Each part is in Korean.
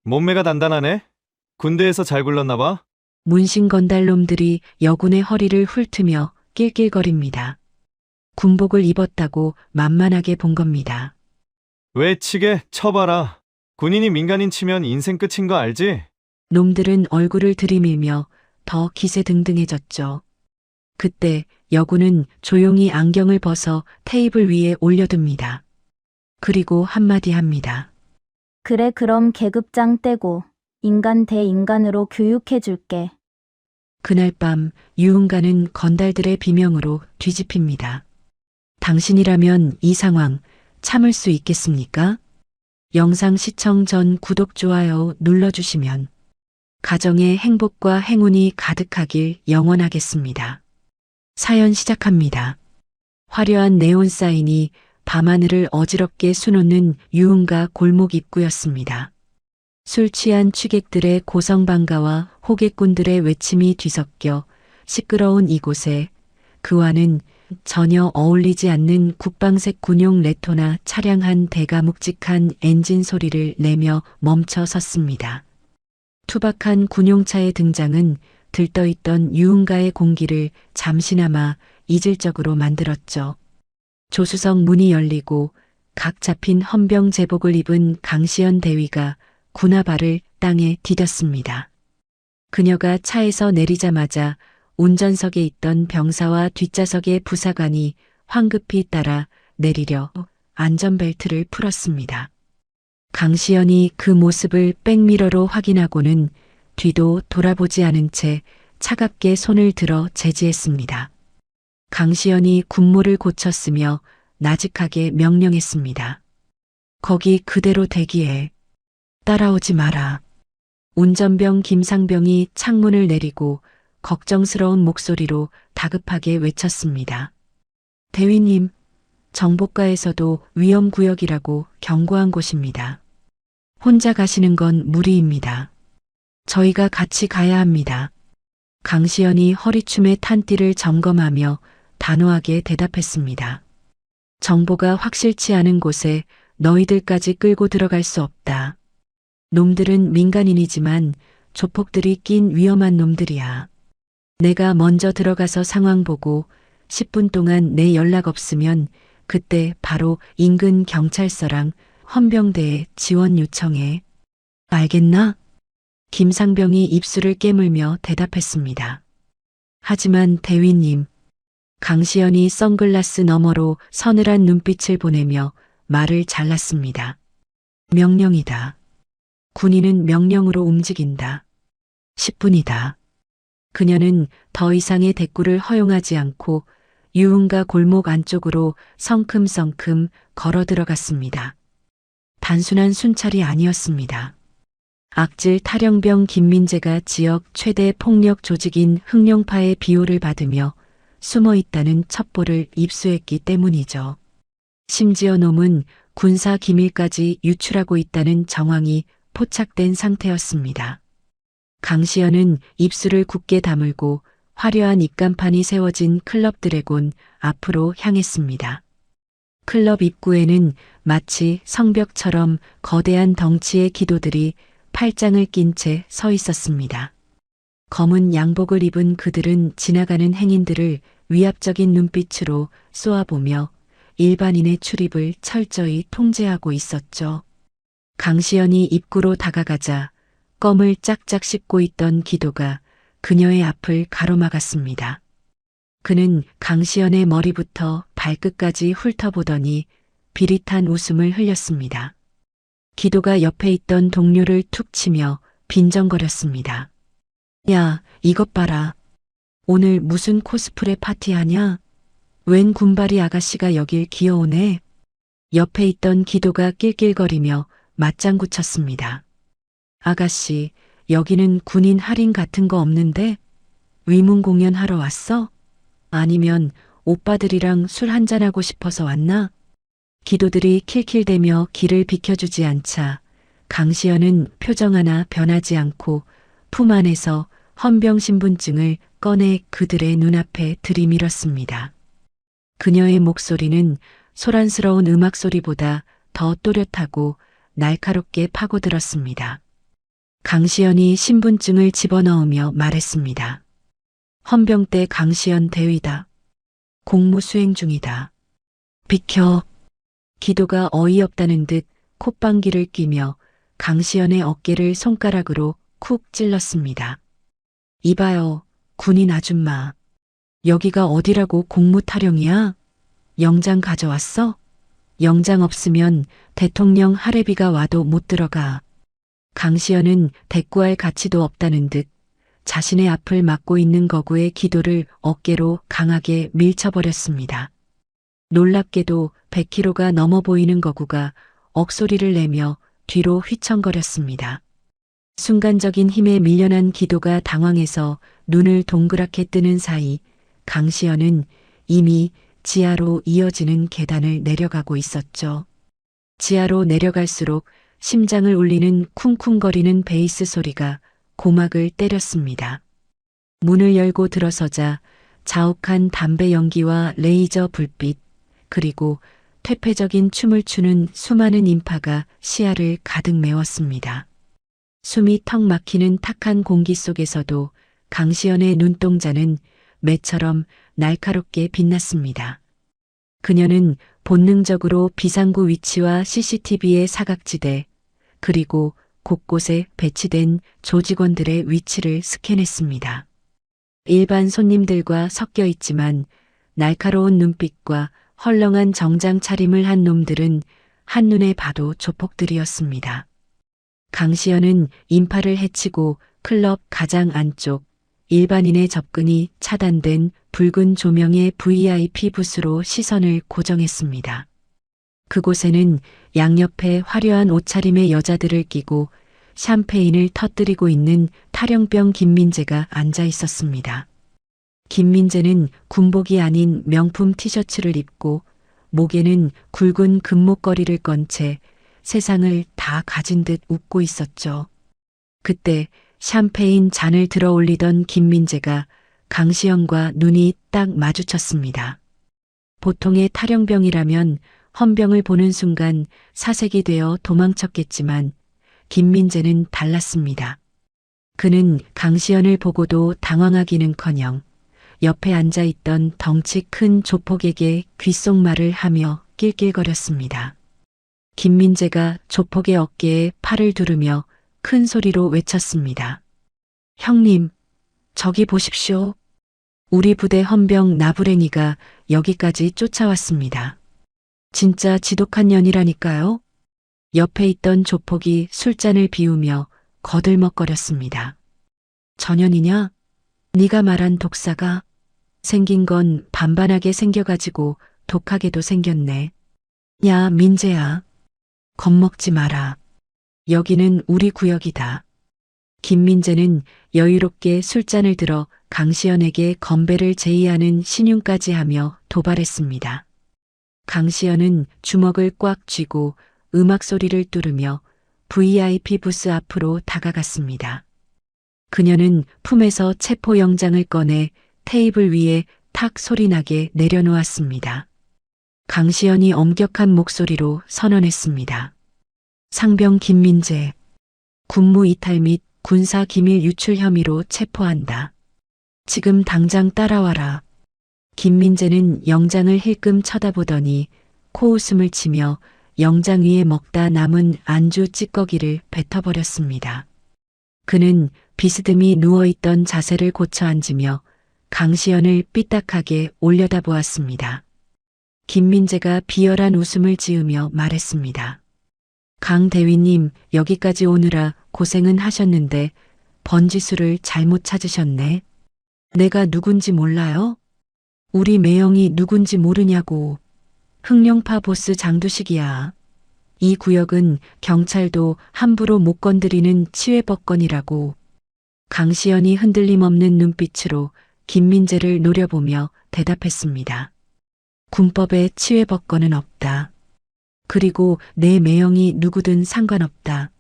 몸매가 단단하네. 군대에서 잘 굴렀나 봐. 문신 건달놈들이 여군의 허리를 훑으며 낄낄거립니다. 군복을 입었다고 만만하게 본 겁니다. 왜 치게? 쳐봐라. 군인이 민간인 치면 인생 끝인 거 알지? 놈들은 얼굴을 들이밀며 더 기세등등해졌죠. 그때 여군은 조용히 안경을 벗어 테이블 위에 올려둡니다. 그리고 한마디 합니다. 그래, 그럼 계급장 떼고 인간 대 인간으로 교육해줄게. 그날 밤 유흥가는 건달들의 비명으로 뒤집힙니다. 당신이라면 이 상황 참을 수 있겠습니까? 영상 시청 전 구독, 좋아요 눌러주시면 가정의 행복과 행운이 가득하길 영원하겠습니다. 사연 시작합니다. 화려한 네온 사인이 밤하늘을 어지럽게 수놓는 유흥가 골목 입구였습니다. 술 취한 취객들의 고성방가와 호객꾼들의 외침이 뒤섞여 시끄러운 이곳에 그와는 전혀 어울리지 않는 국방색 군용 레토나 차량 한 대가 묵직한 엔진 소리를 내며 멈춰 섰습니다. 투박한 군용차의 등장은 들떠있던 유흥가의 공기를 잠시나마 이질적으로 만들었죠. 조수석 문이 열리고 각 잡힌 헌병 제복을 입은 강시연 대위가 군화발을 땅에 디뎠습니다. 그녀가 차에서 내리자마자 운전석에 있던 병사와 뒷좌석의 부사관이 황급히 따라 내리려 안전벨트를 풀었습니다. 강시연이 그 모습을 백미러로 확인하고는 뒤도 돌아보지 않은 채 차갑게 손을 들어 제지했습니다. 강시연이 군무를 고쳤으며 나직하게 명령했습니다. 거기 그대로 대기해. 따라오지 마라. 운전병 김상병이 창문을 내리고 걱정스러운 목소리로 다급하게 외쳤습니다. 대위님, 정복가에서도 위험구역이라고 경고한 곳입니다. 혼자 가시는 건 무리입니다. 저희가 같이 가야 합니다. 강시연이 허리춤의 탄띠를 점검하며 단호하게 대답했습니다. 정보가 확실치 않은 곳에 너희들까지 끌고 들어갈 수 없다. 놈들은 민간인이지만 조폭들이 낀 위험한 놈들이야. 내가 먼저 들어가서 상황 보고 10분 동안 내 연락 없으면 그때 바로 인근 경찰서랑 헌병대에 지원 요청해. 알겠나? 김상병이 입술을 깨물며 대답했습니다. 하지만 대위님, 강시연이 선글라스 너머로 서늘한 눈빛을 보내며 말을 잘랐습니다. 명령이다. 군인은 명령으로 움직인다. 10분이다. 그녀는 더 이상의 대꾸를 허용하지 않고 유흥가 골목 안쪽으로 성큼성큼 걸어 들어갔습니다. 단순한 순찰이 아니었습니다. 악질 탈영병 김민재가 지역 최대 폭력 조직인 흑룡파의 비호를 받으며 숨어 있다는 첩보를 입수했기 때문이죠. 심지어 놈은 군사 기밀까지 유출하고 있다는 정황이 포착된 상태였습니다. 강시연은 입술을 굳게 다물고 화려한 입간판이 세워진 클럽 드래곤 앞으로 향했습니다. 클럽 입구에는 마치 성벽처럼 거대한 덩치의 기도들이 팔짱을 낀 채 서 있었습니다. 검은 양복을 입은 그들은 지나가는 행인들을 위압적인 눈빛으로 쏘아보며 일반인의 출입을 철저히 통제하고 있었죠. 강시연이 입구로 다가가자 껌을 짝짝 씹고 있던 기도가 그녀의 앞을 가로막았습니다. 그는 강시연의 머리부터 발끝까지 훑어보더니 비릿한 웃음을 흘렸습니다. 기도가 옆에 있던 동료를 툭 치며 빈정거렸습니다. 야, 이것 봐라. 오늘 무슨 코스프레 파티하냐? 웬 군바리 아가씨가 여길 기어오네. 옆에 있던 기도가 낄낄거리며 맞장구 쳤습니다. 아가씨, 여기는 군인 할인 같은 거 없는데? 위문 공연하러 왔어? 아니면 오빠들이랑 술 한잔하고 싶어서 왔나? 기도들이 킬킬대며 길을 비켜주지 않자 강시연은 표정 하나 변하지 않고 품 안에서 헌병 신분증을 꺼내 그들의 눈앞에 들이밀었습니다. 그녀의 목소리는 소란스러운 음악 소리보다 더 또렷하고 날카롭게 파고들었습니다. 강시연이 신분증을 집어넣으며 말했습니다. 헌병대 강시연 대위다. 공무 수행 중이다. 비켜. 기도가 어이없다는 듯 콧방귀를 뀌며 강시연의 어깨를 손가락으로 쿡 찔렀습니다. 이봐요, 군인 아줌마. 여기가 어디라고 공무 타령이야? 영장 가져왔어? 영장 없으면 대통령 할애비가 와도 못 들어가. 강시연은 대꾸할 가치도 없다는 듯 자신의 앞을 막고 있는 거구의 기도를 어깨로 강하게 밀쳐버렸습니다. 놀랍게도 100kg가 넘어 보이는 거구가 억소리를 내며 뒤로 휘청거렸습니다. 순간적인 힘에 밀려난 기도가 당황해서 눈을 동그랗게 뜨는 사이 강시연은 이미 지하로 이어지는 계단을 내려가고 있었죠. 지하로 내려갈수록 심장을 울리는 쿵쿵거리는 베이스 소리가 고막을 때렸습니다. 문을 열고 들어서자 자욱한 담배 연기와 레이저 불빛, 그리고 퇴폐적인 춤을 추는 수많은 인파가 시야를 가득 메웠습니다. 숨이 턱 막히는 탁한 공기 속에서도 강시연의 눈동자는 매처럼 날카롭게 빛났습니다. 그녀는 본능적으로 비상구 위치와 CCTV의 사각지대, 그리고 곳곳에 배치된 조직원들의 위치를 스캔했습니다. 일반 손님들과 섞여 있지만 날카로운 눈빛과 헐렁한 정장 차림을 한 놈들은 한눈에 봐도 조폭들이었습니다. 강시연은 인파를 해치고 클럽 가장 안쪽 일반인의 접근이 차단된 붉은 조명의 VIP 부스로 시선을 고정했습니다. 그곳에는 양옆에 화려한 옷차림의 여자들을 끼고 샴페인을 터뜨리고 있는 탈영병 김민재가 앉아 있었습니다. 김민재는 군복이 아닌 명품 티셔츠를 입고 목에는 굵은 금목걸이를 건 채 세상을 다 가진 듯 웃고 있었죠. 그때 샴페인 잔을 들어 올리던 김민재가 강시연과 눈이 딱 마주쳤습니다. 보통의 탈영병이라면 헌병을 보는 순간 사색이 되어 도망쳤겠지만 김민재는 달랐습니다. 그는 강시연을 보고도 당황하기는커녕 옆에 앉아있던 덩치 큰 조폭에게 귓속말을 하며 낄낄거렸습니다. 김민재가 조폭의 어깨에 팔을 두르며 큰 소리로 외쳤습니다. 형님, 저기 보십시오. 우리 부대 헌병 나부랭이가 여기까지 쫓아왔습니다. 진짜 지독한 년이라니까요. 옆에 있던 조폭이 술잔을 비우며 거들먹거렸습니다. 전현이냐? 네가 말한 독사가 생긴 건 반반하게 생겨가지고 독하게도 생겼네. 야, 민재야. 겁먹지 마라. 여기는 우리 구역이다. 김민재는 여유롭게 술잔을 들어 강시연에게 건배를 제의하는 신용까지 하며 도발했습니다. 강시연은 주먹을 꽉 쥐고 음악 소리를 뚫으며 VIP 부스 앞으로 다가갔습니다. 그녀는 품에서 체포영장을 꺼내 테이블 위에 탁 소리나게 내려놓았습니다. 강시연이 엄격한 목소리로 선언했습니다. 상병 김민재, 군무 이탈 및 군사 기밀 유출 혐의로 체포한다. 지금 당장 따라와라. 김민재는 영장을 힐끔 쳐다보더니 코웃음을 치며 영장 위에 먹다 남은 안주 찌꺼기를 뱉어버렸습니다. 그는 비스듬히 누워있던 자세를 고쳐 앉으며 강시연을 삐딱하게 올려다보았습니다. 김민재가 비열한 웃음을 지으며 말했습니다. 강 대위님, 여기까지 오느라 고생은 하셨는데 번지수를 잘못 찾으셨네. 내가 누군지 몰라요? 우리 매형이 누군지 모르냐고. 흑룡파 보스 장두식이야. 이 구역은 경찰도 함부로 못 건드리는 치외법권이라고. 강시연이 흔들림 없는 눈빛으로 김민재를 노려보며 대답했습니다. 군법에 치외법권은 없다. 그리고 내 매형이 누구든 상관없다.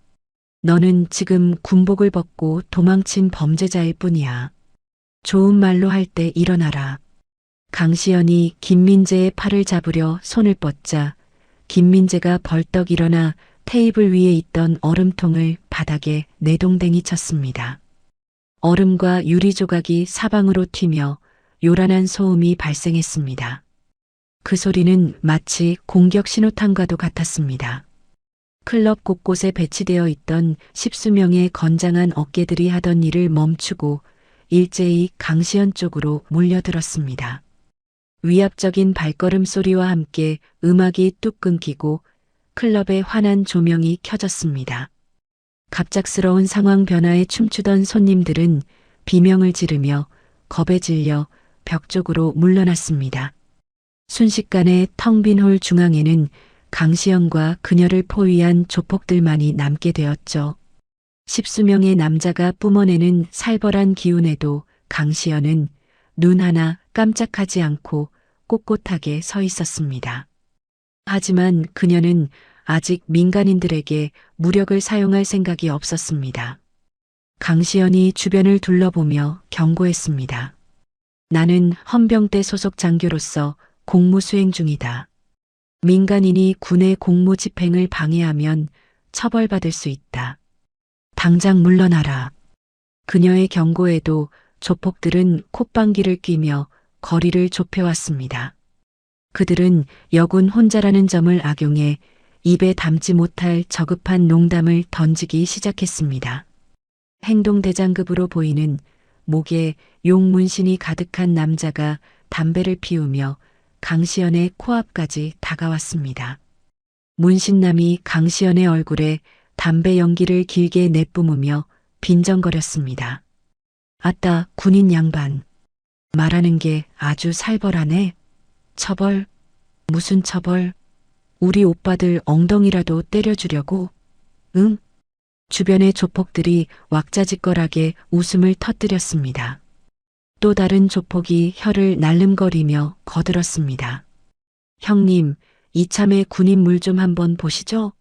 너는 지금 군복을 벗고 도망친 범죄자일 뿐이야. 좋은 말로 할 때 일어나라. 강시연이 김민재의 팔을 잡으려 손을 뻗자 김민재가 벌떡 일어나 테이블 위에 있던 얼음통을 바닥에 내동댕이 쳤습니다. 얼음과 유리 조각이 사방으로 튀며 요란한 소음이 발생했습니다. 그 소리는 마치 공격 신호탄과도 같았습니다. 클럽 곳곳에 배치되어 있던 십수명의 건장한 어깨들이 하던 일을 멈추고 일제히 강시연 쪽으로 몰려들었습니다. 위압적인 발걸음 소리와 함께 음악이 뚝 끊기고 클럽의 환한 조명이 켜졌습니다. 갑작스러운 상황 변화에 춤추던 손님들은 비명을 지르며 겁에 질려 벽 쪽으로 물러났습니다. 순식간에 텅 빈 홀 중앙에는 강시연과 그녀를 포위한 조폭들만이 남게 되었죠. 십수명의 남자가 뿜어내는 살벌한 기운에도 강시연은 눈 하나 깜짝하지 않고 꼿꼿하게 서 있었습니다. 하지만 그녀는 아직 민간인들에게 무력을 사용할 생각이 없었습니다. 강시연이 주변을 둘러보며 경고했습니다. 나는 헌병대 소속 장교로서 공무 수행 중이다. 민간인이 군의 공무 집행을 방해하면 처벌받을 수 있다. 당장 물러나라. 그녀의 경고에도 조폭들은 콧방귀를 뀌며 거리를 좁혀왔습니다. 그들은 여군 혼자라는 점을 악용해 입에 담지 못할 저급한 농담을 던지기 시작했습니다. 행동대장급으로 보이는 목에 용 문신이 가득한 남자가 담배를 피우며 강시연의 코앞까지 다가왔습니다. 문신남이 강시연의 얼굴에 담배 연기를 길게 내뿜으며 빈정거렸습니다. 아따, 군인 양반. 말하는 게 아주 살벌하네. 처벌? 무슨 처벌? 우리 오빠들 엉덩이라도 때려주려고? 응? 주변의 조폭들이 왁자지껄하게 웃음을 터뜨렸습니다. 또 다른 조폭이 혀를 날름거리며 거들었습니다. 형님, 이참에 군인 물 좀 한번 보시죠?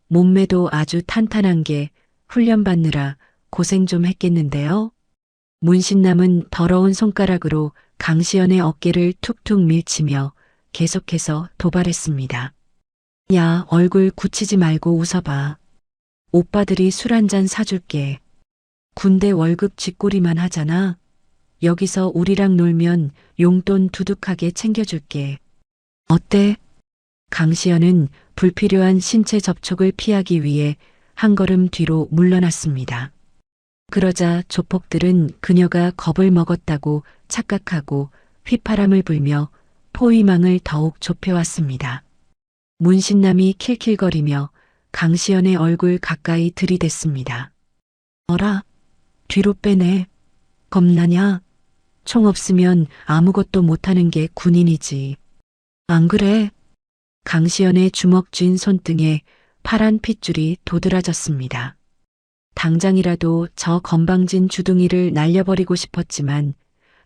몸매도 아주 탄탄한 게 훈련받느라 고생 좀 했겠는데요? 문신남은 더러운 손가락으로 강시연의 어깨를 툭툭 밀치며 계속해서 도발했습니다. 야, 얼굴 굳히지 말고 웃어봐. 오빠들이 술 한잔 사줄게. 군대 월급 쥐꼬리만 하잖아. 여기서 우리랑 놀면 용돈 두둑하게 챙겨줄게. 어때? 강시연은 불필요한 신체 접촉을 피하기 위해 한 걸음 뒤로 물러났습니다. 그러자 조폭들은 그녀가 겁을 먹었다고 착각하고 휘파람을 불며 포위망을 더욱 좁혀왔습니다. 문신남이 킬킬거리며 강시연의 얼굴 가까이 들이댔습니다. 어라, 뒤로 빼내. 겁나냐? 총 없으면 아무것도 못하는 게 군인이지. 안 그래? 강시연의 주먹 쥔 손등에 파란 핏줄이 도드라졌습니다. 당장이라도 저 건방진 주둥이를 날려버리고 싶었지만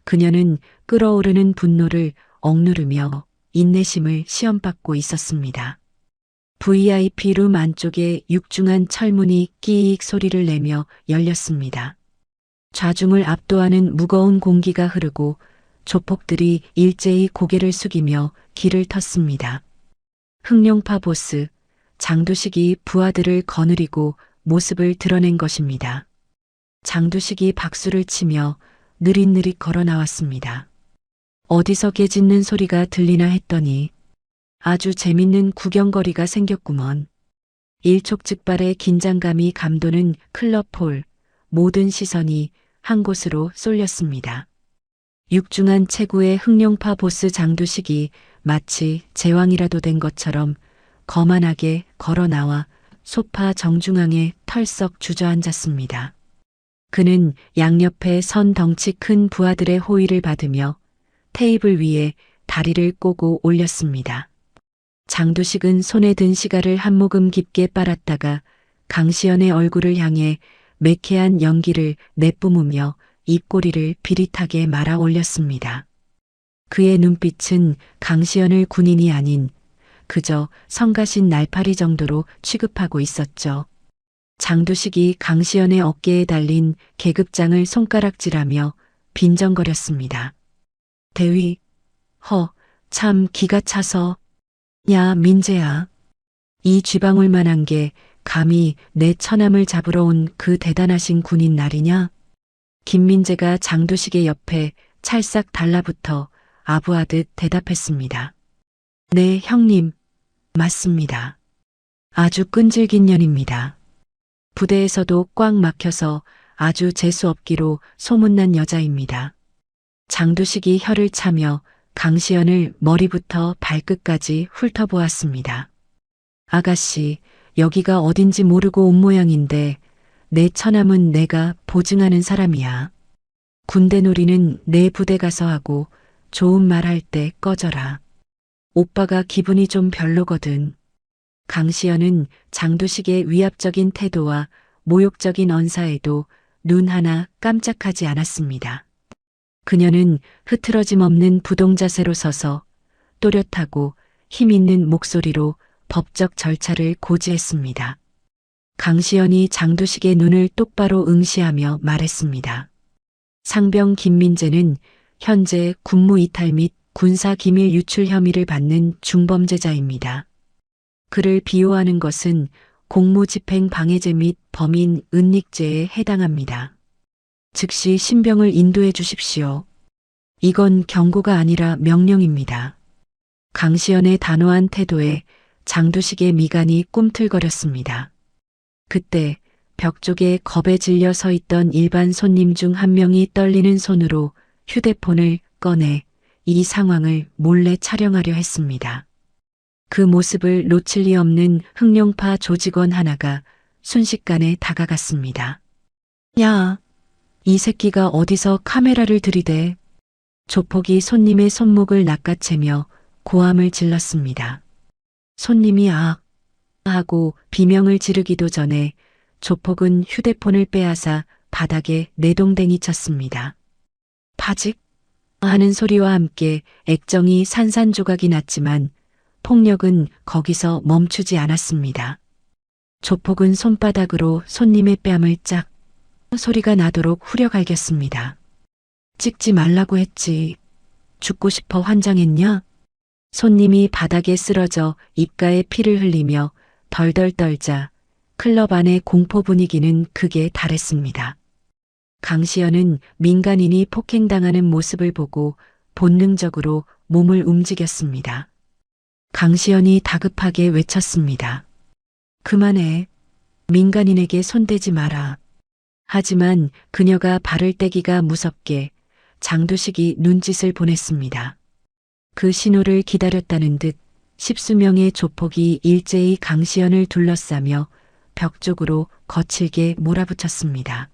그녀는 끓어오르는 분노를 억누르며 인내심을 시험받고 있었습니다. VIP 룸 안쪽에 육중한 철문이 끼익 소리를 내며 열렸습니다. 좌중을 압도하는 무거운 공기가 흐르고 조폭들이 일제히 고개를 숙이며 길을 텄습니다. 흑룡파 보스 장두식이 부하들을 거느리고 모습을 드러낸 것입니다. 장두식이 박수를 치며 느릿느릿 걸어 나왔습니다. 어디서 개 짖는 소리가 들리나 했더니 아주 재밌는 구경거리가 생겼구먼. 일촉즉발의 긴장감이 감도는 클럽홀, 모든 시선이 한 곳으로 쏠렸습니다. 육중한 체구의 흑룡파 보스 장두식이 마치 제왕이라도 된 것처럼 거만하게 걸어 나와 소파 정중앙에 털썩 주저앉았습니다. 그는 양옆에 선 덩치 큰 부하들의 호의를 받으며 테이블 위에 다리를 꼬고 올렸습니다. 장두식은 손에 든 시가를 한 모금 깊게 빨았다가 강시연의 얼굴을 향해 매캐한 연기를 내뿜으며 입꼬리를 비릿하게 말아 올렸습니다. 그의 눈빛은 강시연을 군인이 아닌 그저 성가신 날파리 정도로 취급하고 있었죠. 장두식이 강시연의 어깨에 달린 계급장을 손가락질하며 빈정거렸습니다. 대위, 참 기가 차서. 야, 민재야. 이 쥐방울만한 게 감히 내 처남을 잡으러 온 그 대단하신 군인 날이냐? 김민재가 장두식의 옆에 찰싹 달라붙어 아부하듯 대답했습니다. 네, 형님. 맞습니다. 아주 끈질긴 년입니다. 부대에서도 꽉 막혀서 아주 재수없기로 소문난 여자입니다. 장두식이 혀를 차며 강시연을 머리부터 발끝까지 훑어보았습니다. 아가씨, 여기가 어딘지 모르고 온 모양인데 내 처남은 내가 보증하는 사람이야. 군대 놀이는 내 부대 가서 하고 좋은 말 할 때 꺼져라. 오빠가 기분이 좀 별로거든. 강시연은 장두식의 위압적인 태도와 모욕적인 언사에도 눈 하나 깜짝하지 않았습니다. 그녀는 흐트러짐 없는 부동자세로 서서 또렷하고 힘있는 목소리로 법적 절차를 고지했습니다. 강시연이 장두식의 눈을 똑바로 응시하며 말했습니다. 상병 김민재는 현재 군무 이탈 및 군사 기밀 유출 혐의를 받는 중범죄자입니다. 그를 비호하는 것은 공무집행 방해죄 및 범인 은닉죄에 해당합니다. 즉시 신병을 인도해 주십시오. 이건 경고가 아니라 명령입니다. 강시연의 단호한 태도에 장두식의 미간이 꿈틀거렸습니다. 그때 벽 쪽에 겁에 질려 서 있던 일반 손님 중 한 명이 떨리는 손으로 휴대폰을 꺼내 이 상황을 몰래 촬영하려 했습니다. 그 모습을 놓칠 리 없는 흑룡파 조직원 하나가 순식간에 다가갔습니다. 야, 이 새끼가 어디서 카메라를 들이대? 조폭이 손님의 손목을 낚아채며 고함을 질렀습니다. 손님이 악 하고 비명을 지르기도 전에 조폭은 휴대폰을 빼앗아 바닥에 내동댕이 쳤습니다. 파직 하는 소리와 함께 액정이 산산조각이 났지만 폭력은 거기서 멈추지 않았습니다. 조폭은 손바닥으로 손님의 뺨을 짝 소리가 나도록 후려갈겼습니다. 찍지 말라고 했지. 죽고 싶어 환장했냐? 손님이 바닥에 쓰러져 입가에 피를 흘리며 덜덜 떨자 클럽 안의 공포 분위기는 극에 달했습니다. 강시연은 민간인이 폭행당하는 모습을 보고 본능적으로 몸을 움직였습니다. 강시연이 다급하게 외쳤습니다. 그만해. 민간인에게 손대지 마라. 하지만 그녀가 발을 떼기가 무섭게 장두식이 눈짓을 보냈습니다. 그 신호를 기다렸다는 듯 십수명의 조폭이 일제히 강시연을 둘러싸며 벽 쪽으로 거칠게 몰아붙였습니다.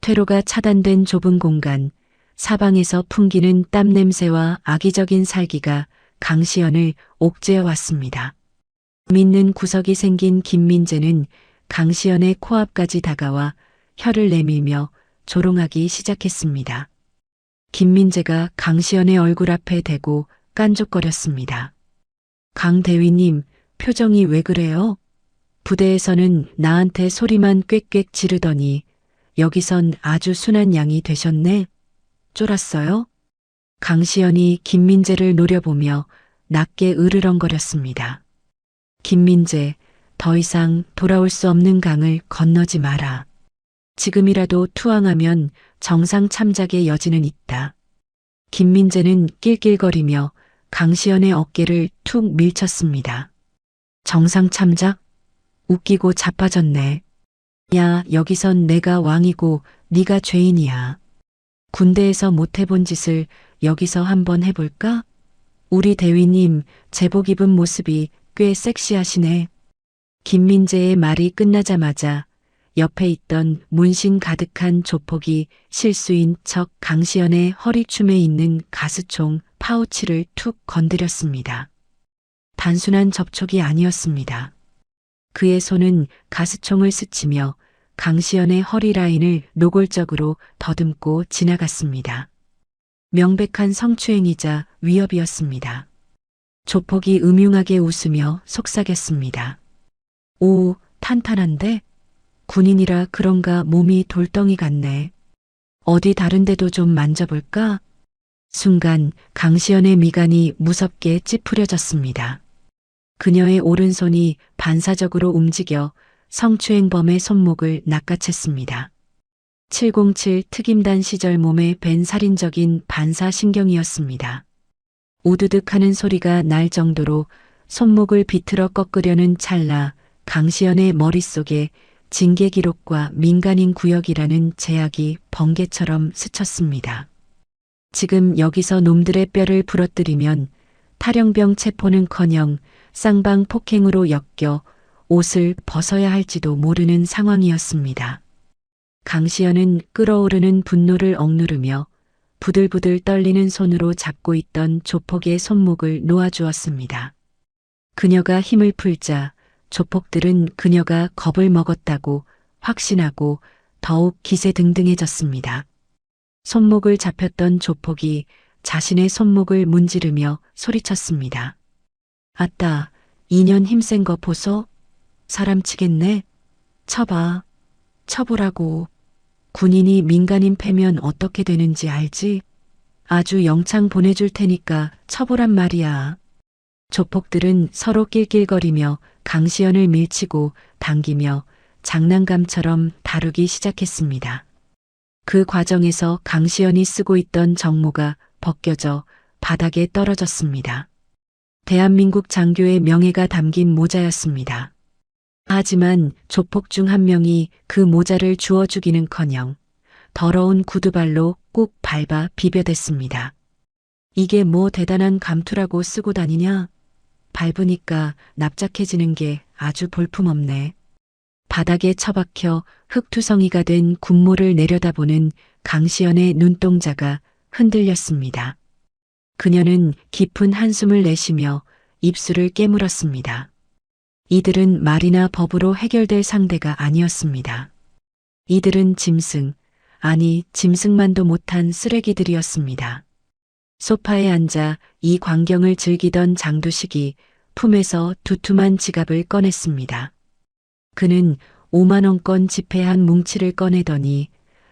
퇴로가 차단된 좁은 공간, 사방에서 풍기는 땀 냄새와 악의적인 살기가 강시연을 옥죄어 왔습니다. 믿는 구석이 생긴 김민재는 강시연의 코앞까지 다가와 혀를 내밀며 조롱하기 시작했습니다. 김민재가 강시연의 얼굴 앞에 대고 깐족거렸습니다. 강 대위님, 표정이 왜 그래요? 부대에서는 나한테 소리만 꽥꽥 지르더니 여기선 아주 순한 양이 되셨네. 쫄았어요? 강시연이 김민재를 노려보며 낮게 으르렁거렸습니다. 김민재, 더 이상 돌아올 수 없는 강을 건너지 마라. 지금이라도 투항하면 정상 참작의 여지는 있다. 김민재는 낄낄거리며 강시연의 어깨를 툭 밀쳤습니다. 정상 참작? 웃기고 자빠졌네. 야, 여기선 내가 왕이고 네가 죄인이야. 군대에서 못 해본 짓을 여기서 한번 해볼까? 우리 대위님 제복 입은 모습이 꽤 섹시하시네. 김민재의 말이 끝나자마자 옆에 있던 문신 가득한 조폭이 실수인 척 강시연의 허리춤에 있는 가스총 파우치를 툭 건드렸습니다. 단순한 접촉이 아니었습니다. 그의 손은 가스총을 스치며 강시연의 허리 라인을 노골적으로 더듬고 지나갔습니다. 명백한 성추행이자 위협이었습니다. 조폭이 음흉하게 웃으며 속삭였습니다. 오, 탄탄한데? 군인이라 그런가 몸이 돌덩이 같네. 어디 다른 데도 좀 만져볼까? 순간 강시연의 미간이 무섭게 찌푸려졌습니다. 그녀의 오른손이 반사적으로 움직여 성추행범의 손목을 낚아챘습니다. 707 특임단 시절 몸에 밴 살인적인 반사신경이었습니다. 우두둑 하는 소리가 날 정도로 손목을 비틀어 꺾으려는 찰나 강시연의 머릿속에 징계 기록과 민간인 구역이라는 제약이 번개처럼 스쳤습니다. 지금 여기서 놈들의 뼈를 부러뜨리면 탈영병 체포는커녕 쌍방 폭행으로 엮여 옷을 벗어야 할지도 모르는 상황이었습니다. 강시연은 끓어오르는 분노를 억누르며 부들부들 떨리는 손으로 잡고 있던 조폭의 손목을 놓아주었습니다. 그녀가 힘을 풀자 조폭들은 그녀가 겁을 먹었다고 확신하고 더욱 기세등등해졌습니다. 손목을 잡혔던 조폭이 자신의 손목을 문지르며 소리쳤습니다. 아따, 2년 힘센 거 보소? 사람 치겠네? 쳐봐. 쳐보라고. 군인이 민간인 패면 어떻게 되는지 알지? 아주 영창 보내줄 테니까 쳐보란 말이야. 조폭들은 서로 낄낄거리며 강시연을 밀치고 당기며 장난감처럼 다루기 시작했습니다. 그 과정에서 강시연이 쓰고 있던 정모가 벗겨져 바닥에 떨어졌습니다. 대한민국 장교의 명예가 담긴 모자였습니다. 하지만 조폭 중 한 명이 그 모자를 주워주기는커녕 더러운 구두발로 꾹 밟아 비벼댔습니다. 이게 뭐 대단한 감투라고 쓰고 다니냐? 밟으니까 납작해지는 게 아주 볼품없네. 바닥에 처박혀 흙투성이가 된 군모를 내려다보는 강시연의 눈동자가 흔들렸습니다. 그녀는 깊은 한숨을 내쉬며 입술을 깨물었습니다. 이들은 말이나 법으로 해결될 상대가 아니었습니다. 이들은 짐승, 아니 짐승만도 못한 쓰레기들이었습니다. 소파에 앉아 이 광경을 즐기던 장두식이 품에서 두툼한 지갑을 꺼냈습니다. 그는 5만 원권 지폐 한 뭉치를 꺼내더니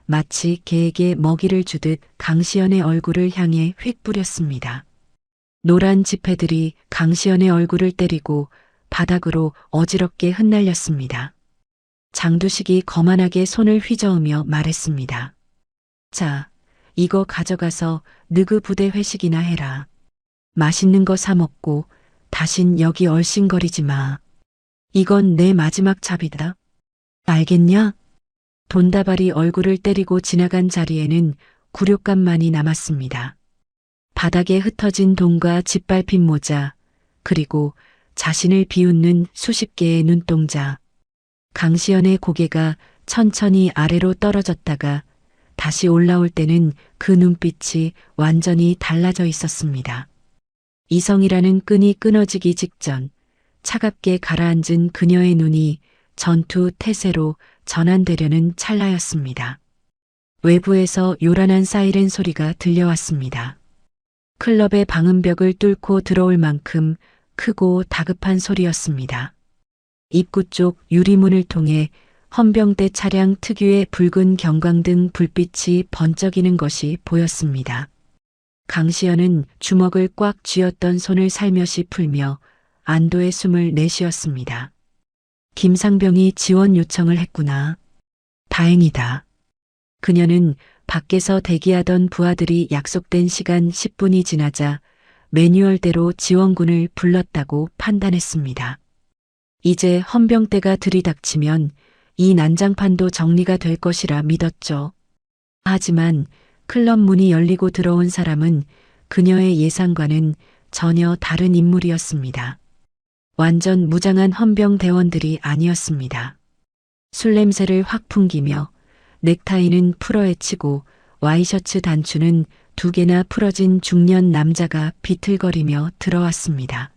마치 개에게 먹이를 주듯 강시연의 얼굴을 향해 휙 뿌렸습니다. 노란 지폐들이 강시연의 얼굴을 때리고 바닥으로 어지럽게 흩날렸습니다. 장두식이 거만하게 손을 휘저으며 말했습니다. 자, 이거 가져가서 느그 부대 회식이나 해라. 맛있는 거 사 먹고 다신 여기 얼씬거리지 마. 이건 내 마지막 잡이다. 알겠냐? 돈다발이 얼굴을 때리고 지나간 자리에는 굴욕감만이 남았습니다. 바닥에 흩어진 돈과 짓밟힌 모자, 그리고 자신을 비웃는 수십 개의 눈동자. 강시연의 고개가 천천히 아래로 떨어졌다가 다시 올라올 때는 그 눈빛이 완전히 달라져 있었습니다. 이성이라는 끈이 끊어지기 직전 차갑게 가라앉은 그녀의 눈이 전투 태세로 전환되려는 찰나였습니다. 외부에서 요란한 사이렌 소리가 들려왔습니다. 클럽의 방음벽을 뚫고 들어올 만큼 크고 다급한 소리였습니다. 입구 쪽 유리문을 통해 헌병대 차량 특유의 붉은 경광등 불빛이 번쩍이는 것이 보였습니다. 강시연은 주먹을 꽉 쥐었던 손을 살며시 풀며 안도의 숨을 내쉬었습니다. 김상병이 지원 요청을 했구나. 다행이다. 그녀는 밖에서 대기하던 부하들이 약속된 시간 10분이 지나자 매뉴얼대로 지원군을 불렀다고 판단했습니다. 이제 헌병대가 들이닥치면 이 난장판도 정리가 될 것이라 믿었죠. 하지만 클럽 문이 열리고 들어온 사람은 그녀의 예상과는 전혀 다른 인물이었습니다. 완전 무장한 헌병대원들이 아니었습니다. 술 냄새를 확 풍기며 넥타이는 풀어헤치고 와이셔츠 단추는 2개나 풀어진 중년 남자가 비틀거리며 들어왔습니다.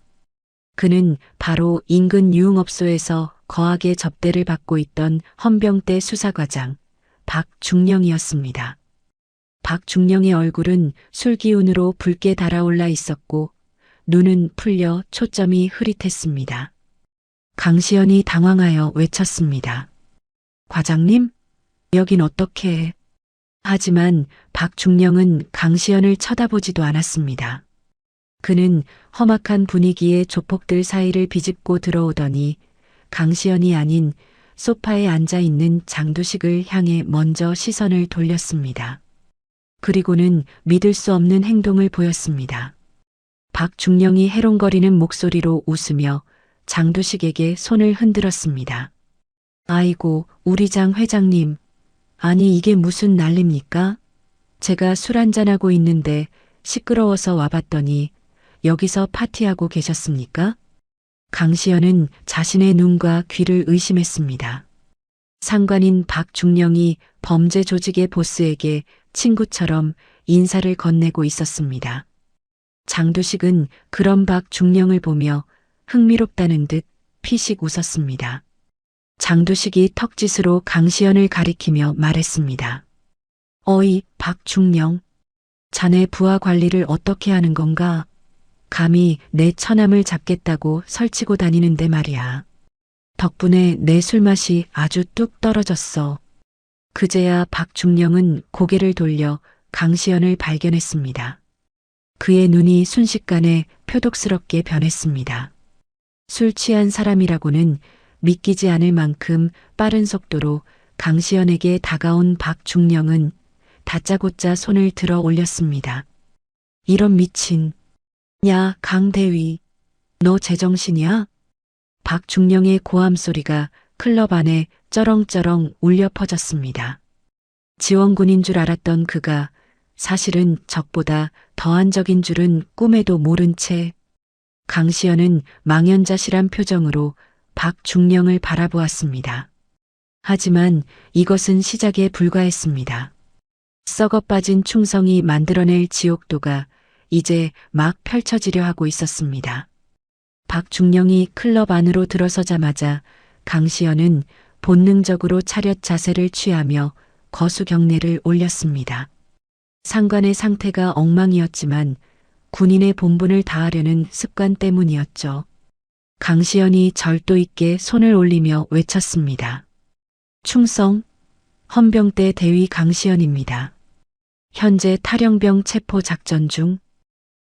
그는 바로 인근 유흥업소에서 거하게 접대를 받고 있던 헌병대 수사과장 박중령이었습니다. 박중령의 얼굴은 술 기운으로 붉게 달아올라 있었고 눈은 풀려 초점이 흐릿했습니다. 강시연이 당황하여 외쳤습니다. 과장님? 여긴 어떻게? 하지만 박중령은 강시연을 쳐다보지도 않았습니다. 그는 험악한 분위기에 조폭들 사이를 비집고 들어오더니 강시연이 아닌 소파에 앉아 있는 장두식을 향해 먼저 시선을 돌렸습니다. 그리고는 믿을 수 없는 행동을 보였습니다. 박중령이 해롱거리는 목소리로 웃으며 장두식에게 손을 흔들었습니다. 아이고, 우리 장 회장님. 아니, 이게 무슨 난립니까? 제가 술 한잔하고 있는데 시끄러워서 와봤더니 여기서 파티하고 계셨습니까? 강시연은 자신의 눈과 귀를 의심했습니다. 상관인 박중령이 범죄 조직의 보스에게 친구처럼 인사를 건네고 있었습니다. 장두식은 그런 박중령을 보며 흥미롭다는 듯 피식 웃었습니다. 장두식이 턱짓으로 강시연을 가리키며 말했습니다. 어이, 박중령. 자네 부하 관리를 어떻게 하는 건가? 감히 내 처남을 잡겠다고 설치고 다니는데 말이야. 덕분에 내 술맛이 아주 뚝 떨어졌어. 그제야 박중령은 고개를 돌려 강시연을 발견했습니다. 그의 눈이 순식간에 표독스럽게 변했습니다. 술 취한 사람이라고는 믿기지 않을 만큼 빠른 속도로 강시연에게 다가온 박중령은 다짜고짜 손을 들어 올렸습니다. 이런 미친. 야, 강대위. 너 제정신이야? 박중령의 고함 소리가 클럽 안에 쩌렁쩌렁 울려 퍼졌습니다. 지원군인 줄 알았던 그가 사실은 적보다 더한 적인 줄은 꿈에도 모른 채 강시연은 망연자실한 표정으로 박중령을 바라보았습니다. 하지만 이것은 시작에 불과했습니다. 썩어 빠진 충성이 만들어낼 지옥도가 이제 막 펼쳐지려 하고 있었습니다. 박중령이 클럽 안으로 들어서자마자 강시연은 본능적으로 차렷 자세를 취하며 거수 경례를 올렸습니다. 상관의 상태가 엉망이었지만 군인의 본분을 다하려는 습관 때문이었죠. 강시연이 절도 있게 손을 올리며 외쳤습니다. 충성, 헌병대 대위 강시연입니다. 현재 탈영병 체포 작전 중.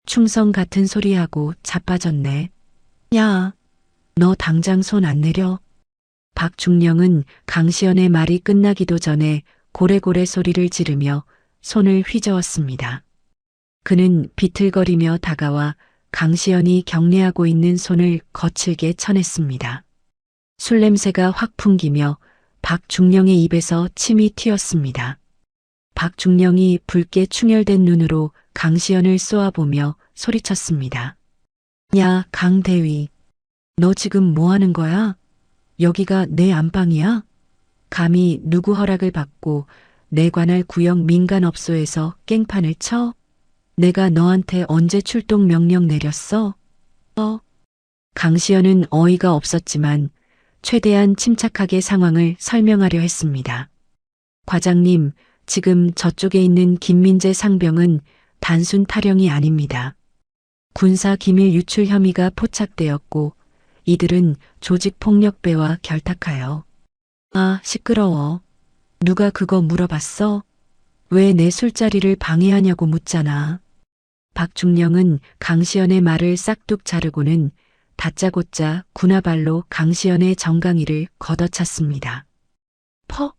충성 같은 소리하고 자빠졌네. 야, 너 당장 손 안 내려. 박중령은 강시연의 말이 끝나기도 전에 고래고래 소리를 지르며 손을 휘저었습니다. 그는 비틀거리며 다가와 강시연이 경례하고 있는 손을 거칠게 쳐냈습니다. 술 냄새가 확 풍기며 박중령의 입에서 침이 튀었습니다. 박중령이 붉게 충혈된 눈으로 강시연을 쏘아보며 소리쳤습니다. 야, 강대위. 너 지금 뭐 하는 거야? 여기가 내 안방이야? 감히 누구 허락을 받고 내 관할 구역 민간업소에서 깽판을 쳐? 내가 너한테 언제 출동 명령 내렸어? 강시연은 어이가 없었지만 최대한 침착하게 상황을 설명하려 했습니다. 과장님, 지금 저쪽에 있는 김민재 상병은 단순 탈영이 아닙니다. 군사 기밀 유출 혐의가 포착되었고 이들은 조직폭력배와 결탁하여. 아, 시끄러워. 누가 그거 물어봤어? 왜 내 술자리를 방해하냐고 묻잖아. 박중령은 강시연의 말을 싹둑 자르고는 다짜고짜 군화발로 강시연의 정강이를 걷어찼습니다. 퍽!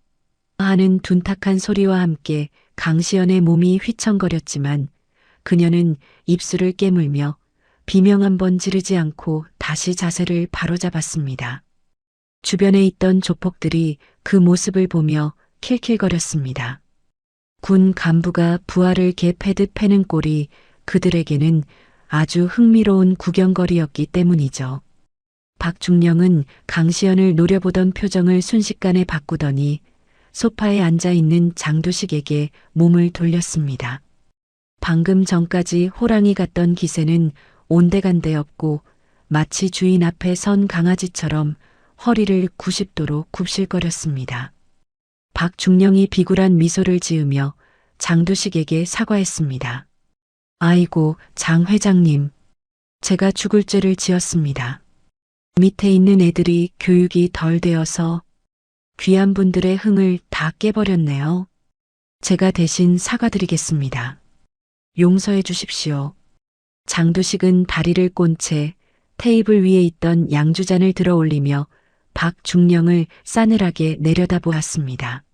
하는 둔탁한 소리와 함께 강시연의 몸이 휘청거렸지만 그녀는 입술을 깨물며 비명 한 번 지르지 않고 다시 자세를 바로잡았습니다. 주변에 있던 조폭들이 그 모습을 보며 킬킬거렸습니다. 군 간부가 부하를 개패듯 패는 꼴이 그들에게는 아주 흥미로운 구경거리였기 때문이죠. 박중령은 강시연을 노려보던 표정을 순식간에 바꾸더니 소파에 앉아 있는 장두식에게 몸을 돌렸습니다. 방금 전까지 호랑이 같던 기세는 온데간데 없고 마치 주인 앞에 선 강아지처럼 허리를 90도로 굽실거렸습니다. 박중령이 비굴한 미소를 지으며 장두식에게 사과했습니다. 아이고, 장 회장님. 제가 죽을 죄를 지었습니다. 밑에 있는 애들이 교육이 덜 되어서 귀한 분들의 흥을 다 깨버렸네요. 제가 대신 사과드리겠습니다. 용서해 주십시오. 장두식은 다리를 꼰 채 테이블 위에 있던 양주잔을 들어 올리며 박중령을 싸늘하게 내려다보았습니다.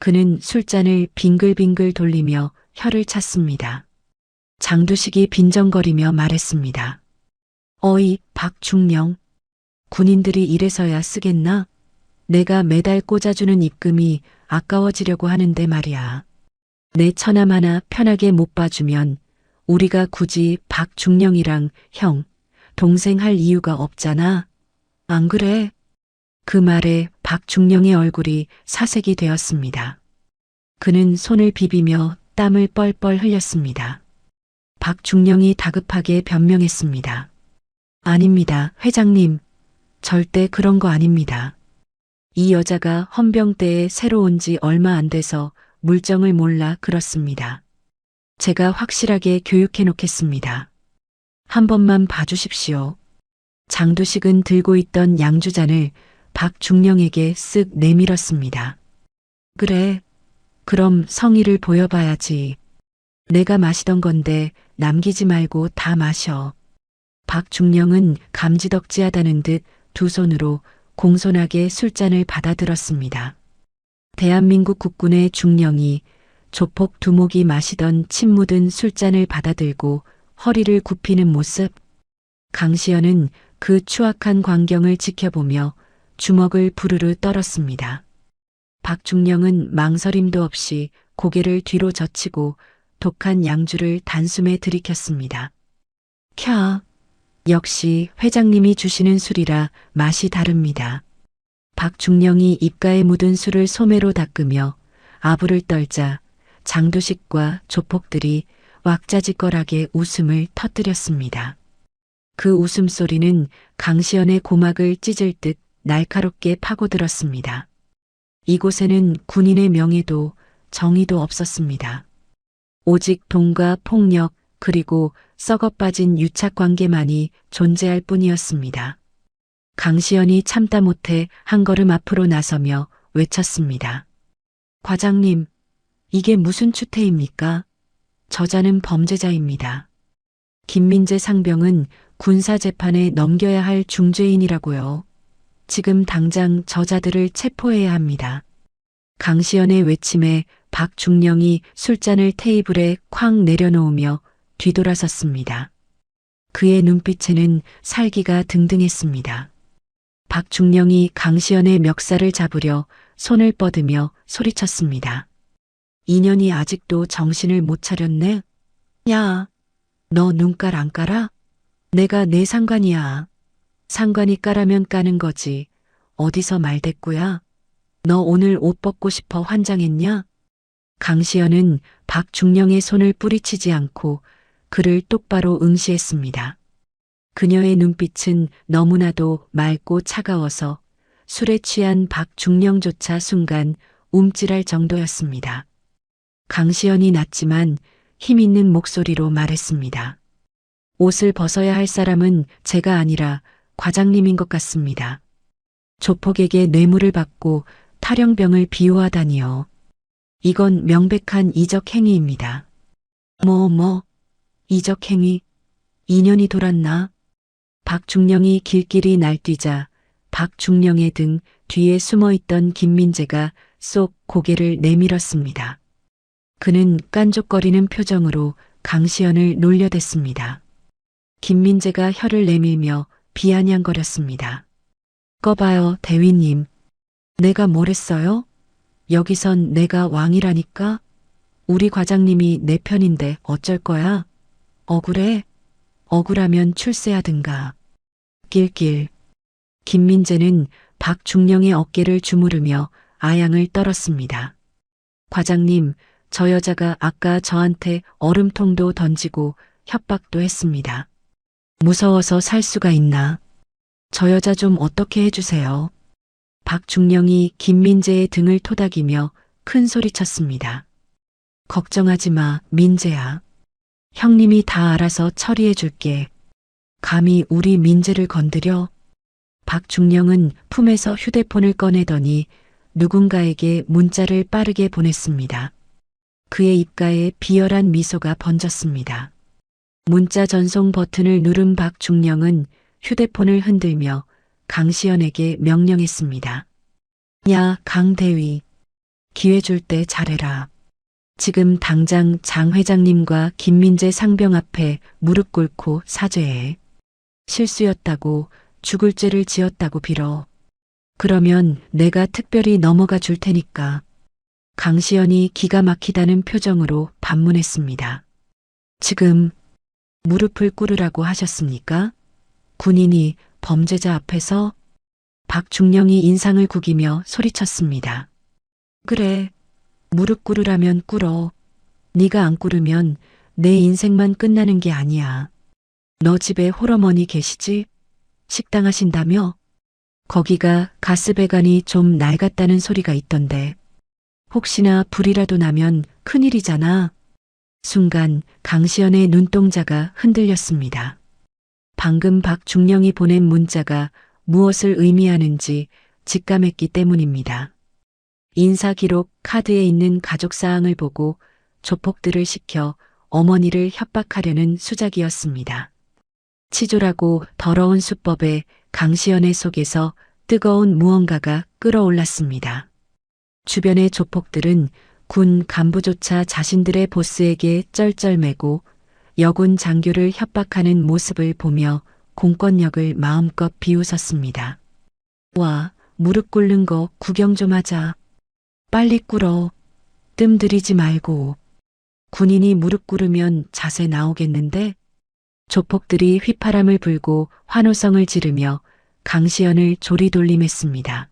그는 술잔을 빙글빙글 돌리며 혀를 찼습니다. 장두식이 빈정거리며 말했습니다. 어이, 박중령. 군인들이 이래서야 쓰겠나? 내가 매달 꽂아주는 입금이 아까워지려고 하는데 말이야. 내 처남 하나 편하게 못 봐주면 우리가 굳이 박중령이랑 형, 동생 할 이유가 없잖아. 안 그래? 그 말에 박중령의 얼굴이 사색이 되었습니다. 그는 손을 비비며 땀을 뻘뻘 흘렸습니다. 박중령이 다급하게 변명했습니다. 아닙니다, 회장님. 절대 그런 거 아닙니다. 이 여자가 헌병대에 새로 온 지 얼마 안 돼서 물정을 몰라 그렇습니다. 제가 확실하게 교육해 놓겠습니다. 한 번만 봐주십시오. 장두식은 들고 있던 양주잔을 박중령에게 쓱 내밀었습니다. 그래, 그럼 성의를 보여봐야지. 내가 마시던 건데 남기지 말고 다 마셔. 박중령은 감지덕지하다는 듯 두 손으로 공손하게 술잔을 받아들었습니다. 대한민국 국군의 중령이 조폭 두목이 마시던 침 묻은 술잔을 받아들고 허리를 굽히는 모습. 강시연은 그 추악한 광경을 지켜보며 주먹을 부르르 떨었습니다. 박중령은 망설임도 없이 고개를 뒤로 젖히고 독한 양주를 단숨에 들이켰습니다. 캬, 역시 회장님이 주시는 술이라 맛이 다릅니다. 박중령이 입가에 묻은 술을 소매로 닦으며 아부를 떨자 장두식과 조폭들이 왁자지껄하게 웃음을 터뜨렸습니다. 그 웃음소리는 강시연의 고막을 찢을 듯 날카롭게 파고들었습니다. 이곳에는 군인의 명예도 정의도 없었습니다. 오직 돈과 폭력 그리고 썩어빠진 유착관계만이 존재할 뿐이었습니다. 강시연이 참다 못해 한 걸음 앞으로 나서며 외쳤습니다. 과장님, 이게 무슨 추태입니까? 저자는 범죄자입니다. 김민재 상병은 군사재판에 넘겨야 할 중죄인이라고요. 지금 당장 저자들을 체포해야 합니다. 강시연의 외침에 박중령이 술잔을 테이블에 쾅 내려놓으며 뒤돌아섰습니다. 그의 눈빛에는 살기가 등등했습니다. 박중령이 강시연의 멱살을 잡으려 손을 뻗으며 소리쳤습니다. 인연이 아직도 정신을 못 차렸네? 야, 너 눈깔 안 깔아? 내가 내 상관이야. 상관이 까라면 까는 거지. 어디서 말대꾸야? 너 오늘 옷 벗고 싶어 환장했냐? 강시연은 박중령의 손을 뿌리치지 않고 그를 똑바로 응시했습니다. 그녀의 눈빛은 너무나도 맑고 차가워서 술에 취한 박중령조차 순간 움찔할 정도였습니다. 강시연이 낮지만 힘있는 목소리로 말했습니다. 옷을 벗어야 할 사람은 제가 아니라 과장님인 것 같습니다. 조폭에게 뇌물을 받고 탈영병을 비호하다니요. 이건 명백한 이적 행위입니다. 이적 행위? 인연이 돌았나? 박중령이 길길이 날뛰자 박중령의 등 뒤에 숨어있던 김민재가 쏙 고개를 내밀었습니다. 그는 깐족거리는 표정으로 강시연을 놀려댔습니다. 김민재가 혀를 내밀며 비아냥거렸습니다. 꺼봐요, 대위님. 내가 뭘 했어요? 여기선 내가 왕이라니까? 우리 과장님이 내 편인데 어쩔 거야? 억울해? 억울하면 출세하든가. 낄낄. 김민재는 박중령의 어깨를 주무르며 아양을 떨었습니다. 과장님, 저 여자가 아까 저한테 얼음통도 던지고 협박도 했습니다. 무서워서 살 수가 있나? 저 여자 좀 어떻게 해주세요. 박중령이 김민재의 등을 토닥이며 큰 소리쳤습니다. 걱정하지 마, 민재야. 형님이 다 알아서 처리해 줄게. 감히 우리 민재를 건드려? 박중령은 품에서 휴대폰을 꺼내더니 누군가에게 문자를 빠르게 보냈습니다. 그의 입가에 비열한 미소가 번졌습니다. 문자 전송 버튼을 누른 박중령은 휴대폰을 흔들며 강시연에게 명령했습니다. 야, 강대위. 기회 줄 때 잘해라. 지금 당장 장 회장님과 김민재 상병 앞에 무릎 꿇고 사죄해. 실수였다고, 죽을 죄를 지었다고 빌어. 그러면 내가 특별히 넘어가 줄 테니까. 강시연이 기가 막히다는 표정으로 반문했습니다. 지금 무릎을 꿇으라고 하셨습니까? 군인이 범죄자 앞에서? 박중령이 인상을 구기며 소리쳤습니다. 그래, 무릎 꿇으라면 꿇어. 네가 안 꿇으면 내 인생만 끝나는 게 아니야. 너 집에 홀어머니 계시지? 식당 하신다며? 거기가 가스배관이 좀 낡았다는 소리가 있던데. 혹시나 불이라도 나면 큰일이잖아. 순간 강시연의 눈동자가 흔들렸습니다. 방금 박중령이 보낸 문자가 무엇을 의미하는지 직감했기 때문입니다. 인사기록 카드에 있는 가족사항을 보고 조폭들을 시켜 어머니를 협박하려는 수작이었습니다. 치졸하고 더러운 수법에 강시연의 속에서 뜨거운 무언가가 끓어올랐습니다. 주변의 조폭들은 군 간부조차 자신들의 보스에게 쩔쩔매고 여군 장교를 협박하는 모습을 보며 공권력을 마음껏 비웃었습니다. 와, 무릎 꿇는 거 구경 좀 하자. 빨리 꿇어. 뜸 들이지 말고. 군인이 무릎 꿇으면 자세 나오겠는데? 조폭들이 휘파람을 불고 환호성을 지르며 강시연을 조리돌림했습니다.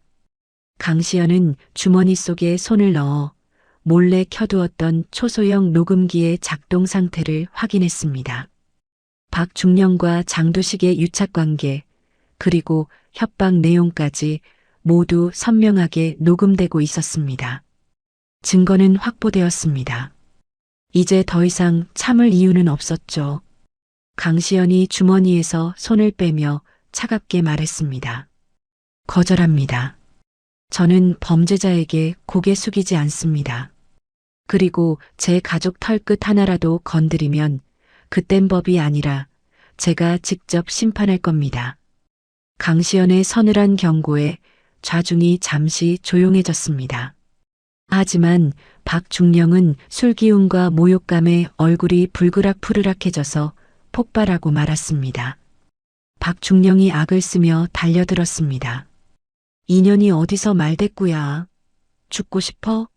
강시연은 주머니 속에 손을 넣어 몰래 켜두었던 초소형 녹음기의 작동 상태를 확인했습니다. 박중령과 장두식의 유착관계, 그리고 협박 내용까지 모두 선명하게 녹음되고 있었습니다. 증거는 확보되었습니다. 이제 더 이상 참을 이유는 없었죠. 강시연이 주머니에서 손을 빼며 차갑게 말했습니다. 거절합니다. 저는 범죄자에게 고개 숙이지 않습니다. 그리고 제 가족 털끝 하나라도 건드리면 그땐 법이 아니라 제가 직접 심판할 겁니다. 강시연의 서늘한 경고에 좌중이 잠시 조용해졌습니다. 하지만 박중령은 술기운과 모욕감에 얼굴이 불그락푸르락해져서 폭발하고 말았습니다. 박중령이 악을 쓰며 달려들었습니다. 인연이 어디서 말대꾸야. 죽고 싶어?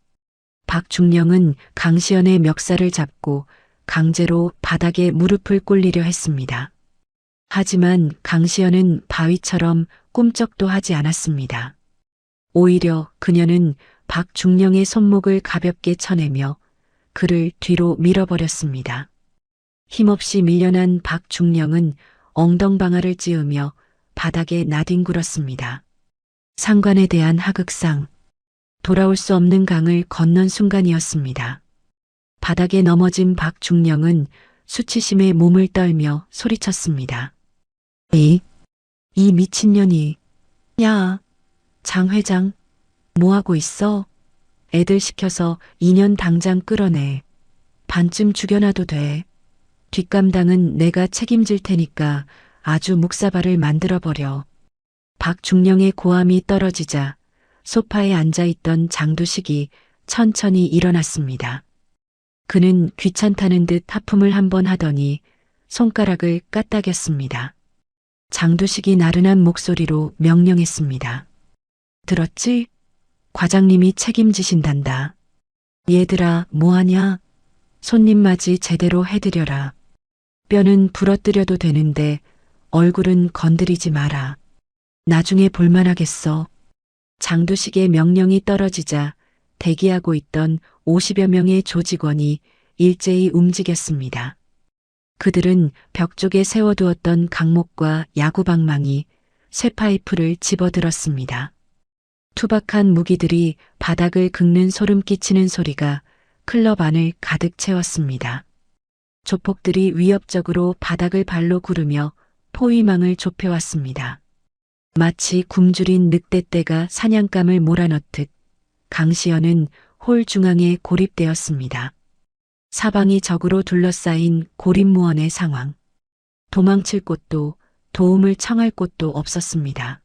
박중령은 강시연의 멱살을 잡고 강제로 바닥에 무릎을 꿇리려 했습니다. 하지만 강시연은 바위처럼 꿈쩍도 하지 않았습니다. 오히려 그녀는 박중령의 손목을 가볍게 쳐내며 그를 뒤로 밀어버렸습니다. 힘없이 밀려난 박중령은 엉덩방아를 찧으며 바닥에 나뒹굴었습니다. 상관에 대한 하극상, 돌아올 수 없는 강을 건넌 순간이었습니다. 바닥에 넘어진 박중령은 수치심에 몸을 떨며 소리쳤습니다. 이 미친년이. 야, 장 회장, 뭐하고 있어? 애들 시켜서 2년 당장 끌어내. 반쯤 죽여놔도 돼. 뒷감당은 내가 책임질 테니까 아주 묵사발을 만들어버려. 박중령의 고함이 떨어지자 소파에 앉아있던 장두식이 천천히 일어났습니다. 그는 귀찮다는 듯 하품을 한번 하더니 손가락을 까딱였습니다. 장두식이 나른한 목소리로 명령했습니다. 들었지? 과장님이 책임지신단다. 얘들아, 뭐하냐? 손님 맞이 제대로 해드려라. 뼈는 부러뜨려도 되는데 얼굴은 건드리지 마라. 나중에 볼만하겠어. 장두식의 명령이 떨어지자 대기하고 있던 50여 명의 조직원이 일제히 움직였습니다. 그들은 벽 쪽에 세워두었던 강목과 야구방망이, 쇠파이프를 집어들었습니다. 투박한 무기들이 바닥을 긁는 소름 끼치는 소리가 클럽 안을 가득 채웠습니다. 조폭들이 위협적으로 바닥을 발로 구르며 포위망을 좁혀왔습니다. 마치 굶주린 늑대떼가 사냥감을 몰아넣듯 강시연은 홀 중앙에 고립되었습니다. 사방이 적으로 둘러싸인 고립무원의 상황. 도망칠 곳도 도움을 청할 곳도 없었습니다.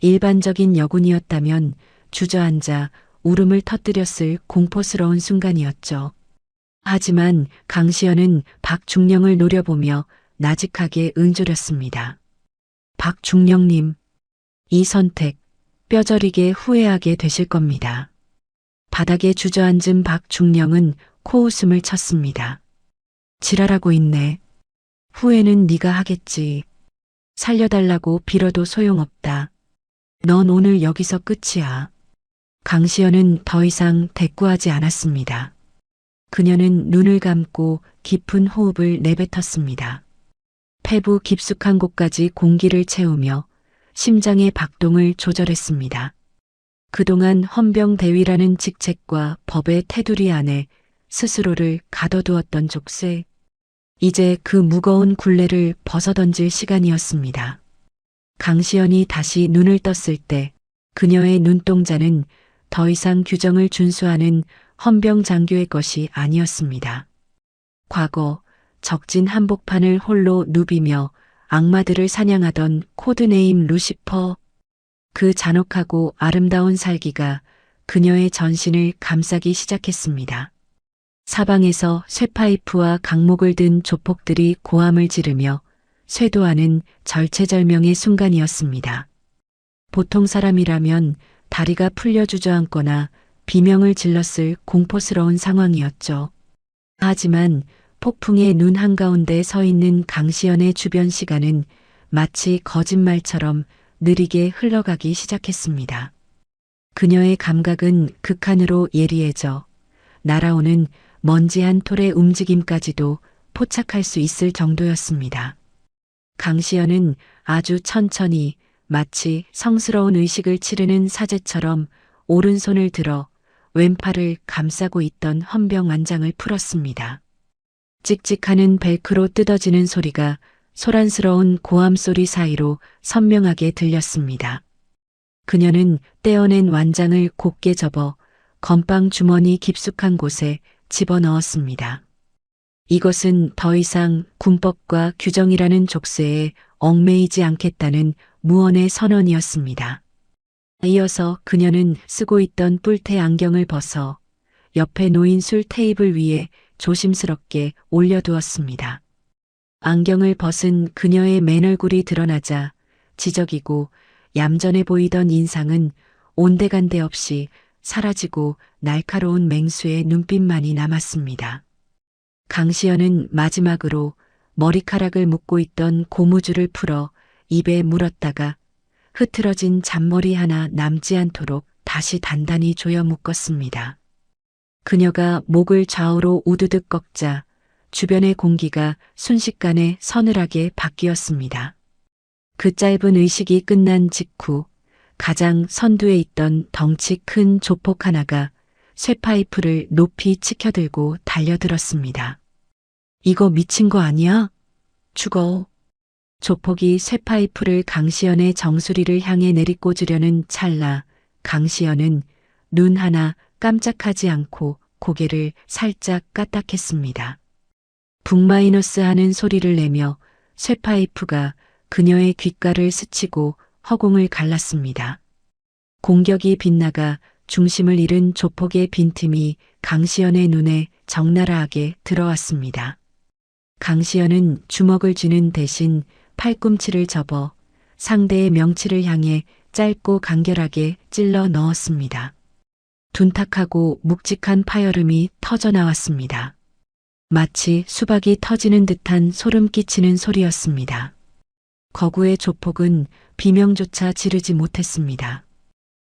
일반적인 여군이었다면 주저앉아 울음을 터뜨렸을 공포스러운 순간이었죠. 하지만 강시연은 박중령을 노려보며 나직하게 응조렸습니다. 박중령님, 이 선택 뼈저리게 후회하게 되실 겁니다. 바닥에 주저앉은 박중령은 코웃음을 쳤습니다. 지랄하고 있네. 후회는 네가 하겠지. 살려달라고 빌어도 소용없다. 넌 오늘 여기서 끝이야. 강시연은 더 이상 대꾸하지 않았습니다. 그녀는 눈을 감고 깊은 호흡을 내뱉었습니다. 폐부 깊숙한 곳까지 공기를 채우며 심장의 박동을 조절했습니다. 그동안 헌병대위라는 직책과 법의 테두리 안에 스스로를 가둬두었던 족쇄. 이제 그 무거운 굴레를 벗어던질 시간이었습니다. 강시연이 다시 눈을 떴을 때 그녀의 눈동자는 더 이상 규정을 준수하는 헌병 장교의 것이 아니었습니다. 과거 적진 한복판을 홀로 누비며 악마들을 사냥하던 코드네임 루시퍼. 그 잔혹하고 아름다운 살기가 그녀의 전신을 감싸기 시작했습니다. 사방에서 쇠파이프와 강목을 든 조폭들이 고함을 지르며 쇄도하는 절체절명의 순간이었습니다. 보통 사람이라면 다리가 풀려 주저앉거나 비명을 질렀을 공포스러운 상황이었죠. 하지만 폭풍의 눈 한가운데 서 있는 강시연의 주변 시간은 마치 거짓말처럼 느리게 흘러가기 시작했습니다. 그녀의 감각은 극한으로 예리해져 날아오는 먼지 한 톨의 움직임까지도 포착할 수 있을 정도였습니다. 강시연은 아주 천천히 마치 성스러운 의식을 치르는 사제처럼 오른손을 들어 왼팔을 감싸고 있던 헌병 안장을 풀었습니다. 찍찍하는 벨크로 뜯어지는 소리가 소란스러운 고함 소리 사이로 선명하게 들렸습니다. 그녀는 떼어낸 완장을 곱게 접어 건빵 주머니 깊숙한 곳에 집어넣었습니다. 이것은 더 이상 군법과 규정이라는 족쇄에 얽매이지 않겠다는 무언의 선언이었습니다. 이어서 그녀는 쓰고 있던 뿔테 안경을 벗어 옆에 놓인 술 테이블 위에 조심스럽게 올려두었습니다. 안경을 벗은 그녀의 맨얼굴이 드러나자 지적이고 얌전해 보이던 인상은 온데간데 없이 사라지고 날카로운 맹수의 눈빛만이 남았습니다. 강시연은 마지막으로 머리카락을 묶고 있던 고무줄을 풀어 입에 물었다가 흐트러진 잔머리 하나 남지 않도록 다시 단단히 조여 묶었습니다. 그녀가 목을 좌우로 우두둑 꺾자 주변의 공기가 순식간에 서늘하게 바뀌었습니다. 그 짧은 의식이 끝난 직후 가장 선두에 있던 덩치 큰 조폭 하나가 쇠파이프를 높이 치켜들고 달려들었습니다. 이거 미친 거 아니야? 죽어. 조폭이 쇠파이프를 강시연의 정수리를 향해 내리꽂으려는 찰나 강시연은 눈 하나 깜짝하지 않고 고개를 살짝 까딱했습니다. 북마이너스 하는 소리를 내며 쇠파이프가 그녀의 귓가를 스치고 허공을 갈랐습니다. 공격이 빗나가 중심을 잃은 조폭의 빈틈이 강시연의 눈에 적나라하게 들어왔습니다. 강시연은 주먹을 쥐는 대신 팔꿈치를 접어 상대의 명치를 향해 짧고 간결하게 찔러 넣었습니다. 둔탁하고 묵직한 파열음이 터져 나왔습니다. 마치 수박이 터지는 듯한 소름 끼치는 소리였습니다. 거구의 조폭은 비명조차 지르지 못했습니다.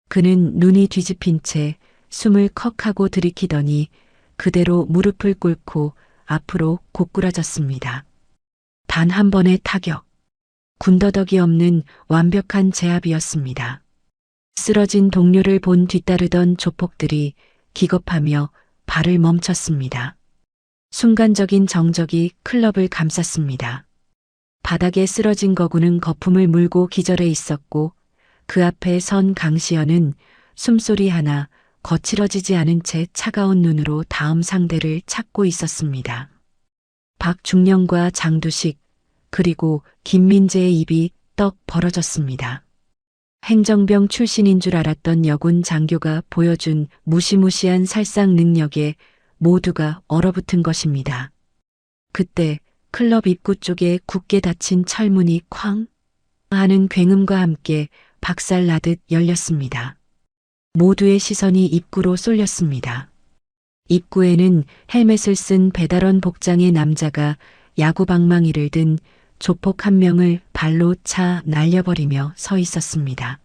그는 눈이 뒤집힌 채 숨을 컥 하고 들이키더니 그대로 무릎을 꿇고 앞으로 고꾸라졌습니다. 단 한 번의 타격. 군더더기 없는 완벽한 제압이었습니다. 쓰러진 동료를 본 뒤따르던 조폭들이 기겁하며 발을 멈췄습니다. 순간적인 정적이 클럽을 감쌌습니다. 바닥에 쓰러진 거구는 거품을 물고 기절해 있었고 그 앞에 선 강시연은 숨소리 하나 거칠어지지 않은 채 차가운 눈으로 다음 상대를 찾고 있었습니다. 박중령과 장두식 그리고 김민재의 입이 떡 벌어졌습니다. 행정병 출신인 줄 알았던 여군 장교가 보여준 무시무시한 살상 능력에 모두가 얼어붙은 것입니다. 그때 클럽 입구 쪽에 굳게 닫힌 철문이 쾅 하는 굉음과 함께 박살나듯 열렸습니다. 모두의 시선이 입구로 쏠렸습니다. 입구에는 헬멧을 쓴 배달원 복장의 남자가 야구 방망이를 든 조폭 한 명을 발로 차 날려버리며 서 있었습니다.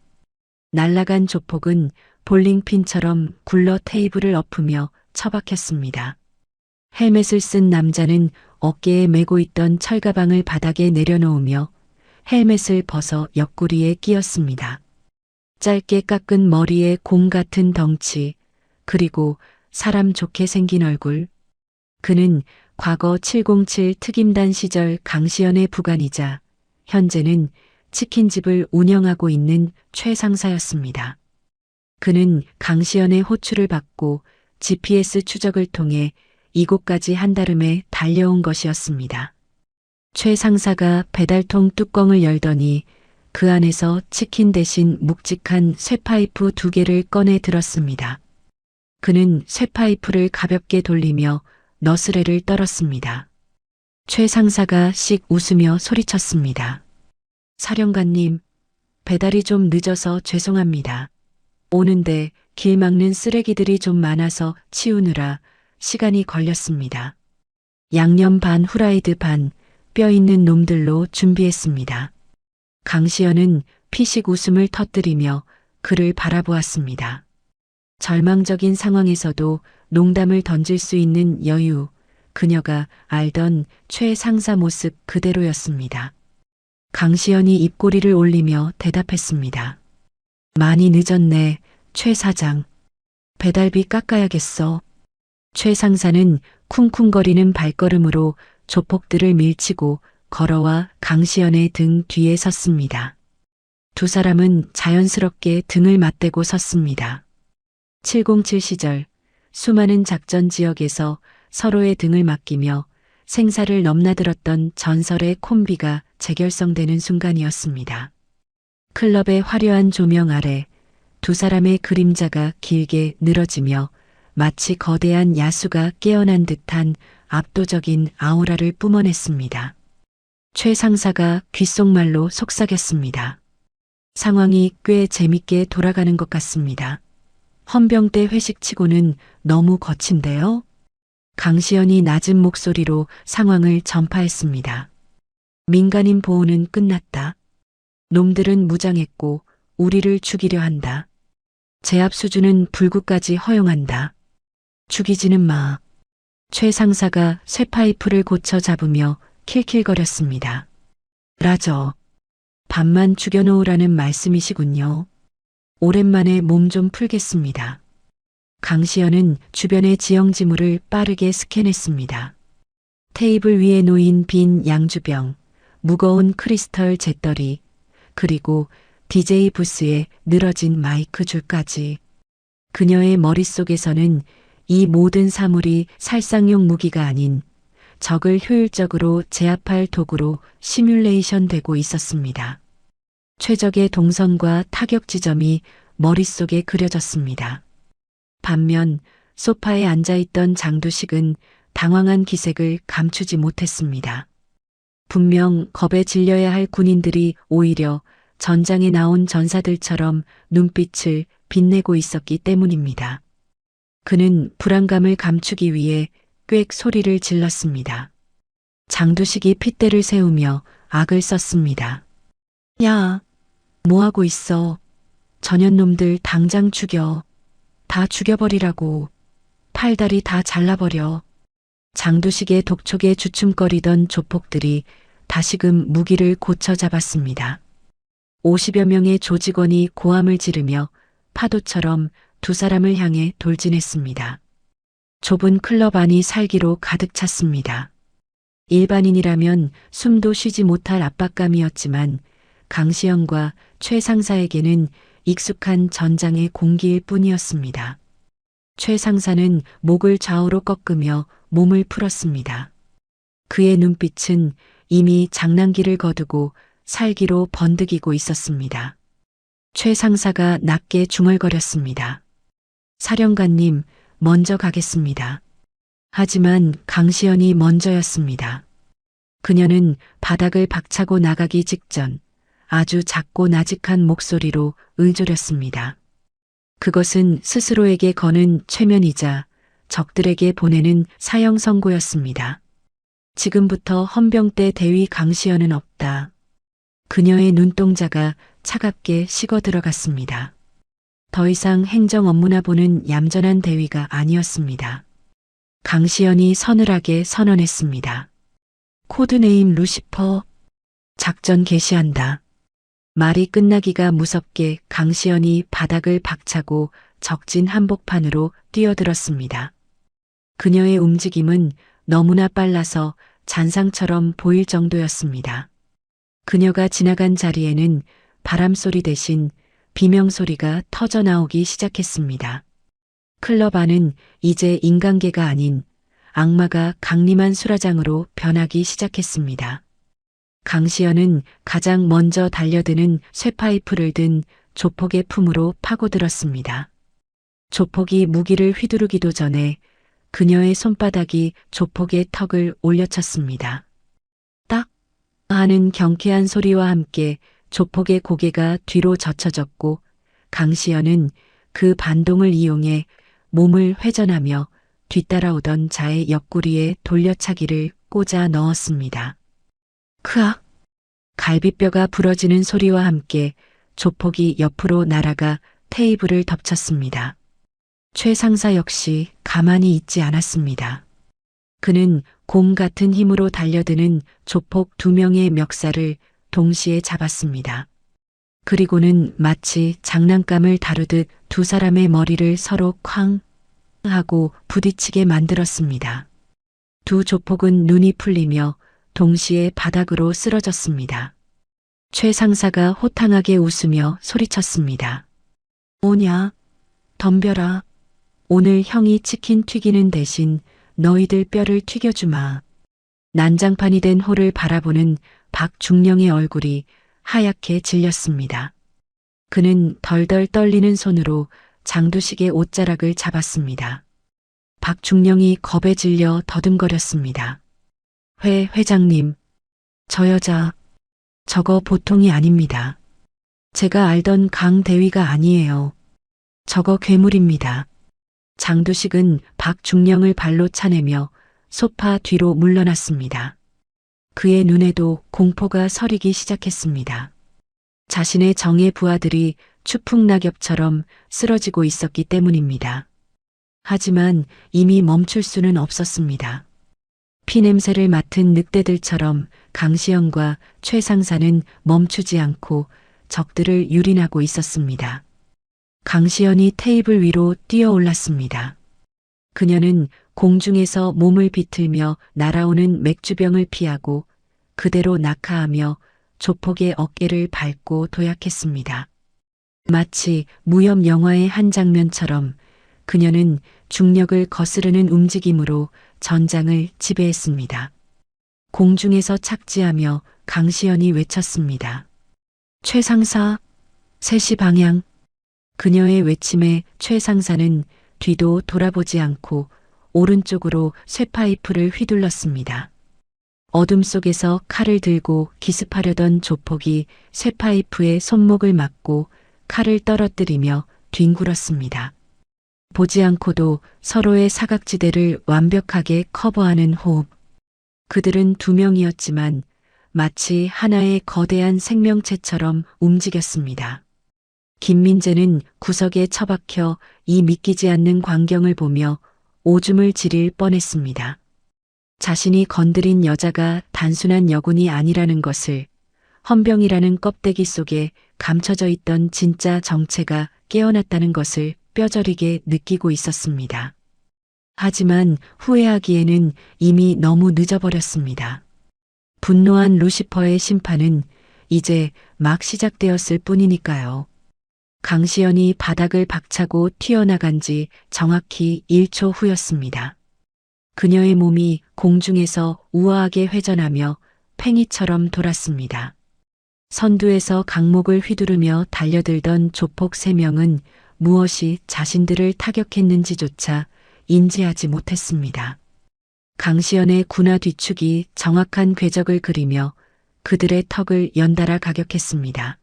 날아간 조폭은 볼링핀처럼 굴러 테이블을 엎으며 처박혔습니다. 헬멧을 쓴 남자는 어깨에 메고 있던 철가방을 바닥에 내려놓으며 헬멧을 벗어 옆구리에 끼웠습니다. 짧게 깎은 머리에 곰 같은 덩치, 그리고 사람 좋게 생긴 얼굴. 그는 과거 707 특임단 시절 강시연의 부관이자 현재는 치킨집을 운영하고 있는 최 상사였습니다. 그는 강시연의 호출을 받고 GPS 추적을 통해 이곳까지 한달음에 달려온 것이었습니다. 최 상사가 배달통 뚜껑을 열더니 그 안에서 치킨 대신 묵직한 쇠파이프 2개를 꺼내 들었습니다. 그는 쇠파이프를 가볍게 돌리며 너스레를 떨었습니다. 최 상사가 씩 웃으며 소리쳤습니다. 사령관님, 배달이 좀 늦어서 죄송합니다. 오는데 길 막는 쓰레기들이 좀 많아서 치우느라 시간이 걸렸습니다. 양념 반 후라이드 반 뼈 있는 놈들로 준비했습니다. 강시연은 피식 웃음을 터뜨리며 그를 바라보았습니다. 절망적인 상황에서도 농담을 던질 수 있는 여유, 그녀가 알던 최 상사 모습 그대로였습니다. 강시연이 입꼬리를 올리며 대답했습니다. 많이 늦었네, 최 사장. 배달비 깎아야겠어. 최 상사는 쿵쿵거리는 발걸음으로 조폭들을 밀치고 걸어와 강시연의 등 뒤에 섰습니다. 두 사람은 자연스럽게 등을 맞대고 섰습니다. 707 시절 수많은 작전 지역에서 서로의 등을 맡기며 생사를 넘나들었던 전설의 콤비가 재결성되는 순간이었습니다. 클럽의 화려한 조명 아래 두 사람의 그림자가 길게 늘어지며 마치 거대한 야수가 깨어난 듯한 압도적인 아우라를 뿜어냈습니다. 최 상사가 귓속말로 속삭였습니다. 상황이 꽤 재밌게 돌아가는 것 같습니다. 헌병대 회식치고는 너무 거친데요? 강시연이 낮은 목소리로 상황을 전파했습니다. 민간인 보호는 끝났다. 놈들은 무장했고 우리를 죽이려 한다. 제압 수준은 불구까지 허용한다. 죽이지는 마. 최 상사가 쇠파이프를 고쳐 잡으며 킬킬거렸습니다. 라저. 반만 죽여놓으라는 말씀이시군요. 오랜만에 몸 좀 풀겠습니다. 강시연은 주변의 지형지물을 빠르게 스캔했습니다. 테이블 위에 놓인 빈 양주병, 무거운 크리스털 잿더리, 그리고 DJ 부스에 늘어진 마이크 줄까지. 그녀의 머릿속에서는 이 모든 사물이 살상용 무기가 아닌 적을 효율적으로 제압할 도구로 시뮬레이션 되고 있었습니다. 최적의 동선과 타격 지점이 머릿속에 그려졌습니다. 반면 소파에 앉아있던 장두식은 당황한 기색을 감추지 못했습니다. 분명 겁에 질려야 할 군인들이 오히려 전장에 나온 전사들처럼 눈빛을 빛내고 있었기 때문입니다. 그는 불안감을 감추기 위해 꽥 소리를 질렀습니다. 장두식이 핏대를 세우며 악을 썼습니다. 야, 뭐하고 있어? 전현놈들 당장 죽여. 다 죽여버리라고. 팔다리 다 잘라버려. 장두식의 독촉에 주춤거리던 조폭들이 다시금 무기를 고쳐 잡았습니다. 50여 명의 조직원이 고함을 지르며 파도처럼 두 사람을 향해 돌진했습니다. 좁은 클럽 안이 살기로 가득 찼습니다. 일반인이라면 숨도 쉬지 못할 압박감이었지만 강시연과 최 상사에게는 익숙한 전장의 공기일 뿐이었습니다. 최 상사는 목을 좌우로 꺾으며 몸을 풀었습니다. 그의 눈빛은 이미 장난기를 거두고 살기로 번득이고 있었습니다. 최 상사가 낮게 중얼거렸습니다. 사령관님, 먼저 가겠습니다. 하지만 강시연이 먼저였습니다. 그녀는 바닥을 박차고 나가기 직전 아주 작고 나직한 목소리로 을조렸습니다. 그것은 스스로에게 거는 최면이자 적들에게 보내는 사형 선고였습니다. 지금부터 헌병대 대위 강시연은 없다. 그녀의 눈동자가 차갑게 식어 들어갔습니다. 더 이상 행정 업무나 보는 얌전한 대위가 아니었습니다. 강시연이 서늘하게 선언했습니다. 코드네임 루시퍼, 작전 개시한다. 말이 끝나기가 무섭게 강시연이 바닥을 박차고 적진 한복판으로 뛰어들었습니다. 그녀의 움직임은 너무나 빨라서 잔상처럼 보일 정도였습니다. 그녀가 지나간 자리에는 바람소리 대신 비명소리가 터져 나오기 시작했습니다. 클럽 안은 이제 인간계가 아닌 악마가 강림한 수라장으로 변하기 시작했습니다. 강시연은 가장 먼저 달려드는 쇠파이프를 든 조폭의 품으로 파고들었습니다. 조폭이 무기를 휘두르기도 전에 그녀의 손바닥이 조폭의 턱을 올려쳤습니다. 딱 하는 경쾌한 소리와 함께 조폭의 고개가 뒤로 젖혀졌고 강시연은 그 반동을 이용해 몸을 회전하며 뒤따라오던 자의 옆구리에 돌려차기를 꽂아 넣었습니다. 크악! 갈비뼈가 부러지는 소리와 함께 조폭이 옆으로 날아가 테이블을 덮쳤습니다. 최 상사 역시 가만히 있지 않았습니다. 그는 곰 같은 힘으로 달려드는 조폭 2명의 멱살을 동시에 잡았습니다. 그리고는 마치 장난감을 다루듯 두 사람의 머리를 서로 쾅 하고 부딪히게 만들었습니다. 두 조폭은 눈이 풀리며 동시에 바닥으로 쓰러졌습니다. 최 상사가 호탕하게 웃으며 소리쳤습니다. 뭐냐? 덤벼라. 오늘 형이 치킨 튀기는 대신 너희들 뼈를 튀겨주마. 난장판이 된 홀을 바라보는 박중령의 얼굴이 하얗게 질렸습니다. 그는 덜덜 떨리는 손으로 장두식의 옷자락을 잡았습니다. 박중령이 겁에 질려 더듬거렸습니다. 회장님, 저 여자, 저거 보통이 아닙니다. 제가 알던 강 대위가 아니에요. 저거 괴물입니다. 장두식은 박중령을 발로 차내며 소파 뒤로 물러났습니다. 그의 눈에도 공포가 서리기 시작했습니다. 자신의 정예 부하들이 추풍낙엽처럼 쓰러지고 있었기 때문입니다. 하지만 이미 멈출 수는 없었습니다. 피냄새를 맡은 늑대들처럼 강시영과 최 상사는 멈추지 않고 적들을 유린하고 있었습니다. 강시연이 테이블 위로 뛰어올랐습니다. 그녀는 공중에서 몸을 비틀며 날아오는 맥주병을 피하고 그대로 낙하하며 조폭의 어깨를 밟고 도약했습니다. 마치 무협 영화의 한 장면처럼 그녀는 중력을 거스르는 움직임으로 전장을 지배했습니다. 공중에서 착지하며 강시연이 외쳤습니다. 최 상사, 3시 방향. 그녀의 외침에 최 상사는 뒤도 돌아보지 않고 오른쪽으로 쇠파이프를 휘둘렀습니다. 어둠 속에서 칼을 들고 기습하려던 조폭이 쇠파이프에 손목을 맞고 칼을 떨어뜨리며 뒹굴었습니다. 보지 않고도 서로의 사각지대를 완벽하게 커버하는 호흡. 그들은 2명이었지만 마치 하나의 거대한 생명체처럼 움직였습니다. 김민재는 구석에 처박혀 이 믿기지 않는 광경을 보며 오줌을 지릴 뻔했습니다. 자신이 건드린 여자가 단순한 여군이 아니라는 것을, 헌병이라는 껍데기 속에 감춰져 있던 진짜 정체가 깨어났다는 것을 뼈저리게 느끼고 있었습니다. 하지만 후회하기에는 이미 너무 늦어버렸습니다. 분노한 루시퍼의 심판은 이제 막 시작되었을 뿐이니까요. 강시연이 바닥을 박차고 튀어나간 지 정확히 1초 후였습니다. 그녀의 몸이 공중에서 우아하게 회전하며 팽이처럼 돌았습니다. 선두에서 강목을 휘두르며 달려들던 조폭 3명은 무엇이 자신들을 타격했는지조차 인지하지 못했습니다. 강시연의 군화 뒤축이 정확한 궤적을 그리며 그들의 턱을 연달아 가격했습니다.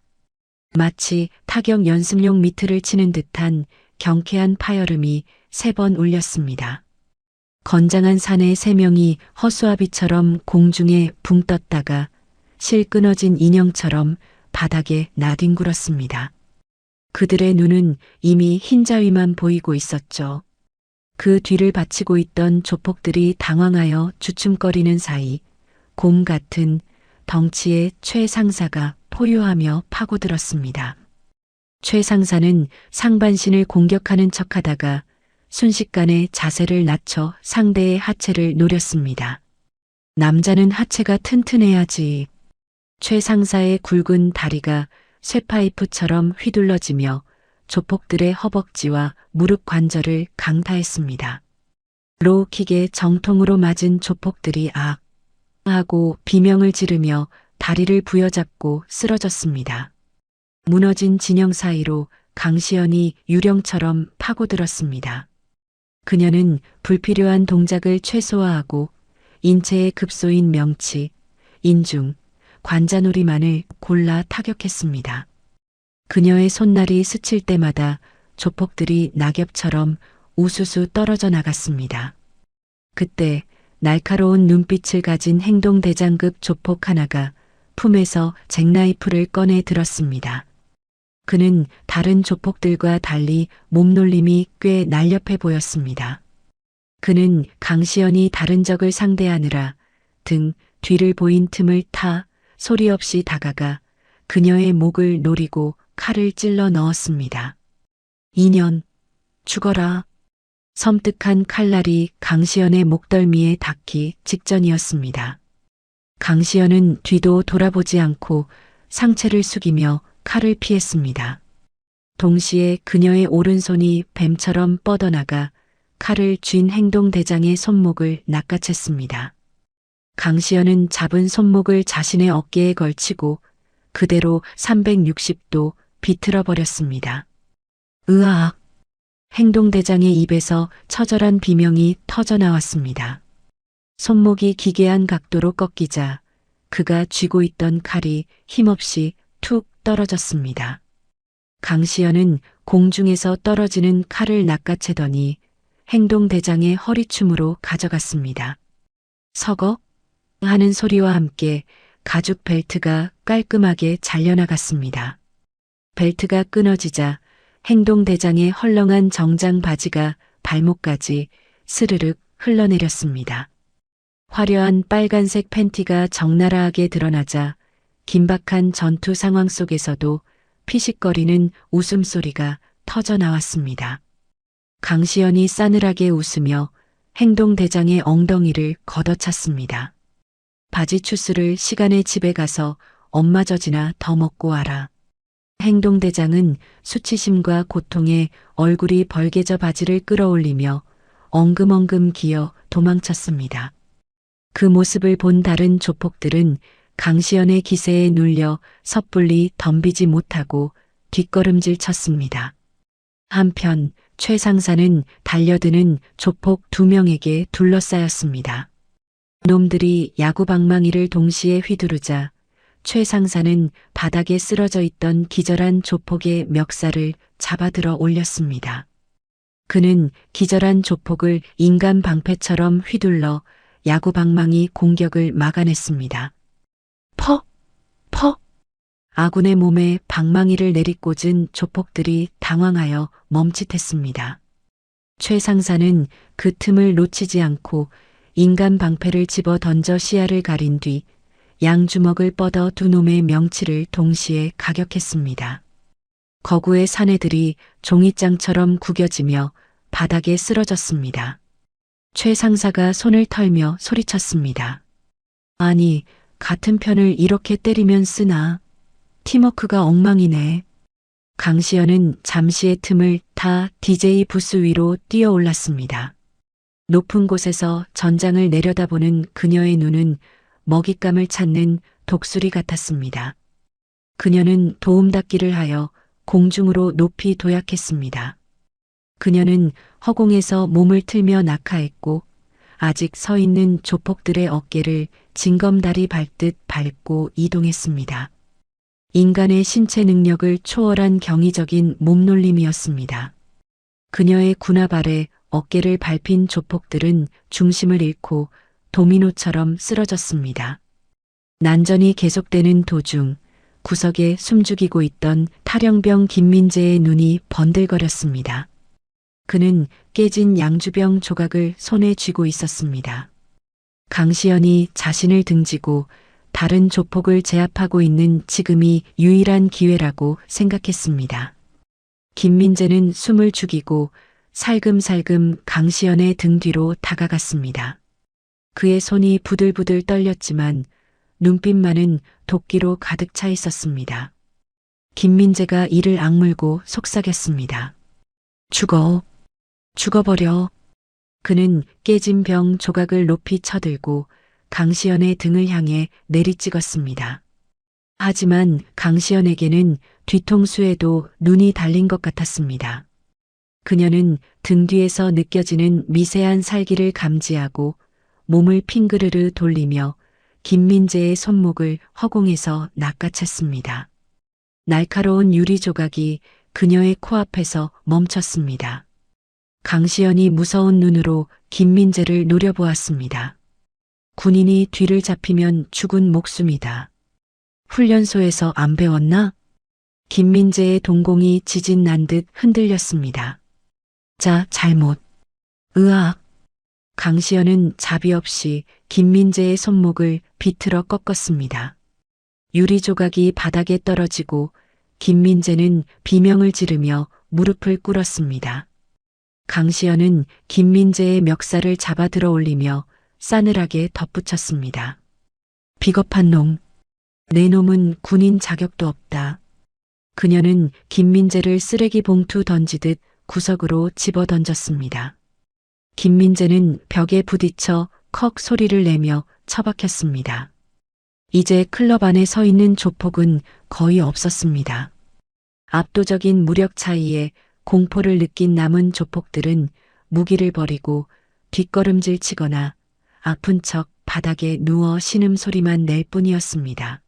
마치 타격 연습용 미트를 치는 듯한 경쾌한 파열음이 3번 울렸습니다. 건장한 사내 3명이 허수아비처럼 공중에 붕 떴다가 실 끊어진 인형처럼 바닥에 나뒹굴었습니다. 그들의 눈은 이미 흰자위만 보이고 있었죠. 그 뒤를 바치고 있던 조폭들이 당황하여 주춤거리는 사이 곰 같은 덩치의 최 상사가 포효하며 파고들었습니다. 최 상사는 상반신을 공격하는 척하다가 순식간에 자세를 낮춰 상대의 하체를 노렸습니다. 남자는 하체가 튼튼해야지. 최 상사의 굵은 다리가 쇠파이프처럼 휘둘러지며 조폭들의 허벅지와 무릎 관절을 강타했습니다. 로우킥에 정통으로 맞은 조폭들이 악 하고 비명을 지르며 다리를 부여잡고 쓰러졌습니다. 무너진 진영 사이로 강시연이 유령처럼 파고들었습니다. 그녀는 불필요한 동작을 최소화하고 인체의 급소인 명치, 인중, 관자놀이만을 골라 타격했습니다. 그녀의 손날이 스칠 때마다 조폭들이 낙엽처럼 우수수 떨어져 나갔습니다. 그때 날카로운 눈빛을 가진 행동대장급 조폭 하나가 품에서 잭나이프를 꺼내 들었습니다. 그는 다른 조폭들과 달리 몸놀림이 꽤 날렵해 보였습니다. 그는 강시연이 다른 적을 상대하느라 등 뒤를 보인 틈을 타 소리 없이 다가가 그녀의 목을 노리고 칼을 찔러 넣었습니다. 인연, 죽어라. 섬뜩한 칼날이 강시연의 목덜미에 닿기 직전이었습니다. 강시연은 뒤도 돌아보지 않고 상체를 숙이며 칼을 피했습니다. 동시에 그녀의 오른손이 뱀처럼 뻗어나가 칼을 쥔 행동대장의 손목을 낚아챘습니다. 강시연은 잡은 손목을 자신의 어깨에 걸치고 그대로 360도 비틀어 버렸습니다. 으악! 행동대장의 입에서 처절한 비명이 터져 나왔습니다. 손목이 기괴한 각도로 꺾이자 그가 쥐고 있던 칼이 힘없이 툭 떨어졌습니다. 강시연은 공중에서 떨어지는 칼을 낚아채더니 행동대장의 허리춤으로 가져갔습니다. 서걱 하는 소리와 함께 가죽 벨트가 깔끔하게 잘려나갔습니다. 벨트가 끊어지자 행동대장의 헐렁한 정장 바지가 발목까지 스르륵 흘러내렸습니다. 화려한 빨간색 팬티가 적나라하게 드러나자 긴박한 전투 상황 속에서도 피식거리는 웃음소리가 터져 나왔습니다. 강시연이 싸늘하게 웃으며 행동대장의 엉덩이를 걷어찼습니다. 바지 추스를 시간에 집에 가서 엄마 젖이나 더 먹고 와라. 행동대장은 수치심과 고통에 얼굴이 벌개져 바지를 끌어올리며 엉금엉금 기어 도망쳤습니다. 그 모습을 본 다른 조폭들은 강시연의 기세에 눌려 섣불리 덤비지 못하고 뒷걸음질 쳤습니다. 한편 최 상사는 달려드는 조폭 2명에게 둘러싸였습니다. 놈들이 야구방망이를 동시에 휘두르자 최 상사는 바닥에 쓰러져 있던 기절한 조폭의 멱살을 잡아들어 올렸습니다. 그는 기절한 조폭을 인간 방패처럼 휘둘러 야구방망이 공격을 막아냈습니다. 퍽! 퍽! 아군의 몸에 방망이를 내리꽂은 조폭들이 당황하여 멈칫했습니다. 최 상사는 그 틈을 놓치지 않고 인간 방패를 집어 던져 시야를 가린 뒤 양주먹을 뻗어 2놈의 명치를 동시에 가격했습니다. 거구의 사내들이 종이장처럼 구겨지며 바닥에 쓰러졌습니다. 최 상사가 손을 털며 소리쳤습니다. 아니, 같은 편을 이렇게 때리면 쓰나? 팀워크가 엉망이네. 강시연은 잠시의 틈을 타 DJ 부스 위로 뛰어 올랐습니다. 높은 곳에서 전장을 내려다보는 그녀의 눈은 먹잇감을 찾는 독수리 같았습니다. 그녀는 도움닫기를 하여 공중으로 높이 도약했습니다. 그녀는 허공에서 몸을 틀며 낙하했고 아직 서 있는 조폭들의 어깨를 징검다리 밟듯 밟고 이동했습니다. 인간의 신체 능력을 초월한 경이적인 몸놀림이었습니다. 그녀의 군합 아래 어깨를 밟힌 조폭들은 중심을 잃고 도미노처럼 쓰러졌습니다. 난전이 계속되는 도중 구석에 숨죽이고 있던 탈영병 김민재의 눈이 번들거렸습니다. 그는 깨진 양주병 조각을 손에 쥐고 있었습니다. 강시연이 자신을 등지고 다른 조폭을 제압하고 있는 지금이 유일한 기회라고 생각했습니다. 김민재는 숨을 죽이고 살금살금 강시연의 등 뒤로 다가갔습니다. 그의 손이 부들부들 떨렸지만 눈빛만은 도끼로 가득 차 있었습니다. 김민재가 이를 악물고 속삭였습니다. 죽어버려. 그는 깨진 병 조각을 높이 쳐들고 강시연의 등을 향해 내리찍었습니다. 하지만 강시연에게는 뒤통수에도 눈이 달린 것 같았습니다. 그녀는 등 뒤에서 느껴지는 미세한 살기를 감지하고 몸을 핑그르르 돌리며 김민재의 손목을 허공에서 낚아챘습니다. 날카로운 유리 조각이 그녀의 코앞에서 멈췄습니다. 강시연이 무서운 눈으로 김민재를 노려보았습니다. 군인이 뒤를 잡히면 죽은 목숨이다. 훈련소에서 안 배웠나? 김민재의 동공이 지진 난 듯 흔들렸습니다. 자, 잘못. 으악. 강시연은 자비 없이 김민재의 손목을 비틀어 꺾었습니다. 유리 조각이 바닥에 떨어지고 김민재는 비명을 지르며 무릎을 꿇었습니다. 강시연은 김민재의 멱살을 잡아 들어 올리며 싸늘하게 덧붙였습니다. 비겁한 놈. 내 놈은 군인 자격도 없다. 그녀는 김민재를 쓰레기 봉투 던지듯 구석으로 집어 던졌습니다. 김민재는 벽에 부딪혀 컥 소리를 내며 처박혔습니다. 이제 클럽 안에 서 있는 조폭은 거의 없었습니다. 압도적인 무력 차이에 공포를 느낀 남은 조폭들은 무기를 버리고 뒷걸음질 치거나 아픈 척 바닥에 누워 신음소리만 낼 뿐이었습니다.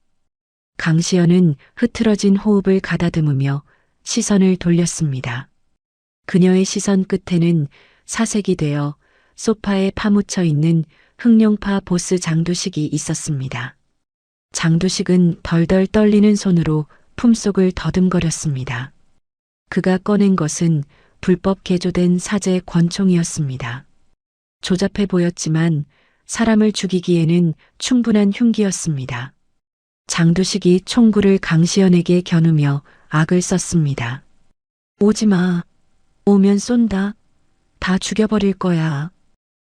강시연은 흐트러진 호흡을 가다듬으며 시선을 돌렸습니다. 그녀의 시선 끝에는 사색이 되어 소파에 파묻혀 있는 흑룡파 보스 장두식이 있었습니다. 장두식은 덜덜 떨리는 손으로 품속을 더듬거렸습니다. 그가 꺼낸 것은 불법 개조된 사제 권총이었습니다. 조잡해 보였지만 사람을 죽이기에는 충분한 흉기였습니다. 장두식이 총구를 강시연에게 겨누며 악을 썼습니다. 오지 마. 오면 쏜다. 다 죽여버릴 거야.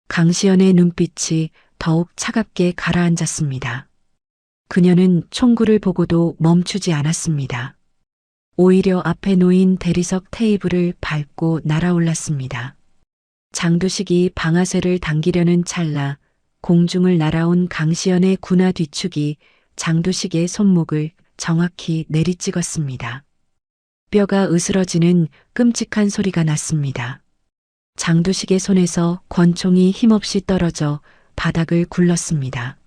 강시연의 눈빛이 더욱 차갑게 가라앉았습니다. 그녀는 총구를 보고도 멈추지 않았습니다. 오히려 앞에 놓인 대리석 테이블을 밟고 날아올랐습니다. 장두식이 방아쇠를 당기려는 찰나 공중을 날아온 강시연의 군화 뒤축이 장두식의 손목을 정확히 내리찍었습니다. 뼈가 으스러지는 끔찍한 소리가 났습니다. 장두식의 손에서 권총이 힘없이 떨어져 바닥을 굴렀습니다.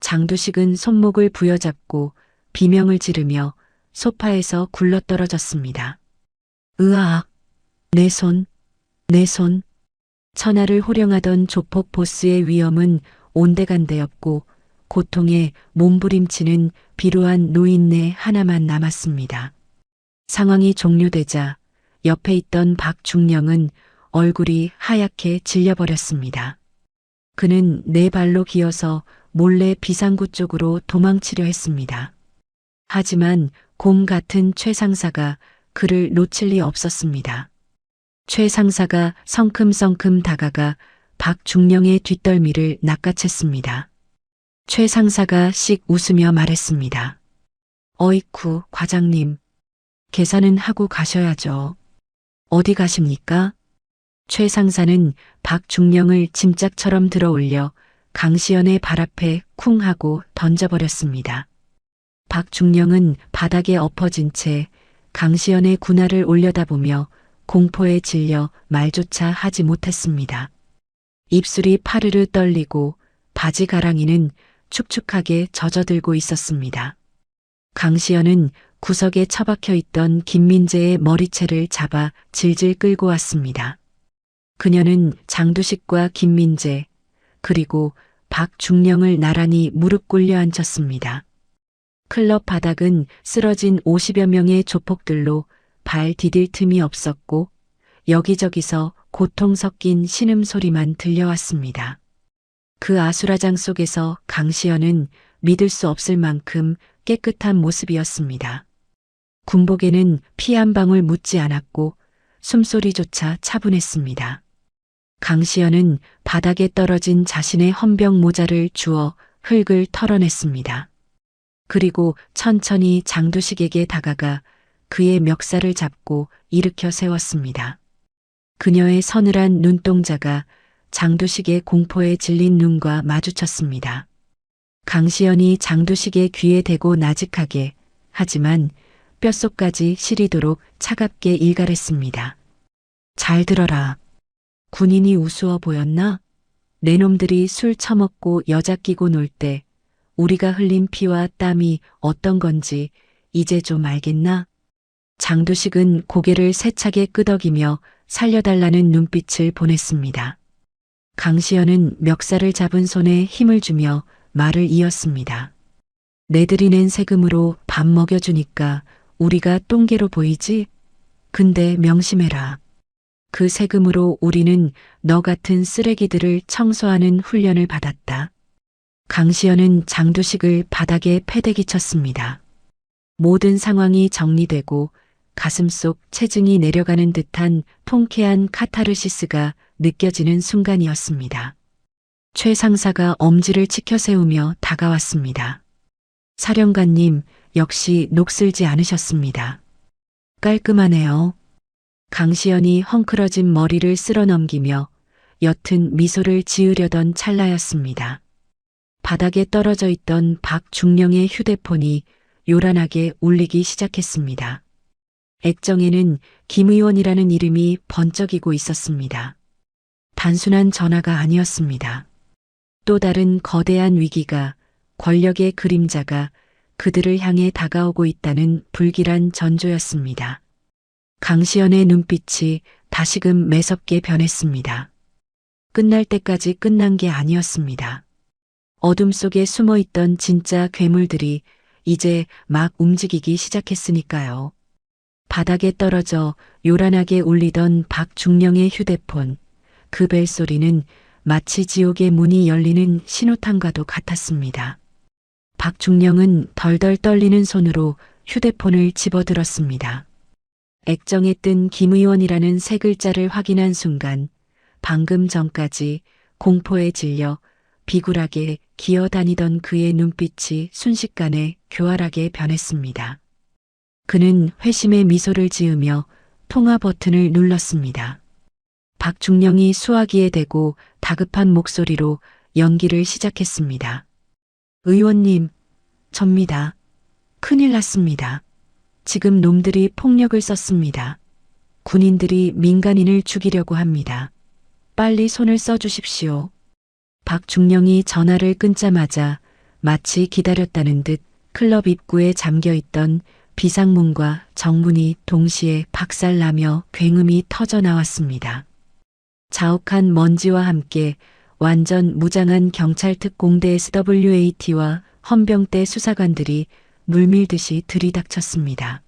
장두식은 손목을 부여잡고 비명을 지르며 소파에서 굴러떨어졌습니다. 으악! 내 손! 천하를 호령하던 조폭 보스의 위엄은 온데간데였고 고통에 몸부림치는 비루한 노인네 하나만 남았습니다. 상황이 종료되자 옆에 있던 박중령은 얼굴이 하얗게 질려버렸습니다. 그는 네 발로 기어서 몰래 비상구 쪽으로 도망치려 했습니다. 하지만 곰 같은 최 상사가 그를 놓칠 리 없었습니다. 최 상사가 성큼성큼 다가가 박중령의 뒷덜미를 낚아챘습니다. 최 상사가 씩 웃으며 말했습니다. 어이쿠, 과장님. 계산은 하고 가셔야죠. 어디 가십니까? 최 상사는 박중령을 짐짝처럼 들어 올려 강시연의 발 앞에 쿵 하고 던져버렸습니다. 박중령은 바닥에 엎어진 채 강시연의 군화를 올려다보며 공포에 질려 말조차 하지 못했습니다. 입술이 파르르 떨리고 바지 가랑이는 축축하게 젖어들고 있었습니다. 강시연은 구석에 처박혀 있던 김민재의 머리채를 잡아 질질 끌고 왔습니다. 그녀는 장두식과 김민재 그리고 박중령을 나란히 무릎 꿇려 앉혔습니다. 클럽 바닥은 쓰러진 50여 명의 조폭들로 발 디딜 틈이 없었고 여기저기서 고통 섞인 신음소리만 들려왔습니다. 그 아수라장 속에서 강시연은 믿을 수 없을 만큼 깨끗한 모습이었습니다. 군복에는 피 한 방울 묻지 않았고 숨소리조차 차분했습니다. 강시연은 바닥에 떨어진 자신의 헌병 모자를 주워 흙을 털어냈습니다. 그리고 천천히 장두식에게 다가가 그의 멱살을 잡고 일으켜 세웠습니다. 그녀의 서늘한 눈동자가 장두식의 공포에 질린 눈과 마주쳤습니다. 강시연이 장두식의 귀에 대고 나직하게 하지만 뼛속까지 시리도록 차갑게 일갈했습니다. 잘 들어라. 군인이 우스워 보였나? 내 놈들이 술 처먹고 여자 끼고 놀 때 우리가 흘린 피와 땀이 어떤 건지 이제 좀 알겠나? 장두식은 고개를 세차게 끄덕이며 살려달라는 눈빛을 보냈습니다. 강시연은 멱살을 잡은 손에 힘을 주며 말을 이었습니다. 내들이 낸 세금으로 밥 먹여주니까 우리가 똥개로 보이지? 근데 명심해라. 그 세금으로 우리는 너 같은 쓰레기들을 청소하는 훈련을 받았다. 강시연은 장두식을 바닥에 패대기 쳤습니다. 모든 상황이 정리되고 가슴속 체증이 내려가는 듯한 통쾌한 카타르시스가 느껴지는 순간이었습니다. 최 상사가 엄지를 치켜 세우며 다가왔습니다. 사령관님, 역시 녹슬지 않으셨습니다. 깔끔하네요. 강시연이 헝클어진 머리를 쓸어 넘기며 옅은 미소를 지으려던 찰나였습니다. 바닥에 떨어져 있던 박중령의 휴대폰이 요란하게 울리기 시작했습니다. 액정에는 김 의원이라는 이름이 번쩍이고 있었습니다. 단순한 전화가 아니었습니다. 또 다른 거대한 위기가, 권력의 그림자가 그들을 향해 다가오고 있다는 불길한 전조였습니다. 강시연의 눈빛이 다시금 매섭게 변했습니다. 끝날 때까지 끝난 게 아니었습니다. 어둠 속에 숨어 있던 진짜 괴물들이 이제 막 움직이기 시작했으니까요. 바닥에 떨어져 요란하게 울리던 박중령의 휴대폰, 그 벨소리는 마치 지옥의 문이 열리는 신호탄과도 같았습니다. 박중령은 덜덜 떨리는 손으로 휴대폰을 집어들었습니다. 액정에 뜬 김 의원이라는 세 글자를 확인한 순간 방금 전까지 공포에 질려 비굴하게 기어다니던 그의 눈빛이 순식간에 교활하게 변했습니다. 그는 회심의 미소를 지으며 통화 버튼을 눌렀습니다. 박중령이 수화기에 대고 다급한 목소리로 연기를 시작했습니다. 의원님, 접니다. 큰일 났습니다. 지금 놈들이 폭력을 썼습니다. 군인들이 민간인을 죽이려고 합니다. 빨리 손을 써주십시오. 박중령이 전화를 끊자마자 마치 기다렸다는 듯 클럽 입구에 잠겨있던 비상문과 정문이 동시에 박살나며 굉음이 터져 나왔습니다. 자욱한 먼지와 함께 완전 무장한 경찰 특공대 SWAT와 헌병대 수사관들이 물밀듯이 들이닥쳤습니다.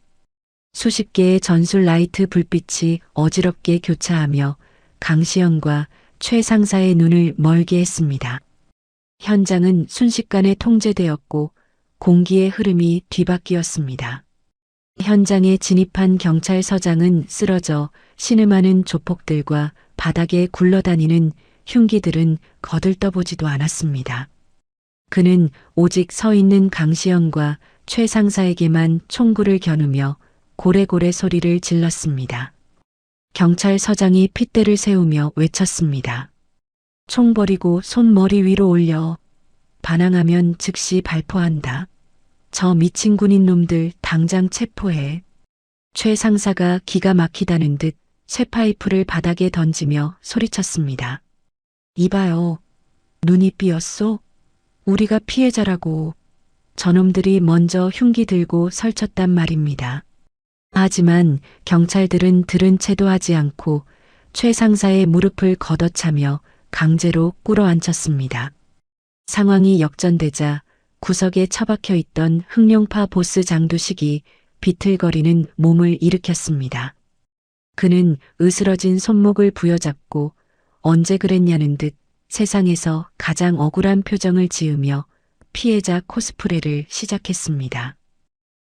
수십 개의 전술 라이트 불빛이 어지럽게 교차하며 강시연과 최 상사의 눈을 멀게 했습니다. 현장은 순식간에 통제되었고 공기의 흐름이 뒤바뀌었습니다. 현장에 진입한 경찰서장은 쓰러져 신음하는 조폭들과 바닥에 굴러다니는 흉기들은 거들떠보지도 않았습니다. 그는 오직 서 있는 강시연과 최 상사에게만 총구를 겨누며 고래고래 소리를 질렀습니다. 경찰서장이 핏대를 세우며 외쳤습니다. 총 버리고 손 머리 위로 올려. 반항하면 즉시 발포한다. 저 미친 군인 놈들 당장 체포해. 최 상사가 기가 막히다는 듯 쇠파이프를 바닥에 던지며 소리쳤습니다. 이봐요. 눈이 삐었소? 우리가 피해자라고. 저놈들이 먼저 흉기 들고 설쳤단 말입니다. 하지만 경찰들은 들은 채도 하지 않고 최 상사의 무릎을 걷어차며 강제로 꿇어앉혔습니다. 상황이 역전되자 구석에 처박혀 있던 흑룡파 보스 장두식이 비틀거리는 몸을 일으켰습니다. 그는 으스러진 손목을 부여잡고 언제 그랬냐는 듯 세상에서 가장 억울한 표정을 지으며 피해자 코스프레를 시작했습니다.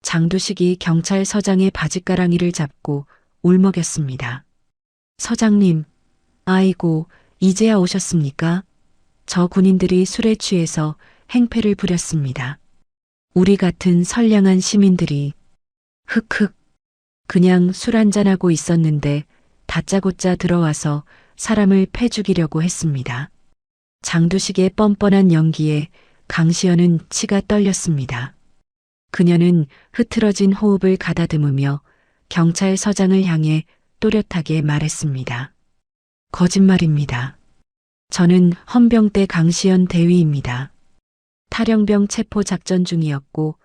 장두식이 경찰서장의 바짓가랑이를 잡고 울먹였습니다. 서장님, 아이고, 이제야 오셨습니까? 저 군인들이 술에 취해서 행패를 부렸습니다. 우리 같은 선량한 시민들이 흑흑 그냥 술 한잔하고 있었는데 다짜고짜 들어와서 사람을 패 죽이려고 했습니다. 장두식의 뻔뻔한 연기에 강시연은 치가 떨렸습니다. 그녀는 흐트러진 호흡을 가다듬으며 경찰서장을 향해 또렷하게 말했습니다. 거짓말입니다. 저는 헌병대 강시연 대위입니다. 탈영병 체포 작전 중이었고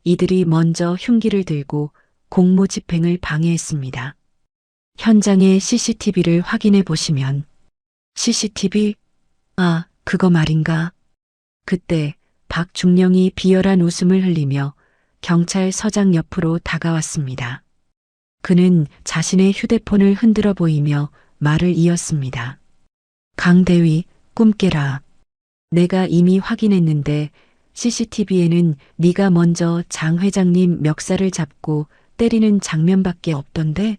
이들이 먼저 흉기를 들고 공모 집행을 방해했습니다. 현장의 CCTV를 확인해 보시면 CCTV? 아, 그거 말인가? 그때 박중령이 비열한 웃음을 흘리며 경찰서장 옆으로 다가왔습니다. 그는 자신의 휴대폰을 흔들어 보이며 말을 이었습니다. 강대위, 꿈 깨라. 내가 이미 확인했는데 CCTV에는 네가 먼저 장 회장님 멱살을 잡고 때리는 장면밖에 없던데?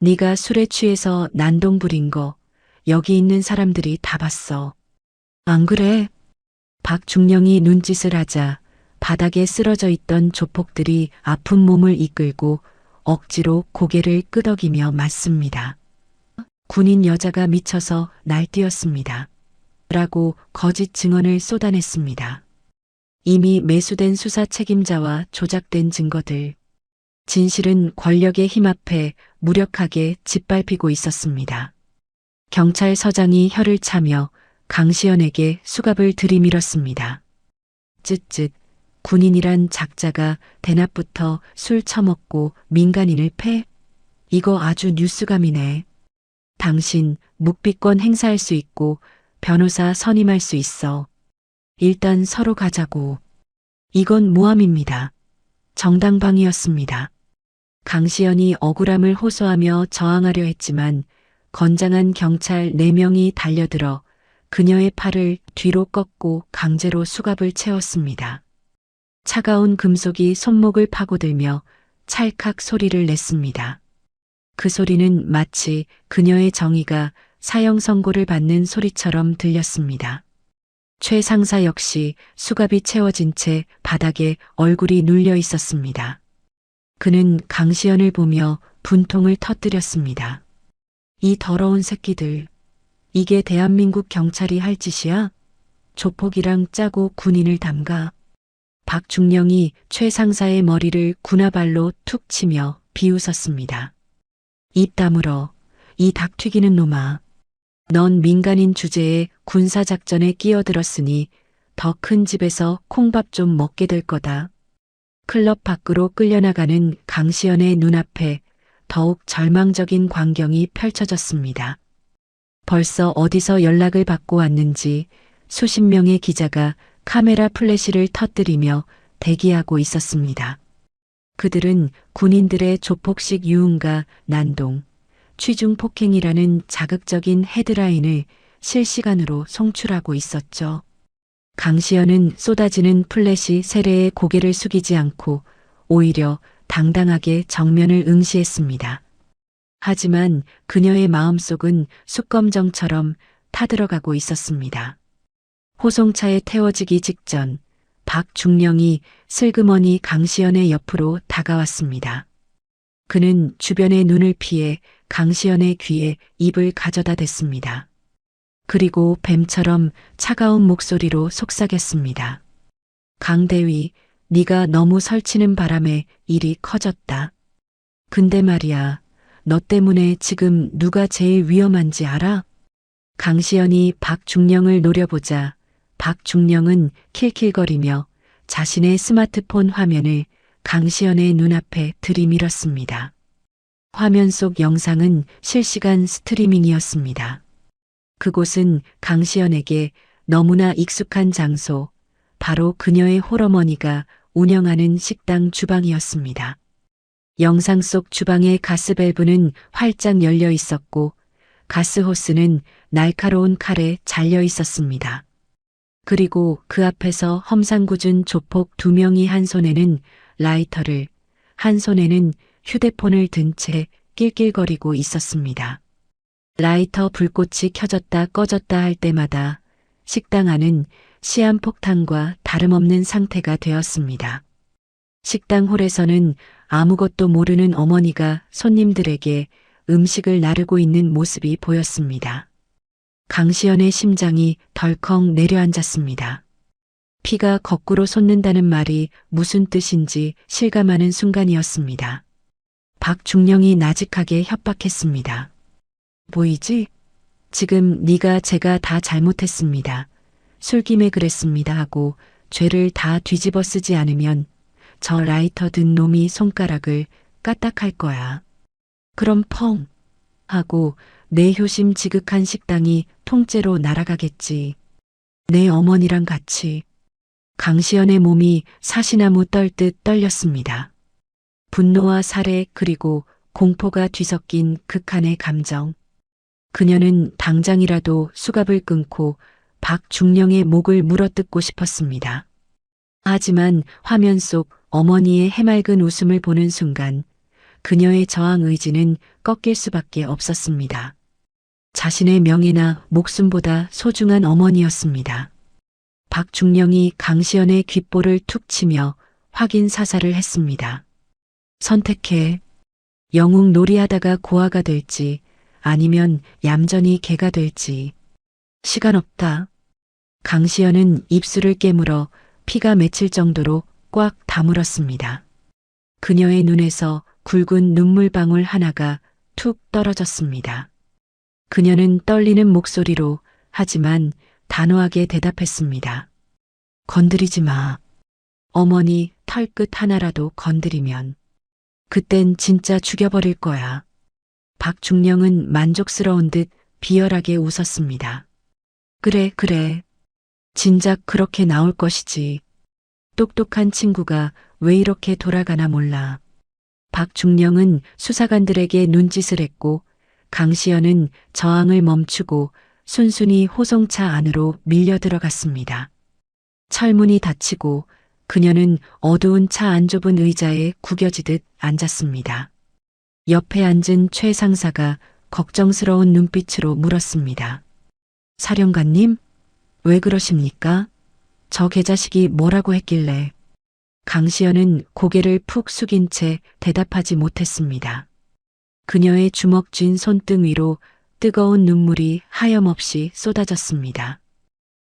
네가 술에 취해서 난동 부린 거 여기 있는 사람들이 다 봤어. 안 그래? 박중령이 눈짓을 하자 바닥에 쓰러져 있던 조폭들이 아픈 몸을 이끌고 억지로 고개를 끄덕이며 맞습니다. 군인 여자가 미쳐서 날뛰었습니다. 라고 거짓 증언을 쏟아냈습니다. 이미 매수된 수사 책임자와 조작된 증거들. 진실은 권력의 힘 앞에 무력하게 짓밟히고 있었습니다. 경찰서장이 혀를 차며 강시연에게 수갑을 들이밀었습니다. 쯧쯧, 군인이란 작자가 대낮부터 술 처먹고 민간인을 패? 이거 아주 뉴스감이네. 당신 묵비권 행사할 수 있고 변호사 선임할 수 있어. 일단 서로 가자고. 이건 모함입니다. 정당방위였습니다. 강시연이 억울함을 호소하며 저항하려 했지만 건장한 경찰 4명이 달려들어 그녀의 팔을 뒤로 꺾고 강제로 수갑을 채웠습니다. 차가운 금속이 손목을 파고들며 찰칵 소리를 냈습니다. 그 소리는 마치 그녀의 정의가 사형 선고를 받는 소리처럼 들렸습니다. 최 상사 역시 수갑이 채워진 채 바닥에 얼굴이 눌려 있었습니다. 그는 강시연을 보며 분통을 터뜨렸습니다. 이 더러운 새끼들. 이게 대한민국 경찰이 할 짓이야? 조폭이랑 짜고 군인을 담가. 박중령이 최 상사의 머리를 군화발로 툭 치며 비웃었습니다. 입 다물어. 이 닭 튀기는 놈아. 넌 민간인 주제에 군사작전에 끼어들었으니 더 큰 집에서 콩밥 좀 먹게 될 거다. 클럽 밖으로 끌려나가는 강시연의 눈앞에 더욱 절망적인 광경이 펼쳐졌습니다. 벌써 어디서 연락을 받고 왔는지 수십 명의 기자가 카메라 플래시를 터뜨리며 대기하고 있었습니다. 그들은 군인들의 조폭식 유흥과 난동, 취중 폭행이라는 자극적인 헤드라인을 실시간으로 송출하고 있었죠. 강시연은 쏟아지는 플래시 세례에 고개를 숙이지 않고 오히려 당당하게 정면을 응시했습니다. 하지만 그녀의 마음속은 숯검정처럼 타들어가고 있었습니다. 호송차에 태워지기 직전 박중령이 슬그머니 강시연의 옆으로 다가왔습니다. 그는 주변의 눈을 피해 강시연의 귀에 입을 가져다 댔습니다. 그리고 뱀처럼 차가운 목소리로 속삭였습니다. 강대위, 네가 너무 설치는 바람에 일이 커졌다. 근데 말이야, 너 때문에 지금 누가 제일 위험한지 알아? 강시연이 박중령을 노려보자 박중령은 킬킬거리며 자신의 스마트폰 화면을 강시연의 눈앞에 들이밀었습니다. 화면 속 영상은 실시간 스트리밍이었습니다. 그곳은 강시연에게 너무나 익숙한 장소, 바로 그녀의 홀어머니가 운영하는 식당 주방이었습니다. 영상 속 주방의 가스밸브는 활짝 열려 있었고 가스호스는 날카로운 칼에 잘려 있었습니다. 그리고 그 앞에서 험상궂은 조폭 2명이 한 손에는 라이터를, 한 손에는 휴대폰을 든 채 낄낄거리고 있었습니다. 라이터 불꽃이 켜졌다 꺼졌다 할 때마다 식당 안은 시한폭탄과 다름없는 상태가 되었습니다. 식당 홀에서는 아무것도 모르는 어머니가 손님들에게 음식을 나르고 있는 모습이 보였습니다. 강시연의 심장이 덜컥 내려앉았습니다. 피가 거꾸로 솟는다는 말이 무슨 뜻인지 실감하는 순간이었습니다. 박중령이 나직하게 협박했습니다. 보이지? 지금 네가 제가 다 잘못했습니다. 술김에 그랬습니다 하고 죄를 다 뒤집어 쓰지 않으면 저 라이터 든 놈이 손가락을 까딱할 거야. 그럼 펑 하고 내 효심 지극한 식당이 통째로 날아가겠지. 내 어머니랑 같이. 강시연의 몸이 사시나무 떨듯 떨렸습니다. 분노와 살해 그리고 공포가 뒤섞인 극한의 감정. 그녀는 당장이라도 수갑을 끊고 박중령의 목을 물어뜯고 싶었습니다. 하지만 화면 속 어머니의 해맑은 웃음을 보는 순간 그녀의 저항 의지는 꺾일 수밖에 없었습니다. 자신의 명예나 목숨보다 소중한 어머니였습니다. 박중령이 강시연의 귓볼을 툭 치며 확인 사살을 했습니다. 선택해. 영웅 놀이하다가 고아가 될지 아니면 얌전히 개가 될지. 시간 없다. 강시연은 입술을 깨물어 피가 맺힐 정도로 꽉 다물었습니다. 그녀의 눈에서 굵은 눈물방울 하나가 툭 떨어졌습니다. 그녀는 떨리는 목소리로 하지만 단호하게 대답했습니다. 건드리지 마. 어머니 털끝 하나라도 건드리면 그땐 진짜 죽여버릴 거야. 박중령은 만족스러운 듯 비열하게 웃었습니다. 그래, 그래. 진작 그렇게 나올 것이지. 똑똑한 친구가 왜 이렇게 돌아가나 몰라. 박중령은 수사관들에게 눈짓을 했고 강시연은 저항을 멈추고 순순히 호송차 안으로 밀려 들어갔습니다. 철문이 닫히고 그녀는 어두운 차 안좁은 의자에 구겨지듯 앉았습니다. 옆에 앉은 최 상사가 걱정스러운 눈빛으로 물었습니다. 사령관님, 왜 그러십니까? 저 개자식이 뭐라고 했길래. 강시연은 고개를 푹 숙인 채 대답하지 못했습니다. 그녀의 주먹 쥔 손등 위로 뜨거운 눈물이 하염없이 쏟아졌습니다.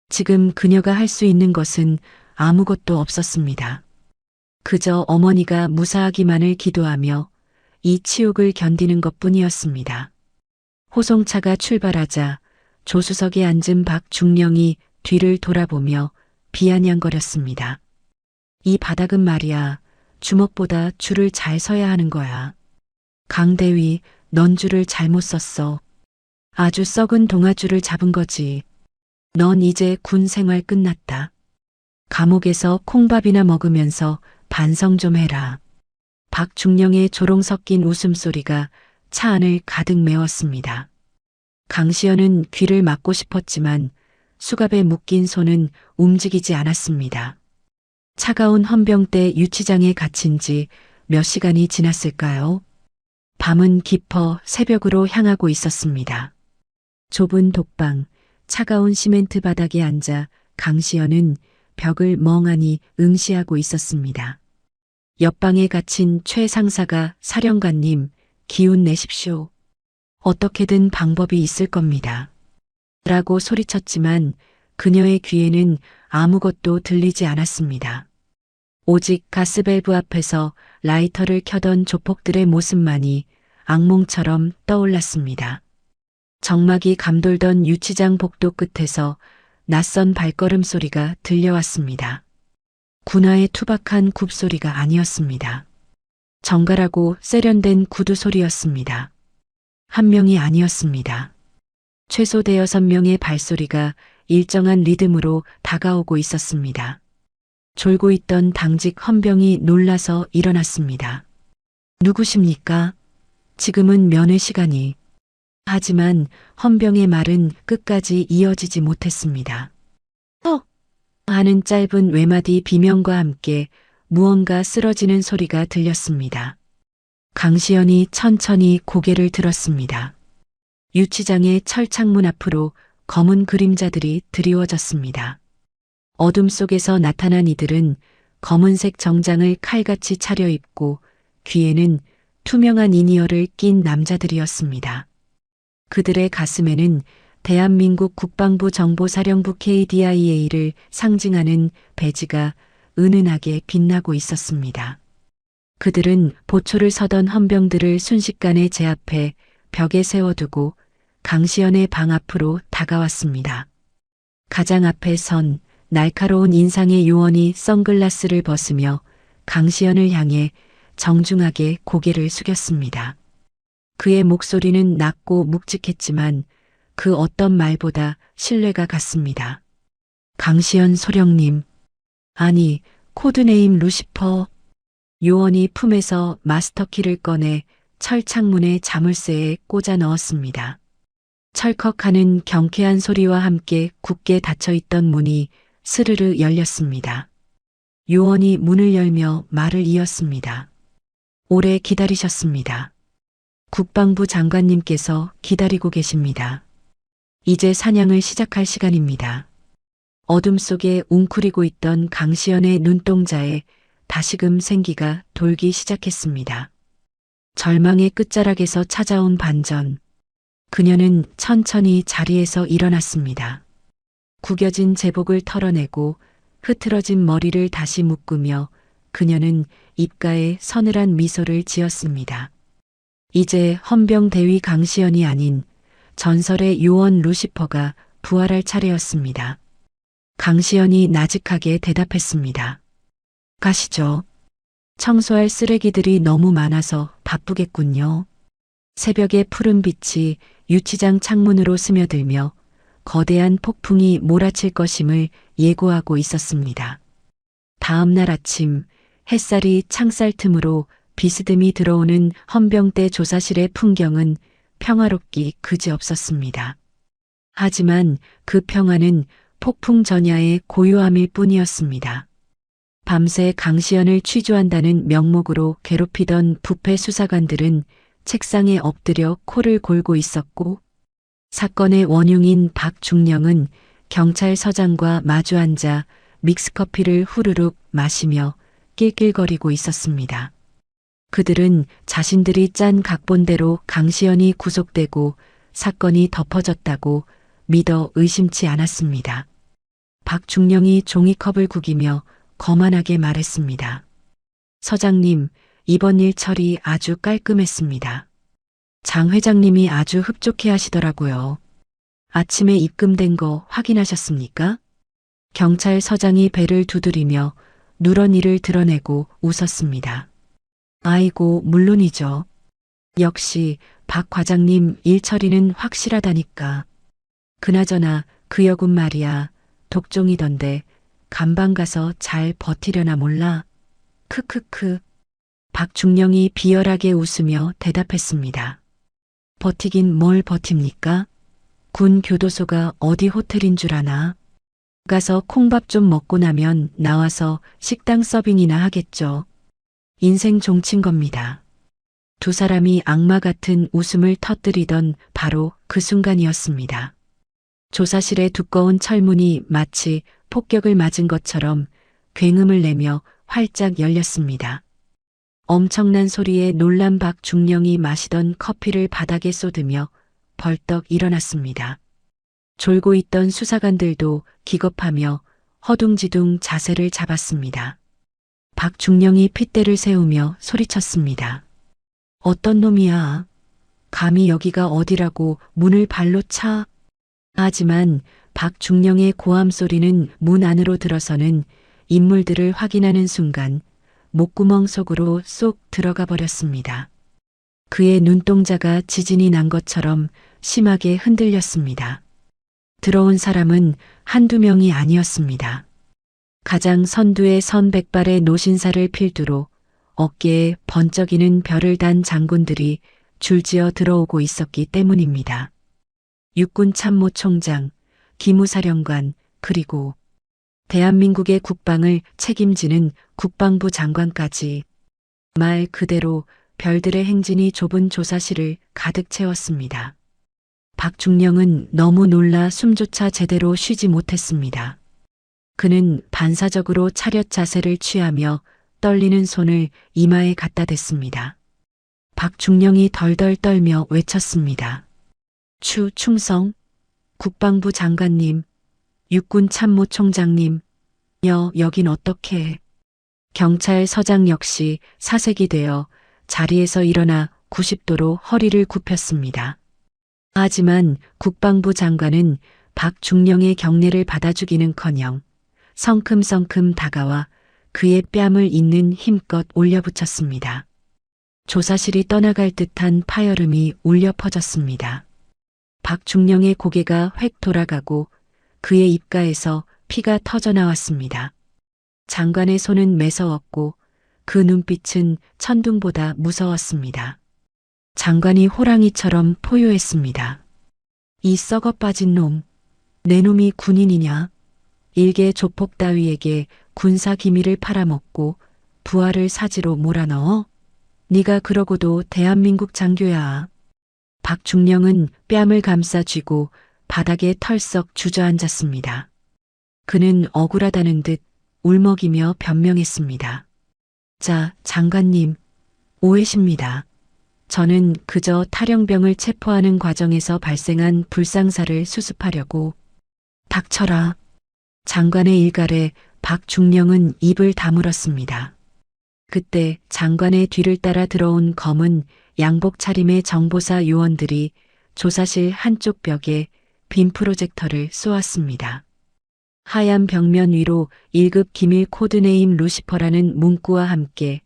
지금 그녀가 할 수 있는 것은 아무것도 없었습니다. 그저 어머니가 무사하기만을 기도하며 이 치욕을 견디는 것뿐이었습니다. 호송차가 출발하자 조수석에 앉은 박중령이 뒤를 돌아보며 비아냥거렸습니다. 이 바닥은 말이야, 주먹보다 줄을 잘 서야 하는 거야. 강대위, 넌 줄을 잘못 썼어. 아주 썩은 동아줄을 잡은 거지. 넌 이제 군 생활 끝났다. 감옥에서 콩밥이나 먹으면서 반성 좀 해라. 박중령의 조롱 섞인 웃음소리가 차 안을 가득 메웠습니다. 강시연은 귀를 막고 싶었지만 수갑에 묶인 손은 움직이지 않았습니다. 차가운 헌병대 유치장에 갇힌 지 몇 시간이 지났을까요? 밤은 깊어 새벽으로 향하고 있었습니다. 좁은 독방, 차가운 시멘트 바닥에 앉아 강시연은 벽을 멍하니 응시하고 있었습니다. 옆방에 갇힌 최 상사가 사령관님, 기운 내십시오. 어떻게든 방법이 있을 겁니다. 라고 소리쳤지만 그녀의 귀에는 아무것도 들리지 않았습니다. 오직 가스밸브 앞에서 라이터를 켜던 조폭들의 모습만이 악몽처럼 떠올랐습니다. 정막이 감돌던 유치장 복도 끝에서 낯선 발걸음 소리가 들려왔습니다. 군화의 투박한 굽소리가 아니었습니다. 정갈하고 세련된 구두 소리였습니다. 한 명이 아니었습니다. 최소 대여섯 명의 발소리가 일정한 리듬으로 다가오고 있었습니다. 졸고 있던 당직 헌병이 놀라서 일어났습니다. 누구십니까? 지금은 면회 시간이. 하지만 헌병의 말은 끝까지 이어지지 못했습니다. 하는 짧은 외마디 비명과 함께 무언가 쓰러지는 소리가 들렸습니다. 강시연이 천천히 고개를 들었습니다. 유치장의 철창문 앞으로 검은 그림자들이 드리워졌습니다. 어둠 속에서 나타난 이들은 검은색 정장을 칼같이 차려입고 귀에는 투명한 이니어를 낀 남자들이었습니다. 그들의 가슴에는 대한민국 국방부 정보사령부 KDIA를 상징하는 배지가 은은하게 빛나고 있었습니다. 그들은 보초를 서던 헌병들을 순식간에 제압해 벽에 세워두고 강시연의 방 앞으로 다가왔습니다. 가장 앞에 선 날카로운 인상의 요원이 선글라스를 벗으며 강시연을 향해 정중하게 고개를 숙였습니다. 그의 목소리는 낮고 묵직했지만 그 어떤 말보다 신뢰가 갔습니다. 강시연 소령님. 아니, 코드네임 루시퍼. 요원이 품에서 마스터키를 꺼내 철창문의 자물쇠에 꽂아 넣었습니다. 철컥하는 경쾌한 소리와 함께 굳게 닫혀있던 문이 스르르 열렸습니다. 요원이 문을 열며 말을 이었습니다. 오래 기다리셨습니다. 국방부 장관님께서 기다리고 계십니다. 이제 사냥을 시작할 시간입니다. 어둠 속에 웅크리고 있던 강시연의 눈동자에 다시금 생기가 돌기 시작했습니다. 절망의 끝자락에서 찾아온 반전. 그녀는 천천히 자리에서 일어났습니다. 구겨진 제복을 털어내고 흐트러진 머리를 다시 묶으며 그녀는 입가에 서늘한 미소를 지었습니다. 이제 헌병 대위 강시연이 아닌 전설의 요원 루시퍼가 부활할 차례였습니다. 강시연이 나직하게 대답했습니다. 가시죠. 청소할 쓰레기들이 너무 많아서 바쁘겠군요. 새벽의 푸른 빛이 유치장 창문으로 스며들며 거대한 폭풍이 몰아칠 것임을 예고하고 있었습니다. 다음 날 아침 햇살이 창살 틈으로 비스듬히 들어오는 헌병대 조사실의 풍경은 평화롭기 그지없었습니다. 하지만 그 평화는 폭풍 전야의 고요함일 뿐이었습니다. 밤새 강시연을 취조한다는 명목으로 괴롭히던 부패 수사관들은 책상에 엎드려 코를 골고 있었고 사건의 원흉인 박중령은 경찰서장과 마주 앉아 믹스커피를 후루룩 마시며 낄낄거리고 있었습니다. 그들은 자신들이 짠 각본대로 강시연이 구속되고 사건이 덮어졌다고 믿어 의심치 않았습니다. 박중령이 종이컵을 구기며 거만하게 말했습니다. 서장님, 이번 일 처리 아주 깔끔했습니다. 장 회장님이 아주 흡족해 하시더라고요. 아침에 입금된 거 확인하셨습니까? 경찰서장이 배를 두드리며 누런 이를 드러내고 웃었습니다. 아이고, 물론이죠. 역시 박 과장님 일 처리는 확실하다니까. 그나저나 그 여군 말이야, 독종이던데 감방 가서 잘 버티려나 몰라. 크크크. 박중령이 비열하게 웃으며 대답했습니다. 버티긴 뭘 버팁니까? 군 교도소가 어디 호텔인 줄 아나? 가서 콩밥 좀 먹고 나면 나와서 식당 서빙이나 하겠죠. 인생 종친 겁니다. 두 사람이 악마 같은 웃음을 터뜨리던 바로 그 순간이었습니다. 조사실의 두꺼운 철문이 마치 폭격을 맞은 것처럼 굉음을 내며 활짝 열렸습니다. 엄청난 소리에 놀란 박중령이 마시던 커피를 바닥에 쏟으며 벌떡 일어났습니다. 졸고 있던 수사관들도 기겁하며 허둥지둥 자세를 잡았습니다. 박중령이 핏대를 세우며 소리쳤습니다. 어떤 놈이야? 감히 여기가 어디라고 문을 발로 차? 하지만 박중령의 고함 소리는 문 안으로 들어서는 인물들을 확인하는 순간 목구멍 속으로 쏙 들어가 버렸습니다. 그의 눈동자가 지진이 난 것처럼 심하게 흔들렸습니다. 들어온 사람은 한두 명이 아니었습니다. 가장 선두에 선 백발의 노신사를 필두로 어깨에 번쩍이는 별을 단 장군들이 줄지어 들어오고 있었기 때문입니다. 육군 참모총장, 기무사령관, 그리고 대한민국의 국방을 책임지는 국방부 장관까지 말 그대로 별들의 행진이 좁은 조사실을 가득 채웠습니다. 박중령은 너무 놀라 숨조차 제대로 쉬지 못했습니다. 그는 반사적으로 차렷 자세를 취하며 떨리는 손을 이마에 갖다 댔습니다. 박중령이 덜덜 떨며 외쳤습니다. 충성, 국방부 장관님, 육군 참모총장님, 여긴 어떻게? 경찰서장 역시 사색이 되어 자리에서 일어나 90도로 허리를 굽혔습니다. 하지만 국방부 장관은 박중령의 경례를 받아주기는커녕 성큼성큼 다가와 그의 뺨을 잇는 힘껏 올려붙였습니다. 조사실이 떠나갈 듯한 파열음이 울려 퍼졌습니다. 박중령의 고개가 획 돌아가고 그의 입가에서 피가 터져나왔습니다. 장관의 손은 매서웠고 그 눈빛은 천둥보다 무서웠습니다. 장관이 호랑이처럼 포효했습니다. 이 썩어 빠진 놈, 내 놈이 군인이냐? 일개 조폭 따위에게 군사 기밀을 팔아먹고 부하를 사지로 몰아넣어? 네가 그러고도 대한민국 장교야. 박중령은 뺨을 감싸 쥐고 바닥에 털썩 주저앉았습니다. 그는 억울하다는 듯 울먹이며 변명했습니다. 자, 장관님, 오해십니다. 저는 그저 탈영병을 체포하는 과정에서 발생한 불상사를 수습하려고. 닥쳐라. 장관의 일갈에 박중령은 입을 다물었습니다. 그때 장관의 뒤를 따라 들어온 검은 양복 차림의 정보사 요원들이 조사실 한쪽 벽에 빔 프로젝터를 쏘았습니다. 하얀 벽면 위로 1급 기밀 코드네임 루시퍼라는 문구와 함께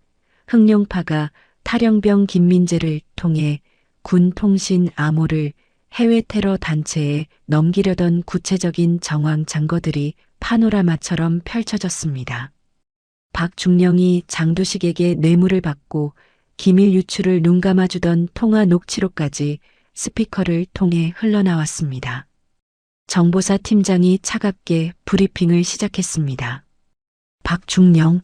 흑룡파가 탈영병 김민재를 통해 군 통신 암호를 해외 테러 단체에 넘기려던 구체적인 정황 증거들이 파노라마처럼 펼쳐졌습니다. 박중령이 장두식에게 뇌물을 받고 기밀 유출을 눈감아주던 통화 녹취록까지 스피커를 통해 흘러나왔습니다. 정보사 팀장이 차갑게 브리핑을 시작했습니다. 박중령,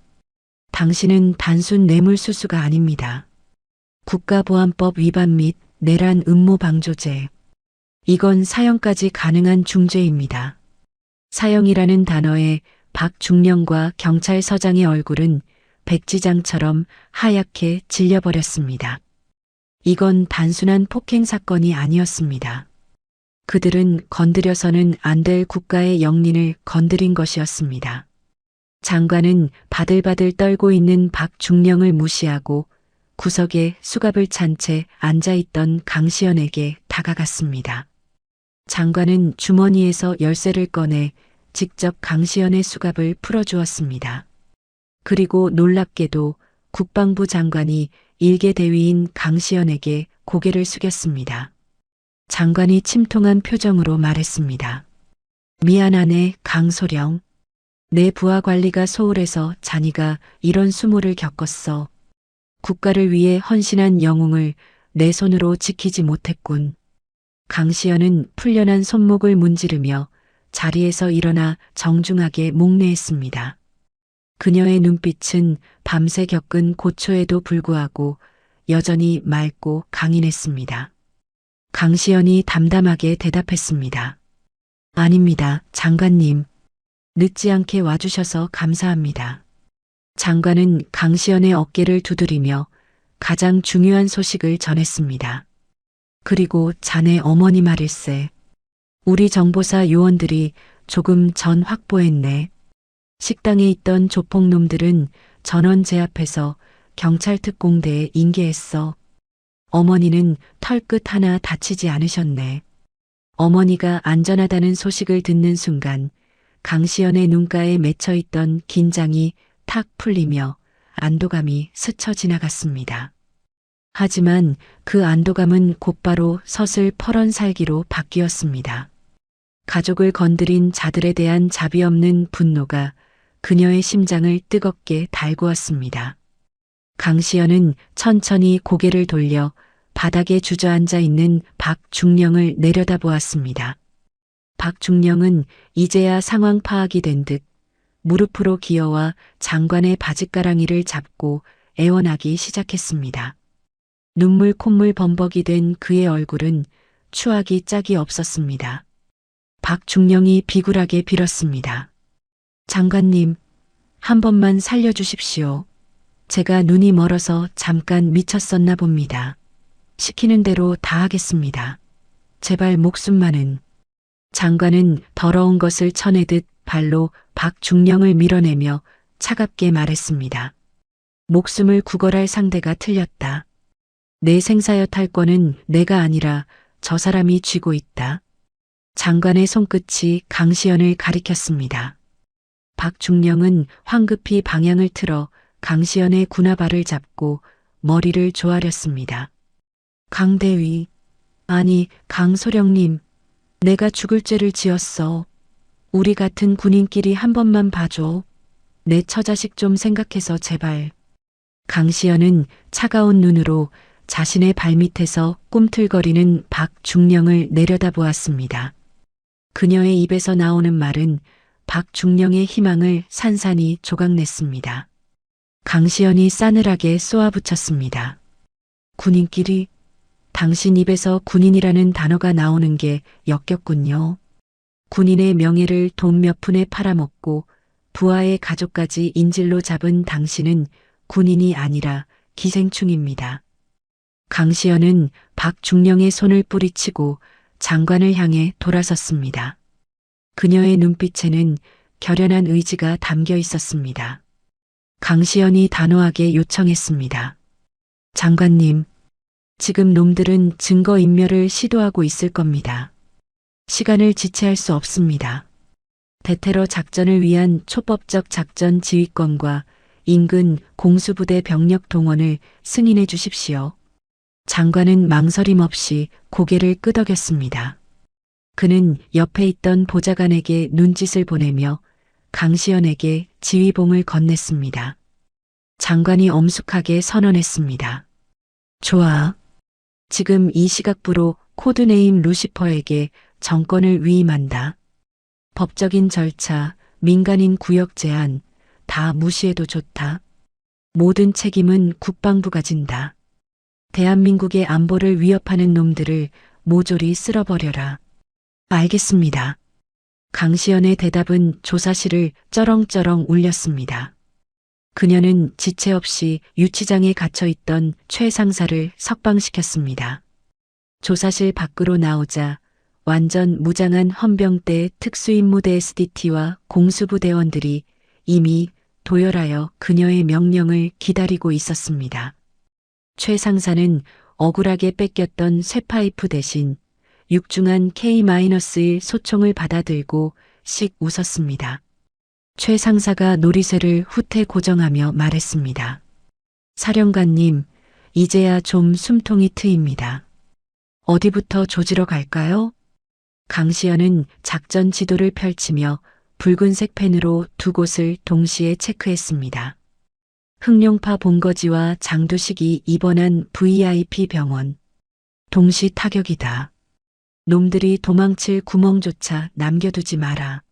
당신은 단순 뇌물수수가 아닙니다. 국가보안법 위반 및 내란 음모 방조죄. 이건 사형까지 가능한 중죄입니다. 사형이라는 단어에 박중령과 경찰서장의 얼굴은 백지장처럼 하얗게 질려버렸습니다. 이건 단순한 폭행 사건이 아니었습니다. 그들은 건드려서는 안 될 국가의 영린을 건드린 것이었습니다. 장관은 바들바들 떨고 있는 박중령을 무시하고 구석에 수갑을 찬 채 앉아있던 강시연에게 다가갔습니다. 장관은 주머니에서 열쇠를 꺼내 직접 강시연의 수갑을 풀어주었습니다. 그리고 놀랍게도 국방부 장관이 일개 대위인 강시연에게 고개를 숙였습니다. 장관이 침통한 표정으로 말했습니다. 미안하네, 강소령. 내 부하 관리가 소홀해서 자니가 이런 수모를 겪었어. 국가를 위해 헌신한 영웅을 내 손으로 지키지 못했군. 강시연은 풀려난 손목을 문지르며 자리에서 일어나 정중하게 목례했습니다. 그녀의 눈빛은 밤새 겪은 고초에도 불구하고 여전히 맑고 강인했습니다. 강시연이 담담하게 대답했습니다. 아닙니다, 장관님. 늦지 않게 와주셔서 감사합니다. 장관은 강시연의 어깨를 두드리며 가장 중요한 소식을 전했습니다. 그리고 자네 어머니 말일세. 우리 정보사 요원들이 조금 전 확보했네. 식당에 있던 조폭놈들은 전원 제압해서 경찰 특공대에 인계했어. 어머니는 털끝 하나 다치지 않으셨네. 어머니가 안전하다는 소식을 듣는 순간 강시연의 눈가에 맺혀있던 긴장이 탁 풀리며 안도감이 스쳐 지나갔습니다. 하지만 그 안도감은 곧바로 서슬 퍼런 살기로 바뀌었습니다. 가족을 건드린 자들에 대한 자비 없는 분노가 그녀의 심장을 뜨겁게 달구었습니다. 강시연은 천천히 고개를 돌려 바닥에 주저앉아 있는 박중령을 내려다보았습니다. 박중령은 이제야 상황 파악이 된 듯 무릎으로 기어와 장관의 바짓가랑이를 잡고 애원하기 시작했습니다. 눈물 콧물 범벅이 된 그의 얼굴은 추하기 짝이 없었습니다. 박중령이 비굴하게 빌었습니다. 장관님, 한 번만 살려주십시오. 제가 눈이 멀어서 잠깐 미쳤었나 봅니다. 시키는 대로 다 하겠습니다. 제발 목숨만은. 장관은 더러운 것을 쳐내듯 발로 박중령을 밀어내며 차갑게 말했습니다. 목숨을 구걸할 상대가 틀렸다. 내 생사여 탈권은 내가 아니라 저 사람이 쥐고 있다. 장관의 손끝이 강시연을 가리켰습니다. 박중령은 황급히 방향을 틀어 강시연의 군화발을 잡고 머리를 조아렸습니다. 강대위, 아니 강소령님, 내가 죽을 죄를 지었어. 우리 같은 군인끼리 한 번만 봐줘. 내 처자식 좀 생각해서 제발. 강시연은 차가운 눈으로 자신의 발밑에서 꿈틀거리는 박중령을 내려다보았습니다. 그녀의 입에서 나오는 말은 박중령의 희망을 산산이 조각냈습니다. 강시연이 싸늘하게 쏘아붙였습니다. 군인끼리? 당신 입에서 군인이라는 단어가 나오는 게 역겹군요. 군인의 명예를 돈 몇 푼에 팔아먹고 부하의 가족까지 인질로 잡은 당신은 군인이 아니라 기생충입니다. 강시연은 박중령의 손을 뿌리치고 장관을 향해 돌아섰습니다. 그녀의 눈빛에는 결연한 의지가 담겨 있었습니다. 강시연이 단호하게 요청했습니다. 장관님, 지금 놈들은 증거인멸을 시도하고 있을 겁니다. 시간을 지체할 수 없습니다. 대테러 작전을 위한 초법적 작전 지휘권과 인근 공수부대 병력 동원을 승인해 주십시오. 장관은 망설임 없이 고개를 끄덕였습니다. 그는 옆에 있던 보좌관에게 눈짓을 보내며 강시연에게 지휘봉을 건넸습니다. 장관이 엄숙하게 선언했습니다. 좋아. 지금 이 시각부로 코드네임 루시퍼에게 정권을 위임한다. 법적인 절차, 민간인 구역 제한 다 무시해도 좋다. 모든 책임은 국방부가 진다. 대한민국의 안보를 위협하는 놈들을 모조리 쓸어버려라. 알겠습니다. 강시연의 대답은 조사실을 쩌렁쩌렁 울렸습니다. 그녀는 지체 없이 유치장에 갇혀있던 최 상사를 석방시켰습니다. 조사실 밖으로 나오자 완전 무장한 헌병대 특수임무대 SDT와 공수부대원들이 이미 도열하여 그녀의 명령을 기다리고 있었습니다. 최 상사는 억울하게 뺏겼던 쇠파이프 대신 육중한 K-1 소총을 받아들고 씩 웃었습니다. 최 상사가 놀이쇠를 후퇴 고정하며 말했습니다. 사령관님, 이제야 좀 숨통이 트입니다. 어디부터 조지러 갈까요? 강시연은 작전 지도를 펼치며 붉은색 펜으로 두 곳을 동시에 체크했습니다. 흑룡파 본거지와 장두식이 입원한 VIP 병원. 동시 타격이다. 놈들이 도망칠 구멍조차 남겨두지 마라.